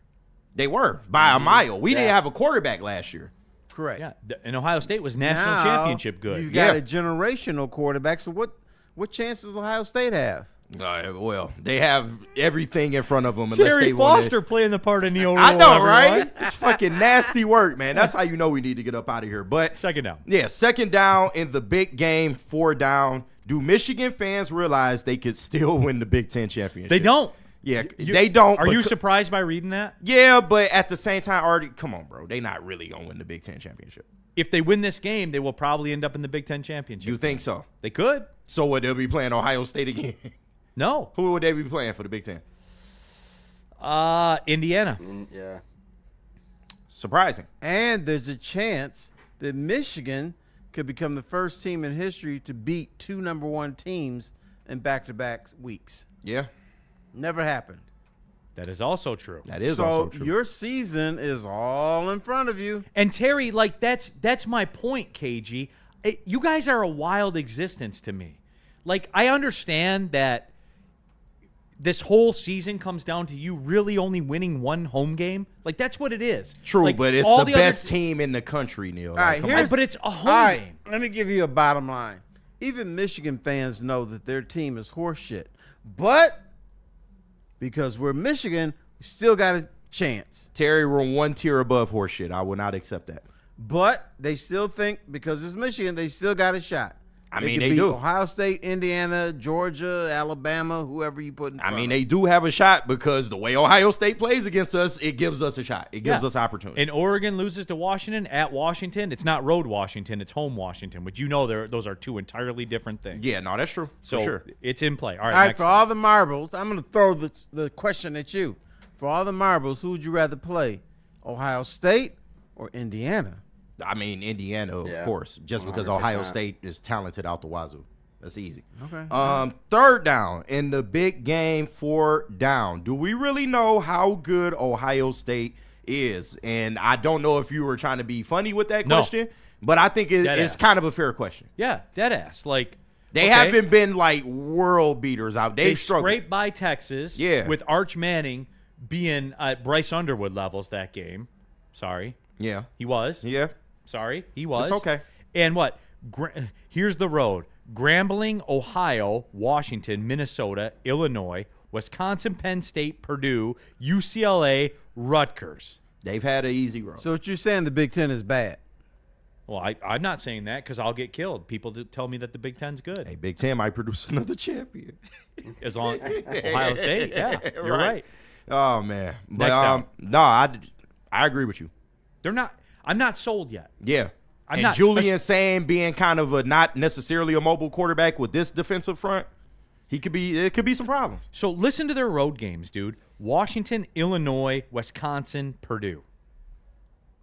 They were by a mile. We didn't have a quarterback last year. Correct. Yeah, and Ohio State was national Now, championship good. You got a generational quarterback. So what chance does Ohio State have? Well, they have everything in front of them. Unless Terry they wanna- Foster playing the part of Neil Rule. I know, everyone. right? It's fucking nasty work, man. That's how you know we need to get up out of here. But Second down. Yeah, second down in the big game, 4 down. Do Michigan fans realize they could still win the Big Ten championship? They don't. Yeah, they don't. Are but you surprised by reading that? Yeah, but at the same time, come on, bro. They not really going to win the Big Ten championship. If they win this game, they will probably end up in the Big Ten championship. You think so? They could. So what, they'll be playing Ohio State again? No. Who would they be playing for the Big Ten? Indiana. Yeah. Surprising. And there's a chance that Michigan could become the first team in history to beat 2 number 1 teams in back-to-back weeks. Yeah. Never happened. That is also true. That is so also true. your season is all in front of you. And Terry, like that's my point, KG. You guys are a wild existence to me. Like I understand that this whole season comes down to you really only winning 1 home game. Like that's what it is. True, like, but it's all the other best team in the country, Neil. All right, come on. here's, but it's a home all right, game. let me give you a bottom line. Even Michigan fans know that their team is horseshit. But because we're Michigan, we still got a chance. Terry, we're 1 tier above horseshit. I will not accept that. But they still think because it's Michigan, they still got a shot. I mean, can they beat do. Ohio State, Indiana, Georgia, Alabama, whoever you put in front. I mean, they do have a shot because the way Ohio State plays against us, it gives us a shot. It gives us opportunity. And Oregon loses to Washington at Washington. It's not road Washington. It's home Washington. But you know those are 2 entirely different things. Yeah, no, that's true. So for sure. it's in play. All right, All right, next for one. all the marbles, I'm going to throw the question at you. For all the marbles, who would you rather play, Ohio State or Indiana? I mean, Indiana, of Yeah, course, just because 100%. Ohio State is talented out the wazoo. That's easy. Okay. Third down in the big game, 4 down. Do we really know how good Ohio State is? And I don't know if you were trying to be funny with that No. question, but I think it's Deadass. kind of a fair question. Yeah, dead ass. Like They okay, haven't been like world beaters out. They They've struggled. scraped by Texas. Yeah. With Arch Manning being at Bryce Underwood levels that game. Sorry, Yeah. he was. Yeah. Sorry, he was. It's okay. And what? Here's the road: Grambling, Ohio, Washington, Minnesota, Illinois, Wisconsin, Penn State, Purdue, UCLA, Rutgers. They've had an easy road. So what you're saying, the Big Ten is bad? Well, I'm not saying that because I'll get killed. People tell me that the Big Ten's good. Hey, Big Ten might produce another champion. As long Ohio State, yeah, you're right. Oh man. But Next down. no, I agree with you. They're not. I'm not sold yet. Yeah. I'm and not- Julian saying being kind of a not necessarily a mobile quarterback with this defensive front, it could be some problems. So listen to their road games, dude. Washington, Illinois, Wisconsin, Purdue.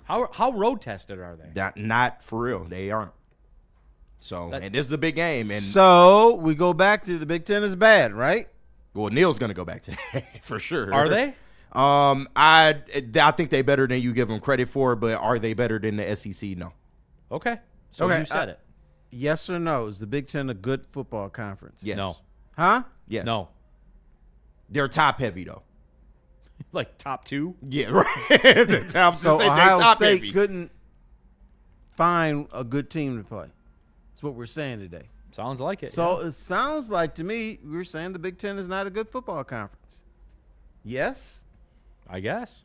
How road tested are they? Not for real. They aren't. So, and this is a big game. And So we go back to the Big Ten is bad, right? well, Neil's gonna go back to that for sure. Are they? I think they're better than you give them credit for, but are they better than the SEC? No. Okay. So Okay, you said it. Yes or no? Is the Big Ten a good football conference? Yes. No. Huh? Yes. No. They're top heavy though. Like top 2? Yeah, right. The top, So they're Ohio top State heavy. couldn't find a good team to play. That's what we're saying today. Sounds like it. So yeah. it sounds like to me we're saying the Big Ten is not a good football conference. Yes? I guess.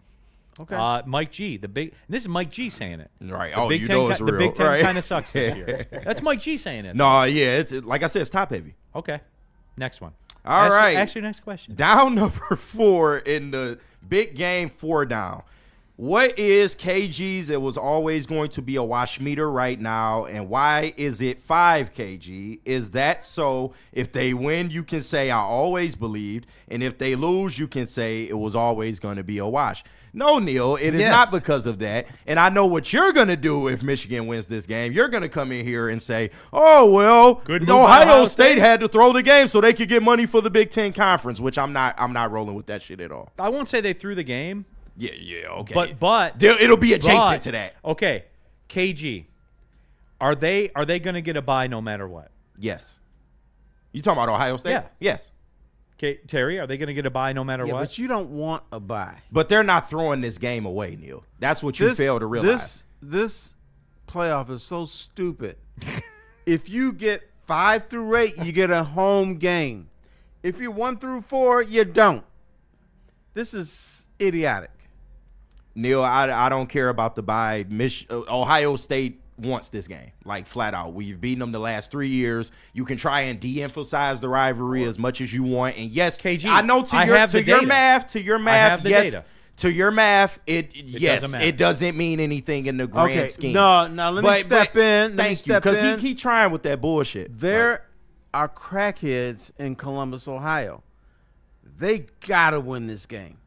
Okay. Mike G, this is Mike G saying it. Right. The Oh, Big you Ten know it's the real. Big Ten right? kind of sucks this year. That's Mike G saying it. No, yeah, it's like I said, it's top heavy. Okay. Next one. All right. Actually, next question. Down number 4 in the big game, 4 down. What is KG's? It was always going to be a wash meter right now. And why is it 5 KG? Is that so if they win, you can say I always believed. And if they lose, you can say it was always going to be a wash. No, Neil, it is Yes. not because of that. And I know what you're going to do if Michigan wins this game. You're going to come in here and say, oh, well, Good move by Ohio Ohio State State. had to throw the game so they could get money for the Big Ten Conference, which I'm not rolling with that shit at all. I won't say they threw the game, Yeah, okay. but It'll be adjacent but- to that. Okay. KG. Are they going to get a bye no matter what? Yes. You talking about Ohio State? Yeah. Yes. Okay, Terry, are they going to get a bye no matter yeah, what? but you don't want a bye. But they're not throwing this game away, Neil. That's what you fail to realize. This playoff is so stupid. If you get 5 through 8, you get a home game. If you 1 through 4, you don't. This is idiotic. Neil, I don't care about the bye. Ohio State wants this game, like flat out. We've beaten them the last 3 years. You can try and de-emphasize the rivalry as much as you want. And yes, KG, I know to your math, yes. Data. To your math, doesn't matter. it doesn't mean anything in the grand scheme. No, now let me step in. Thank you, because he keep trying with that bullshit. There are crackheads in Columbus, Ohio. They gotta win this game.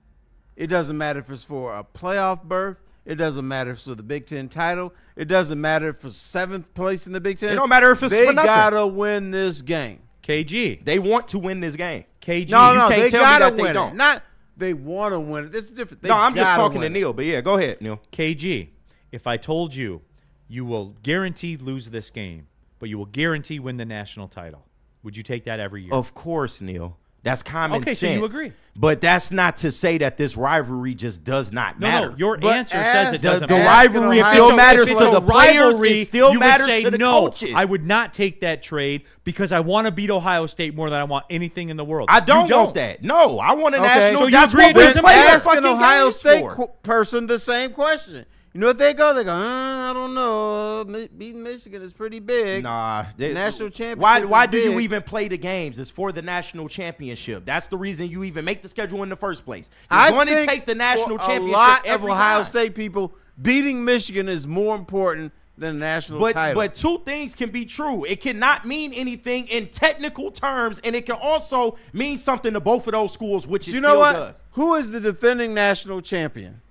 It doesn't matter if it's for a playoff berth. It doesn't matter if it's for the Big Ten title. It doesn't matter if it's 7th place in the Big Ten. It don't matter if it's for nothing. They gotta win this game. KG. They want to win this game. KG. No, you can't they tell me gotta that they win don't. it. Not they want to win it. It's different. They No, I'm just gotta talking to win it. Neil. But yeah, go ahead, Neil. KG, if I told you you will guaranteed lose this game, but you will guarantee win the national title, would you take that every year? Of course, Neil. That's common sense. Okay, so you agree. But that's not to say that this rivalry just does not matter. No, your answer says it doesn't the matter. rivalry Ohio still State matters If to it's the a players. rivalry, It still you matters would say, to the no, coaches. I would not take that trade because I want to beat Ohio State more than I want anything in the world. I don't, You don't. want that. No, I want a Okay. national. So you that's agree what it we doesn't play matter. the Ask an fucking Ohio games State for. person the same question. You know what they go? They go, I don't know. Beating Michigan is pretty big. Nah, National championship Why is do you big. even play the games? It's for the national championship. That's the reason you even make the schedule in the first place. I You're going to think take the national for championship a lot of every Ohio time. State people, beating Michigan is more important than the national title. But two things can be true. It cannot mean anything in technical terms, and it can also mean something to both of those schools, which it you still know what? does. Who is the defending national champion?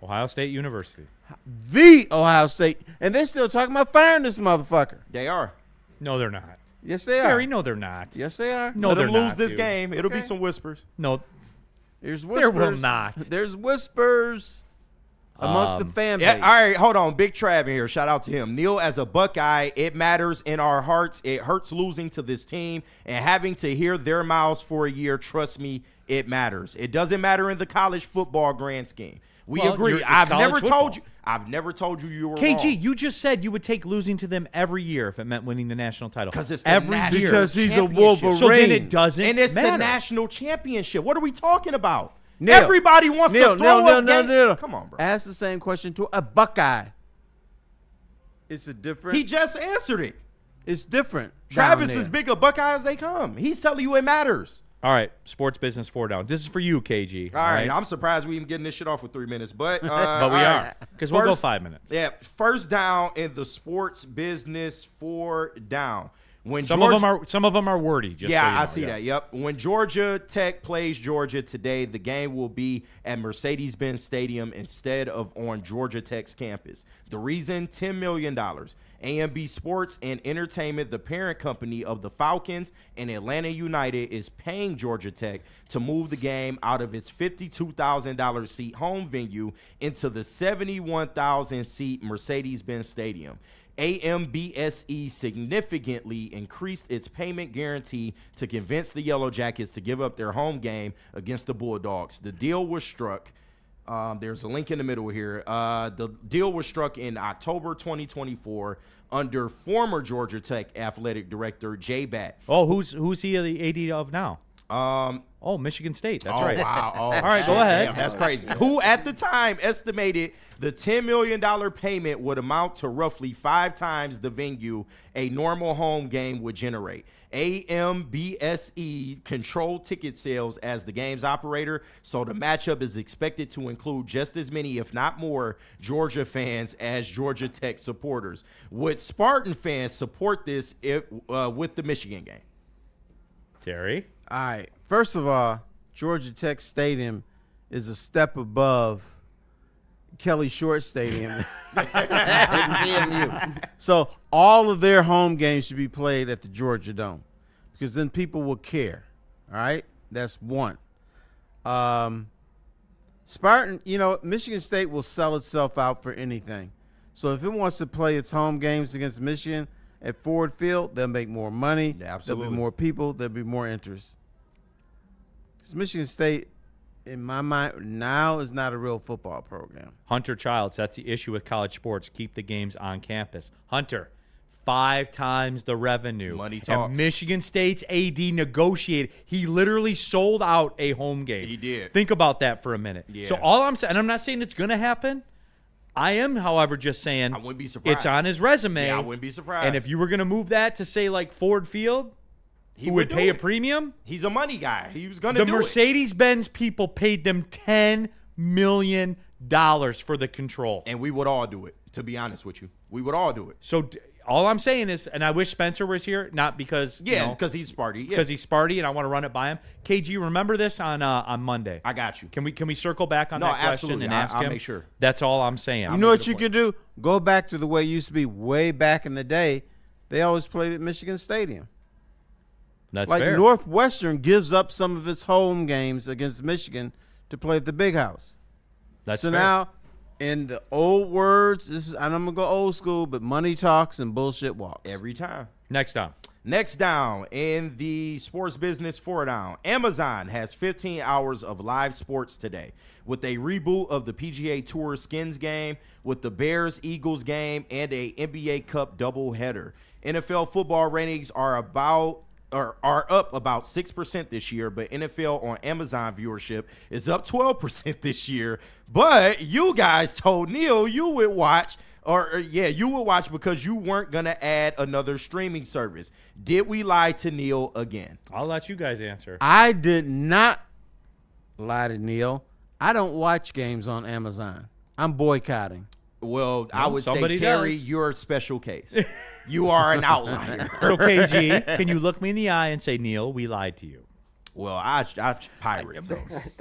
Ohio State University. The Ohio State. And they're still talking about firing this motherfucker. They are. No, they're not. Yes, they are. Terry, no, they're not. Yes, they are. No, Let they're them lose not, this dude. game. It'll be Okay. some whispers. No, There's there whispers. will not. There's whispers amongst the fan base. Yeah, all right, hold on. Big Trav in here. Shout out to him. Neil, as a Buckeye, it matters in our hearts. It hurts losing to this team and having to hear their mouths for a year. Trust me, it matters. It doesn't matter in the college football grand scheme. We Well, agree. it's I've college never football. told you. I've never told you you were KG, wrong. you just said you would take losing to them every year if it meant winning the national title. 'Cause it's the every national year. Because he's a championship. Wolverine. So then it doesn't And it's matter. the national championship. What are we talking about? Neil, Everybody wants to throw a game. Neil. Come on, bro. Ask the same question to a Buckeye. It's a different. He just answered it. It's different. Travis down is there. big a Buckeye as they come. He's telling you it matters. All right, sports business 4 down. This is for you, KG. All right, I'm surprised we even getting this shit off with 3 minutes, but but we all right. are because we'll go First- 5 minutes. Yeah, first down in the sports business 4 down. When Some of them are wordy. Just yeah, so you know. I see that. Yep. When Georgia Tech plays Georgia today, the game will be at Mercedes-Benz Stadium instead of on Georgia Tech's campus. The reason, $10 million. A&B Sports and Entertainment, the parent company of the Falcons and Atlanta United, is paying Georgia Tech to move the game out of its $52,000 seat home venue into the 71,000 seat Mercedes-Benz Stadium. AMBSE significantly increased its payment guarantee to convince the Yellow Jackets to give up their home game against the Bulldogs. The deal was struck. There's a link in the middle here. The deal was struck in October 2024 under former Georgia Tech athletic director Jay Batt. Oh, who's he the AD of now? Michigan State. That's right. Wow. Oh, all right, go shit. ahead. Damn, that's crazy. Who at the time estimated the $10 million payment would amount to roughly 5 times the venue a normal home game would generate. AMBSE controlled ticket sales as the game's operator, so the matchup is expected to include just as many, if not more, Georgia fans as Georgia Tech supporters. Would Spartan fans support this with the Michigan game? Terry? All right. First of all, Georgia Tech Stadium is a step above Kelly Short Stadium at CMU. So all of their home games should be played at the Georgia Dome because then people will care. All right? That's one. Spartan, Michigan State will sell itself out for anything. So if it wants to play its home games against Michigan at Ford Field, they'll make more money. Yeah, absolutely. There'll be more people. There'll be more interest. Because Michigan State, in my mind, now is not a real football program. Hunter Childs, that's the issue with college sports. Keep the games on campus. Hunter, 5 times the revenue. Money talks. And Michigan State's AD negotiated. He literally sold out a home game. He did. Think about that for a minute. Yeah. So all I'm saying, and I'm not saying it's going to happen. I am, however, just saying I wouldn't be surprised. it's on his resume. Yeah, I wouldn't be surprised. And if you were going to move that to, say, like Ford Field, who would would pay do a it. premium? He's a money guy. He was going to The do it. Mercedes-Benz people paid them $10 million for the control. And we would all do it, to be honest with you. We would all do it. So all I'm saying is, and I wish Spencer was here, not because because he's Sparty. Yeah. because he's Sparty, and I want to run it by him. KG, remember this on Monday. I got you. Can we circle back on No, that question absolutely. and ask I'll him? make sure. That's all I'm saying. You know what you can do? Go back to the way it used to be way back in the day. They always played at Michigan Stadium. That's like fair. Northwestern gives up some of its home games against Michigan to play at the Big House. That's so fair. now, in the old words, and I'm gonna go old school, but money talks and bullshit walks every time. Next down. Next down in the sports business, 4 down. Amazon has 15 hours of live sports today with a reboot of the PGA Tour Skins game, with the Bears-Eagles game, and a NBA Cup doubleheader. NFL football ratings are up about 6% this year, but NFL on Amazon viewership is up 12% this year. But you guys told Neil you would watch, you would watch because you weren't going to add another streaming service. Did we lie to Neil again? I'll let you guys answer. I did not lie to Neil. I don't watch games on Amazon. I'm boycotting. Well, I would say, somebody Terry, does. you're a special case. You are an outlier. So KG, can you look me in the eye and say, Neil, we lied to you? Well, I pirate, so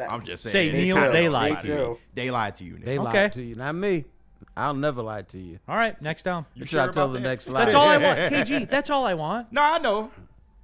I'm just saying. Say, Neil, they lied to you. They lied to you. They lied to you, not me. I'll never lie to you. All right, next down. You try to tell the next lie. That's all I want. KG, that's all I want. No, I know.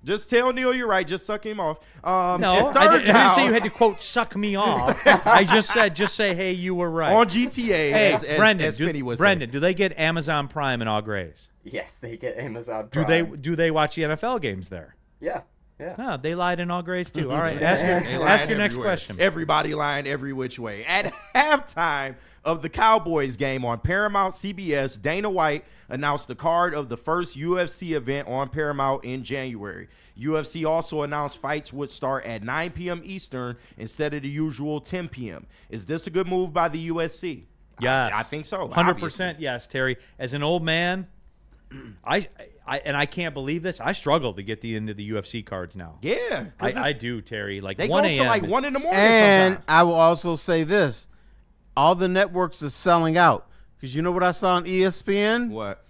Just tell Neil you're right. Just suck him off. No, I didn't say you had to, quote, suck me off. I just said, say, hey, you were right. On GTA, hey, as Penny was Brendan, saying. do they get Amazon Prime in All Grays? Yes, they get Amazon Prime. Do they watch the NFL games there? Yeah. Yeah. No, they lied in All Grays too. All right, ask your next question. Everybody lying every which way. At halftime of the Cowboys game on Paramount CBS, Dana White announced the card of the first UFC event on Paramount in January. UFC also announced fights would start at 9 p.m. Eastern instead of the usual 10 p.m. Is this a good move by the USC? Yes. I think so. 100% yes, Terry. As an old man, I can't believe this. I struggle to get into the UFC cards now. Yeah. I do, Terry. Like they 1 go a.m. to like 1 in the morning And sometimes. I will also say this. All the networks are selling out. Because you know what I saw on ESPN? What?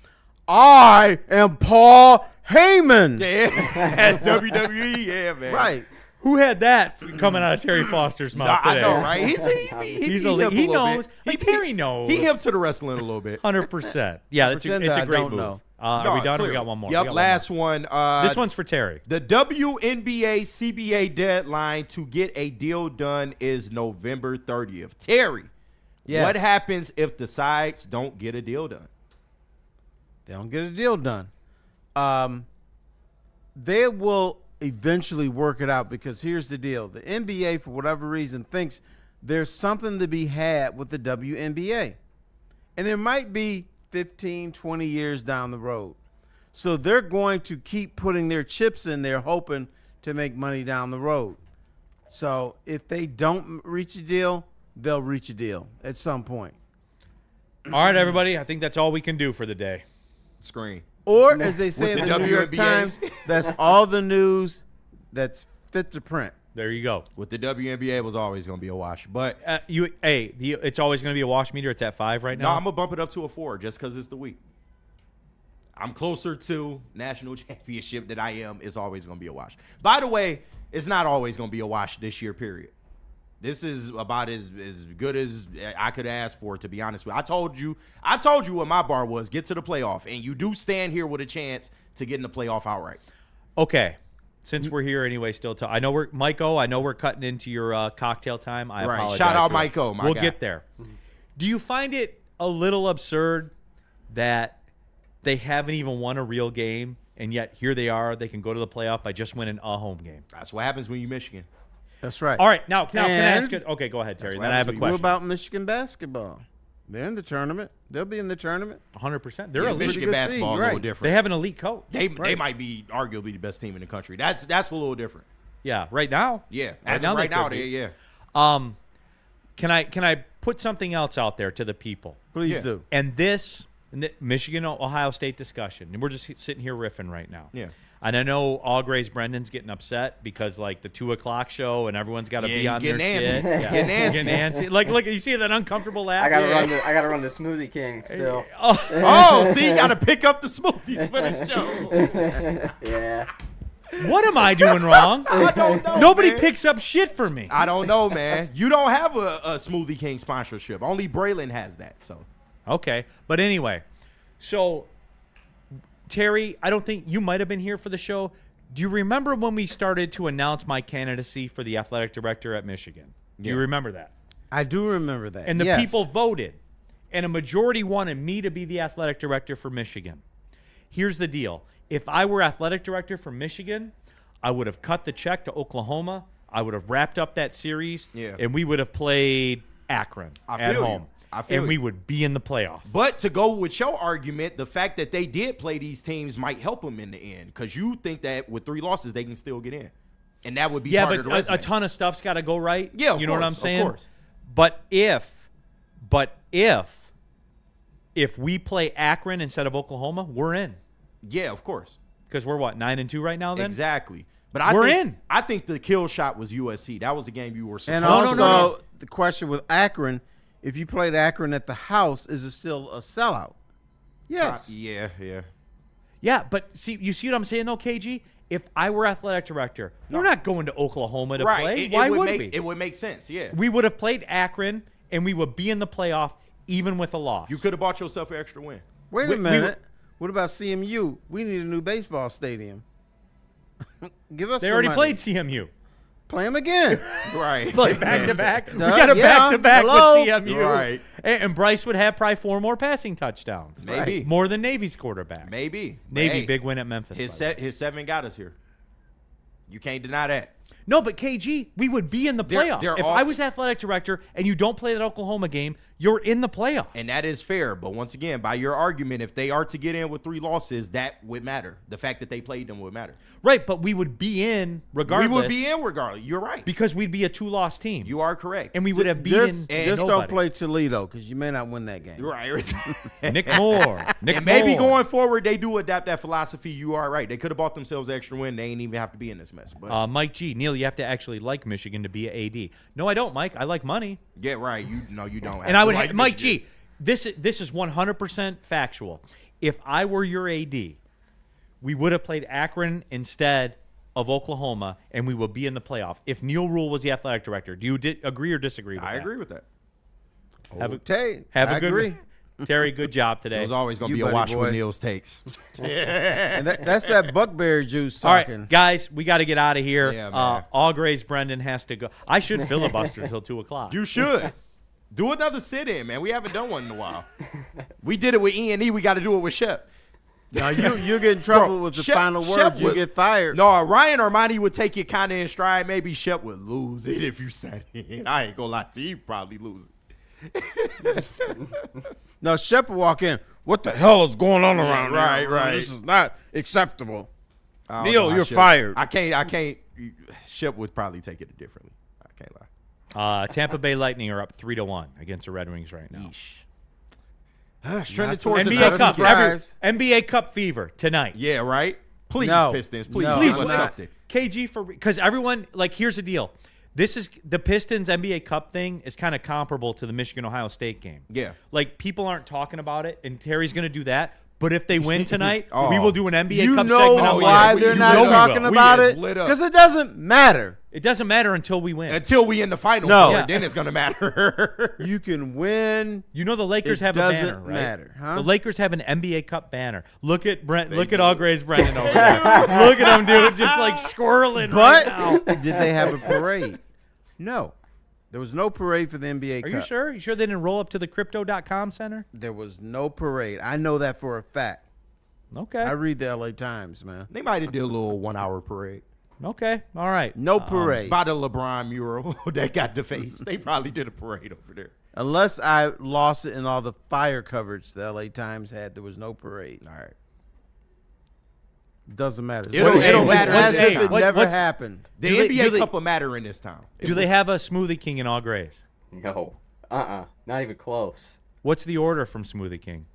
I am Paul Heyman. Yeah. At WWE, yeah, man. Right. Who had that coming out of Terry Foster's mouth today? I know, right? He knows. Like, Terry knows. He hip to the wrestling a little bit. 100%. Yeah, it's a great move. Know. Are we done? Or we clearly. got one more. Yep, last one. This one's for Terry. The WNBA CBA deadline to get a deal done is November 30th. Terry, what happens if the sides don't get a deal done? They don't get a deal done. They will eventually work it out because here's the deal. The NBA, for whatever reason, thinks there's something to be had with the WNBA. And it might be 15, 20 years down the road. So they're going to keep putting their chips in there hoping to make money down the road. So if they don't reach a deal, they'll reach a deal at some point. All right, everybody. I think that's all we can do for the day. Screen. Or, as they say With in the the New York WNBA. Times, that's all the news that's fit to print. There you go. With the WNBA, it was always going to be a wash. But it's always going to be a wash meter. It's at 5 right no, now. I'm going to bump it up to a 4 just because it's the week. I'm closer to national championship than I am. It's always going to be a wash. By the way, it's not always going to be a wash this year, period. This is about as good as I could ask for, to be honest with you. I told you what my bar was. Get to the playoff. And you do stand here with a chance to get in the playoff outright. Okay. Since we're here anyway, I know we're cutting into your cocktail time. I apologize. Shout out for that. Mike O, my We'll guy. get there. Do you find it a little absurd that they haven't even won a real game, and yet here they are? They can go to the playoff by just winning a home game. That's what happens when you Michigan. That's right. All right. Now can I And ask it? Okay, go ahead, Terry. That's Then I have a what question. What about Michigan basketball? They're in the tournament. They'll be in the tournament. 100%. They're Yeah, elite. Michigan basketball a little different. They have an elite coach. They might be arguably the best team in the country. That's a little different. Yeah, right now. Yeah, as of right now, yeah. Can I put something else out there to the people? Please do. And this Michigan Ohio State discussion, and we're just sitting here riffing right now. Yeah. And I know All Gray's Brendan's getting upset because like the 2:00 show and everyone's got to be on their shit. Getting antsy. Like, look, you see that uncomfortable laugh? I gotta run the Smoothie King still. See, you gotta pick up the smoothies for the show. Yeah. What am I doing wrong? I don't know. Nobody man. picks up shit for me. I don't know, man. You don't have a Smoothie King sponsorship. Only Braylon has that. So okay, but anyway, so Terry, I don't think you might have been here for the show. Do you remember when we started to announce my candidacy for the athletic director at Michigan? Do you remember that? I do remember that. And the people voted, and a majority wanted me to be the athletic director for Michigan. Here's the deal. If I were athletic director for Michigan, I would have cut the check to Oklahoma. I would have wrapped up that series, and we would have played Akron at home. And we would be in the playoff. But to go with your argument, the fact that they did play these teams might help them in the end, because you think that with 3 losses they can still get in, and that would be part of the resume. A ton of stuff's got to go right. Yeah, you know what I'm saying. Of course. But if we play Akron instead of Oklahoma, we're in. Yeah, of course. Because we're what, 9-2 right now? Then exactly. But I think the kill shot was USC. That was a game you were supposed to. And also the question with Akron. If you played Akron at the house, is it still a sellout? Yes. Yeah, but you see what I'm saying though, KG? If I were athletic director, we're not going to Oklahoma to play. Why would we? It would make sense, yeah. We would have played Akron, and we would be in the playoff even with a loss. You could have bought yourself an extra win. Wait a minute. What about CMU? We need a new baseball stadium. Give us They some already money. played CMU. Play them again. Right. Play back-to-back. We got a back-to-back with CMU. Right. And Bryce would have probably 4 more passing touchdowns. Maybe. Right. More than Navy's quarterback. Maybe. Navy, big win at Memphis. His 7 got us here. You can't deny that. No, but KG, we would be in the playoff. If I was athletic director and you don't play that Oklahoma game, you're in the playoff. And that is fair. But once again, by your argument, if they are to get in with 3 losses, that would matter. The fact that they played them would matter. Right, but we would be in regardless. We would be in regardless. You're right. Because we'd be a 2-loss team. You are correct. And we would have beaten Just nobody. don't play Toledo because you may not win that game. Right. Nick Moore. Maybe going forward, they do adapt that philosophy. You are right. They could have bought themselves an extra win. They ain't even have to be in this mess. But Mike G. Neil, you have to actually like Michigan to be an AD. No, I don't, Mike. I like money. Yeah, right. You don't. And I would like Mike G. This is 100% factual. If I were your AD, we would have played Akron instead of Oklahoma, and we would be in the playoff. If Neil Rule was the athletic director, do you agree or disagree with that? I agree with that. Have a good agree. Terry, good job today. It was always going to be a watch with Neil's takes. And that's that buckberry juice talking. All right, guys, we got to get out of here. Yeah, man. All Gray's Brendan has to go. I should filibuster until 2 o'clock. You should. Do another sit-in, man. We haven't done one in a while. We did it with E&E. We got to do it with Shep. Now you get in trouble with the final word. You get fired. No, Ryan Armani would take it kind of in stride. Maybe Shep would lose it if you sat in. I ain't going to lie to you. He'd probably lose it. No, Shep would walk in. What the hell is going on around here? Right. This is not acceptable. Oh, Neil, no, you're Shep. fired. I can't. Shep would probably take it differently. I can't lie. Tampa Bay Lightning are up 3-1 against the Red Wings right now. It's trending towards NBA Cup. surprise. NBA Cup fever tonight. Yeah, right? Please, No. Pistons. Please, No, Please, give us it's not. something. KG because everyone here's the deal. This is the Pistons NBA Cup thing is kind of comparable to the Michigan Ohio State game. Yeah. Like people aren't talking about it, and Terry's going to do that. But if they win tonight, we will do an NBA You Cup know segment. on why Monday. they're You not know we talking will. about We it? is lit up. Because it doesn't matter. It doesn't matter until we win. Until we in the final. No. four, Yeah. then it's going to matter. You can win. You know the Lakers It have a banner, doesn't right? matter, huh? The Lakers have an NBA Cup banner. Look at Brent. Look at All Gray's Brendan over there. Look at him, dude, just like squirreling right now. But did they have a parade? No. There was no parade for the NBA Are Cup. you sure? You sure they didn't roll up to the Crypto.com center? There was no parade. I know that for a fact. Okay. I read the LA Times, man. They might have did a little 1 hour parade. Okay. All right. No parade. By the LeBron mural that got defaced. They probably did a parade over there. Unless I lost it in all the fire coverage the LA Times had, there was no parade. All right. Doesn't matter. It'll matter. As if it never what's- happened. The Do they- NBA do they- Cup will matter in this town. Do they have a Smoothie King in All Grays? No. Not even close. What's the order from Smoothie King?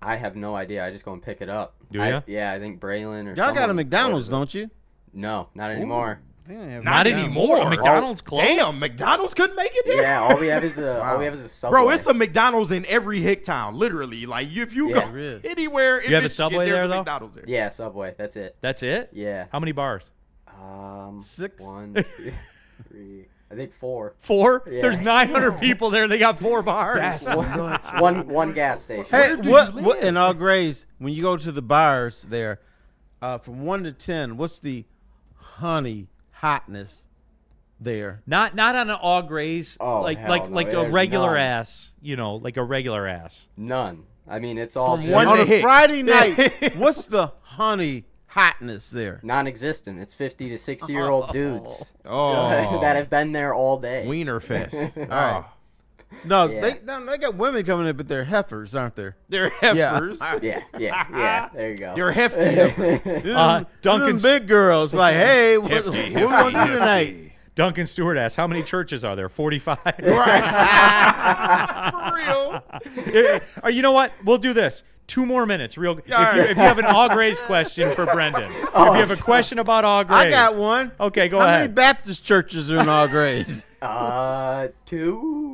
I have no idea. I just go and pick it up. Do ya? Yeah, I think Braylon or Y'all got a someone McDonald's, orders it. don't you? No, not anymore. Not anymore. McDonald's closed. Damn, McDonald's couldn't make it there. Yeah, all we have is a Subway. Bro, it's a McDonald's in every hick town, literally. Like if you Yeah. go anywhere, You have a Subway there, though? McDonald's there. Yeah, Subway. That's it. That's it? Yeah. How many bars? 6. 1, 2, 3. I think 4. 4? Yeah. There's 900 people there. They got 4 bars. That's nuts. One gas station. Hey, what in All Grays, when you go to the bars there, from 1 to 10, what's the honey hotness there? Not on an All Grays, Oh, hell no. like a There's regular none. ass, like a regular ass. None. I mean, it's all From just on a hit. Friday night, what's the honey hotness there? non-existent. It's 50 to 60-year-old dudes Oh, that have been there all day. Wiener Fest. All right. No, Yeah. they got women coming in, but they're heifers, aren't there? They're heifers. Yeah. There you go. They're hefty heifers. Them Duncan's big girls, like, hey, what Hefty, we want to do tonight? Duncan Stewart asks, how many churches are there? 45. For real. You know what? We'll do this. 2 more minutes. If you have an All Grays question for Brendan. If you have a question about All Grays. I got one. Okay, go How ahead. many Baptist churches are in All Grays? 2,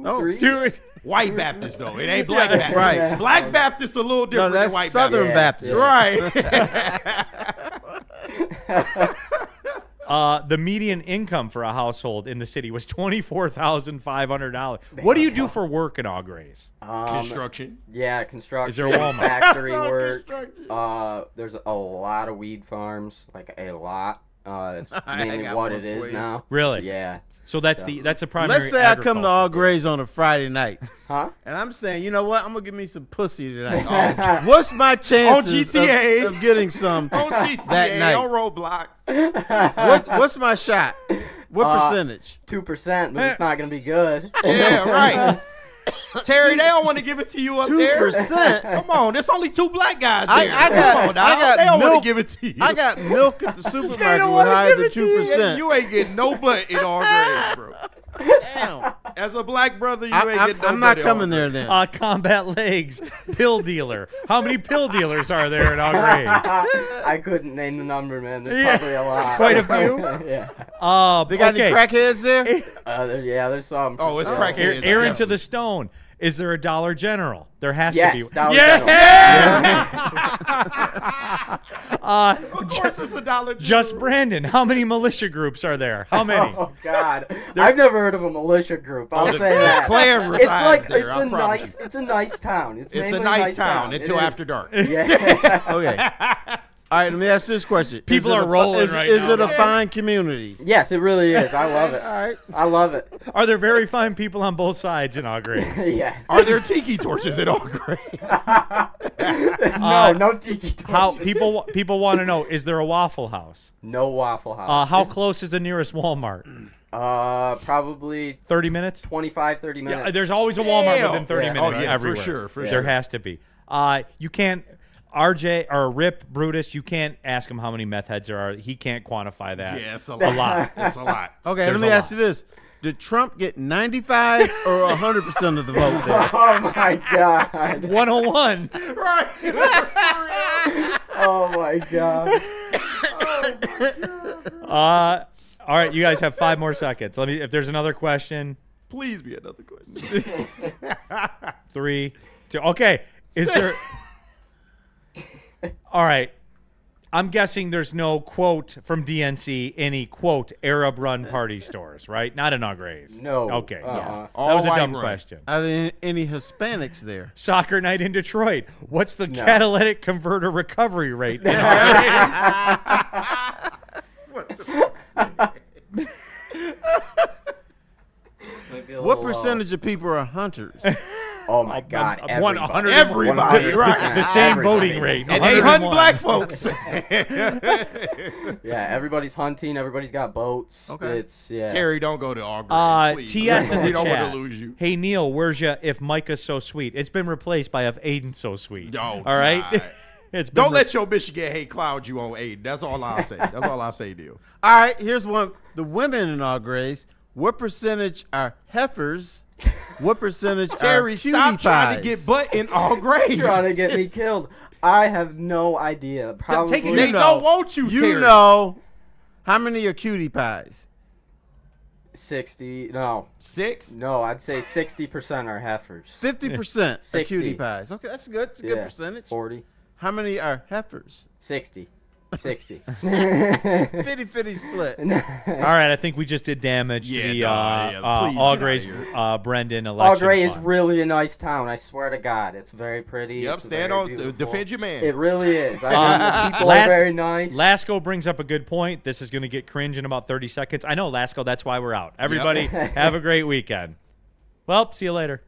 Oh, 3. White Baptist though. It ain't black Baptist. Right. Black Baptist a little No, different that's than white Southern Baptist. Baptist. Right. The median income for a household in the city was $24,500. What do you do for work in All Grays? Construction. Yeah, construction. Is there a Walmart? Factory That's all work. construction. There's a lot of weed farms, like a lot. It's mainly got what one it is for you. now. Really? Yeah. So that's a primary. Let's say I come to All agriculture. Grays on a Friday night, Huh? and I'm saying, you know what? I'm gonna give me some pussy tonight. What's my chances GTA. of getting some On GTA, that night? on Roblox. What's my shot? What percentage? 2%, but it's not gonna be good. Yeah, right. Terry, they don't want to give it to you up there. 2%? Come on, there's only 2 black guys there. I got they don't want milk. to give it to you. I got milk at the They supermarket don't with wanna higher give than it to you. 2%. You ain't getting no butt in All Grays, bro. Damn. As a black brother, you ain't getting no I'm butt not in coming All there Grays. then. Combat Legs, pill dealer. How many pill dealers are there in All Grays? I couldn't name the number, man. There's Yeah, probably a lot. quite a few. Yeah. They got any crackheads there? There's some. Oh, it's crackheads. Aaron to the Stone. Is there a Dollar General? There has Yes, to be. Dollar Of course, it's a dollar. Just Brandon. How many militia groups are there? How many? Oh God, I've never heard of a militia group. I'll say that. Clan It's resides like there, it's I a promise nice, it's a nice town. It's It's mainly a nice town It until is. after dark. Yeah. Okay. All right, let me ask you this question. People Is it are rolling is, right Is now. it a fine community? Yes, it really is. I love it. All right. I love it. Are there very fine people on both sides in All Grays? Yeah. Are there tiki torches at All Grays? No tiki torches. How people want to know? Is there a Waffle House? No Waffle House. How close is the nearest Walmart? Probably 30 minutes. 25, 30 minutes. Yeah, there's always a Walmart Damn. within 30 Yeah. minutes. Oh, yeah, for everywhere. sure, for There sure. has to be. You can't. RJ or Rip Brutus, you can't ask him how many meth heads there are. He can't quantify that. Yeah, it's a A lot. It's a lot. Okay, There's let me a ask lot. you this. Did Trump get 95 or 100% of the vote there? Oh my God. 101. Right. Oh my God. All right, you guys have 5 more seconds. Let me. If there's another question, Please be another question. 3, 2. Okay, is there? All right. I'm guessing there's no quote from DNC, any quote Arab run party stores, right? Not in All Grays. No. Okay. Yeah. That All was a white dumb run. question. Are there any Hispanics there? Soccer night in Detroit. What's the catalytic converter recovery rate? in All Grays? Might be a What little low. percentage of people are hunters? Oh my God! Everybody, right? The same voting rate, and they hunting black folks. Yeah, everybody's hunting. Everybody's got boats. Okay. Terry, don't go to all grades. TS in the we don't chat. want to lose you. Hey Neil, where's ya? If Micah's so sweet, it's been replaced by if Aiden's so sweet. Oh, all right. God. It's been don't let your Michigan hate cloud you on Aiden. That's all I'll say. That's all I'll say, Neil. All right, here's one. The women in all grades. What percentage are heifers? What percentage Terry, are cutie stop trying to pies? get butt in all grades. Trying to get me killed. I have no idea. Probably. They don't want you, You Terry. know how many are cutie pies? 60. No. 6? No, I'd say 60% are heifers. 50% are 60. cutie pies. Okay, that's good. It's a good percentage. 40. How many are heifers? 60. 60. 50-50 split. All right, I think we just did damage to the please All get Gray's outta Brendan election. All Gray is fund. really a nice town. I swear to God, it's very pretty. Yep, It's stand very on, beautiful. defend your man. It really is. I mean, the people are very nice. Lasco brings up a good point. This is going to get cringe in about 30 seconds. I know, Lasco, that's why we're out. Everybody, have a great weekend. Well, see you later.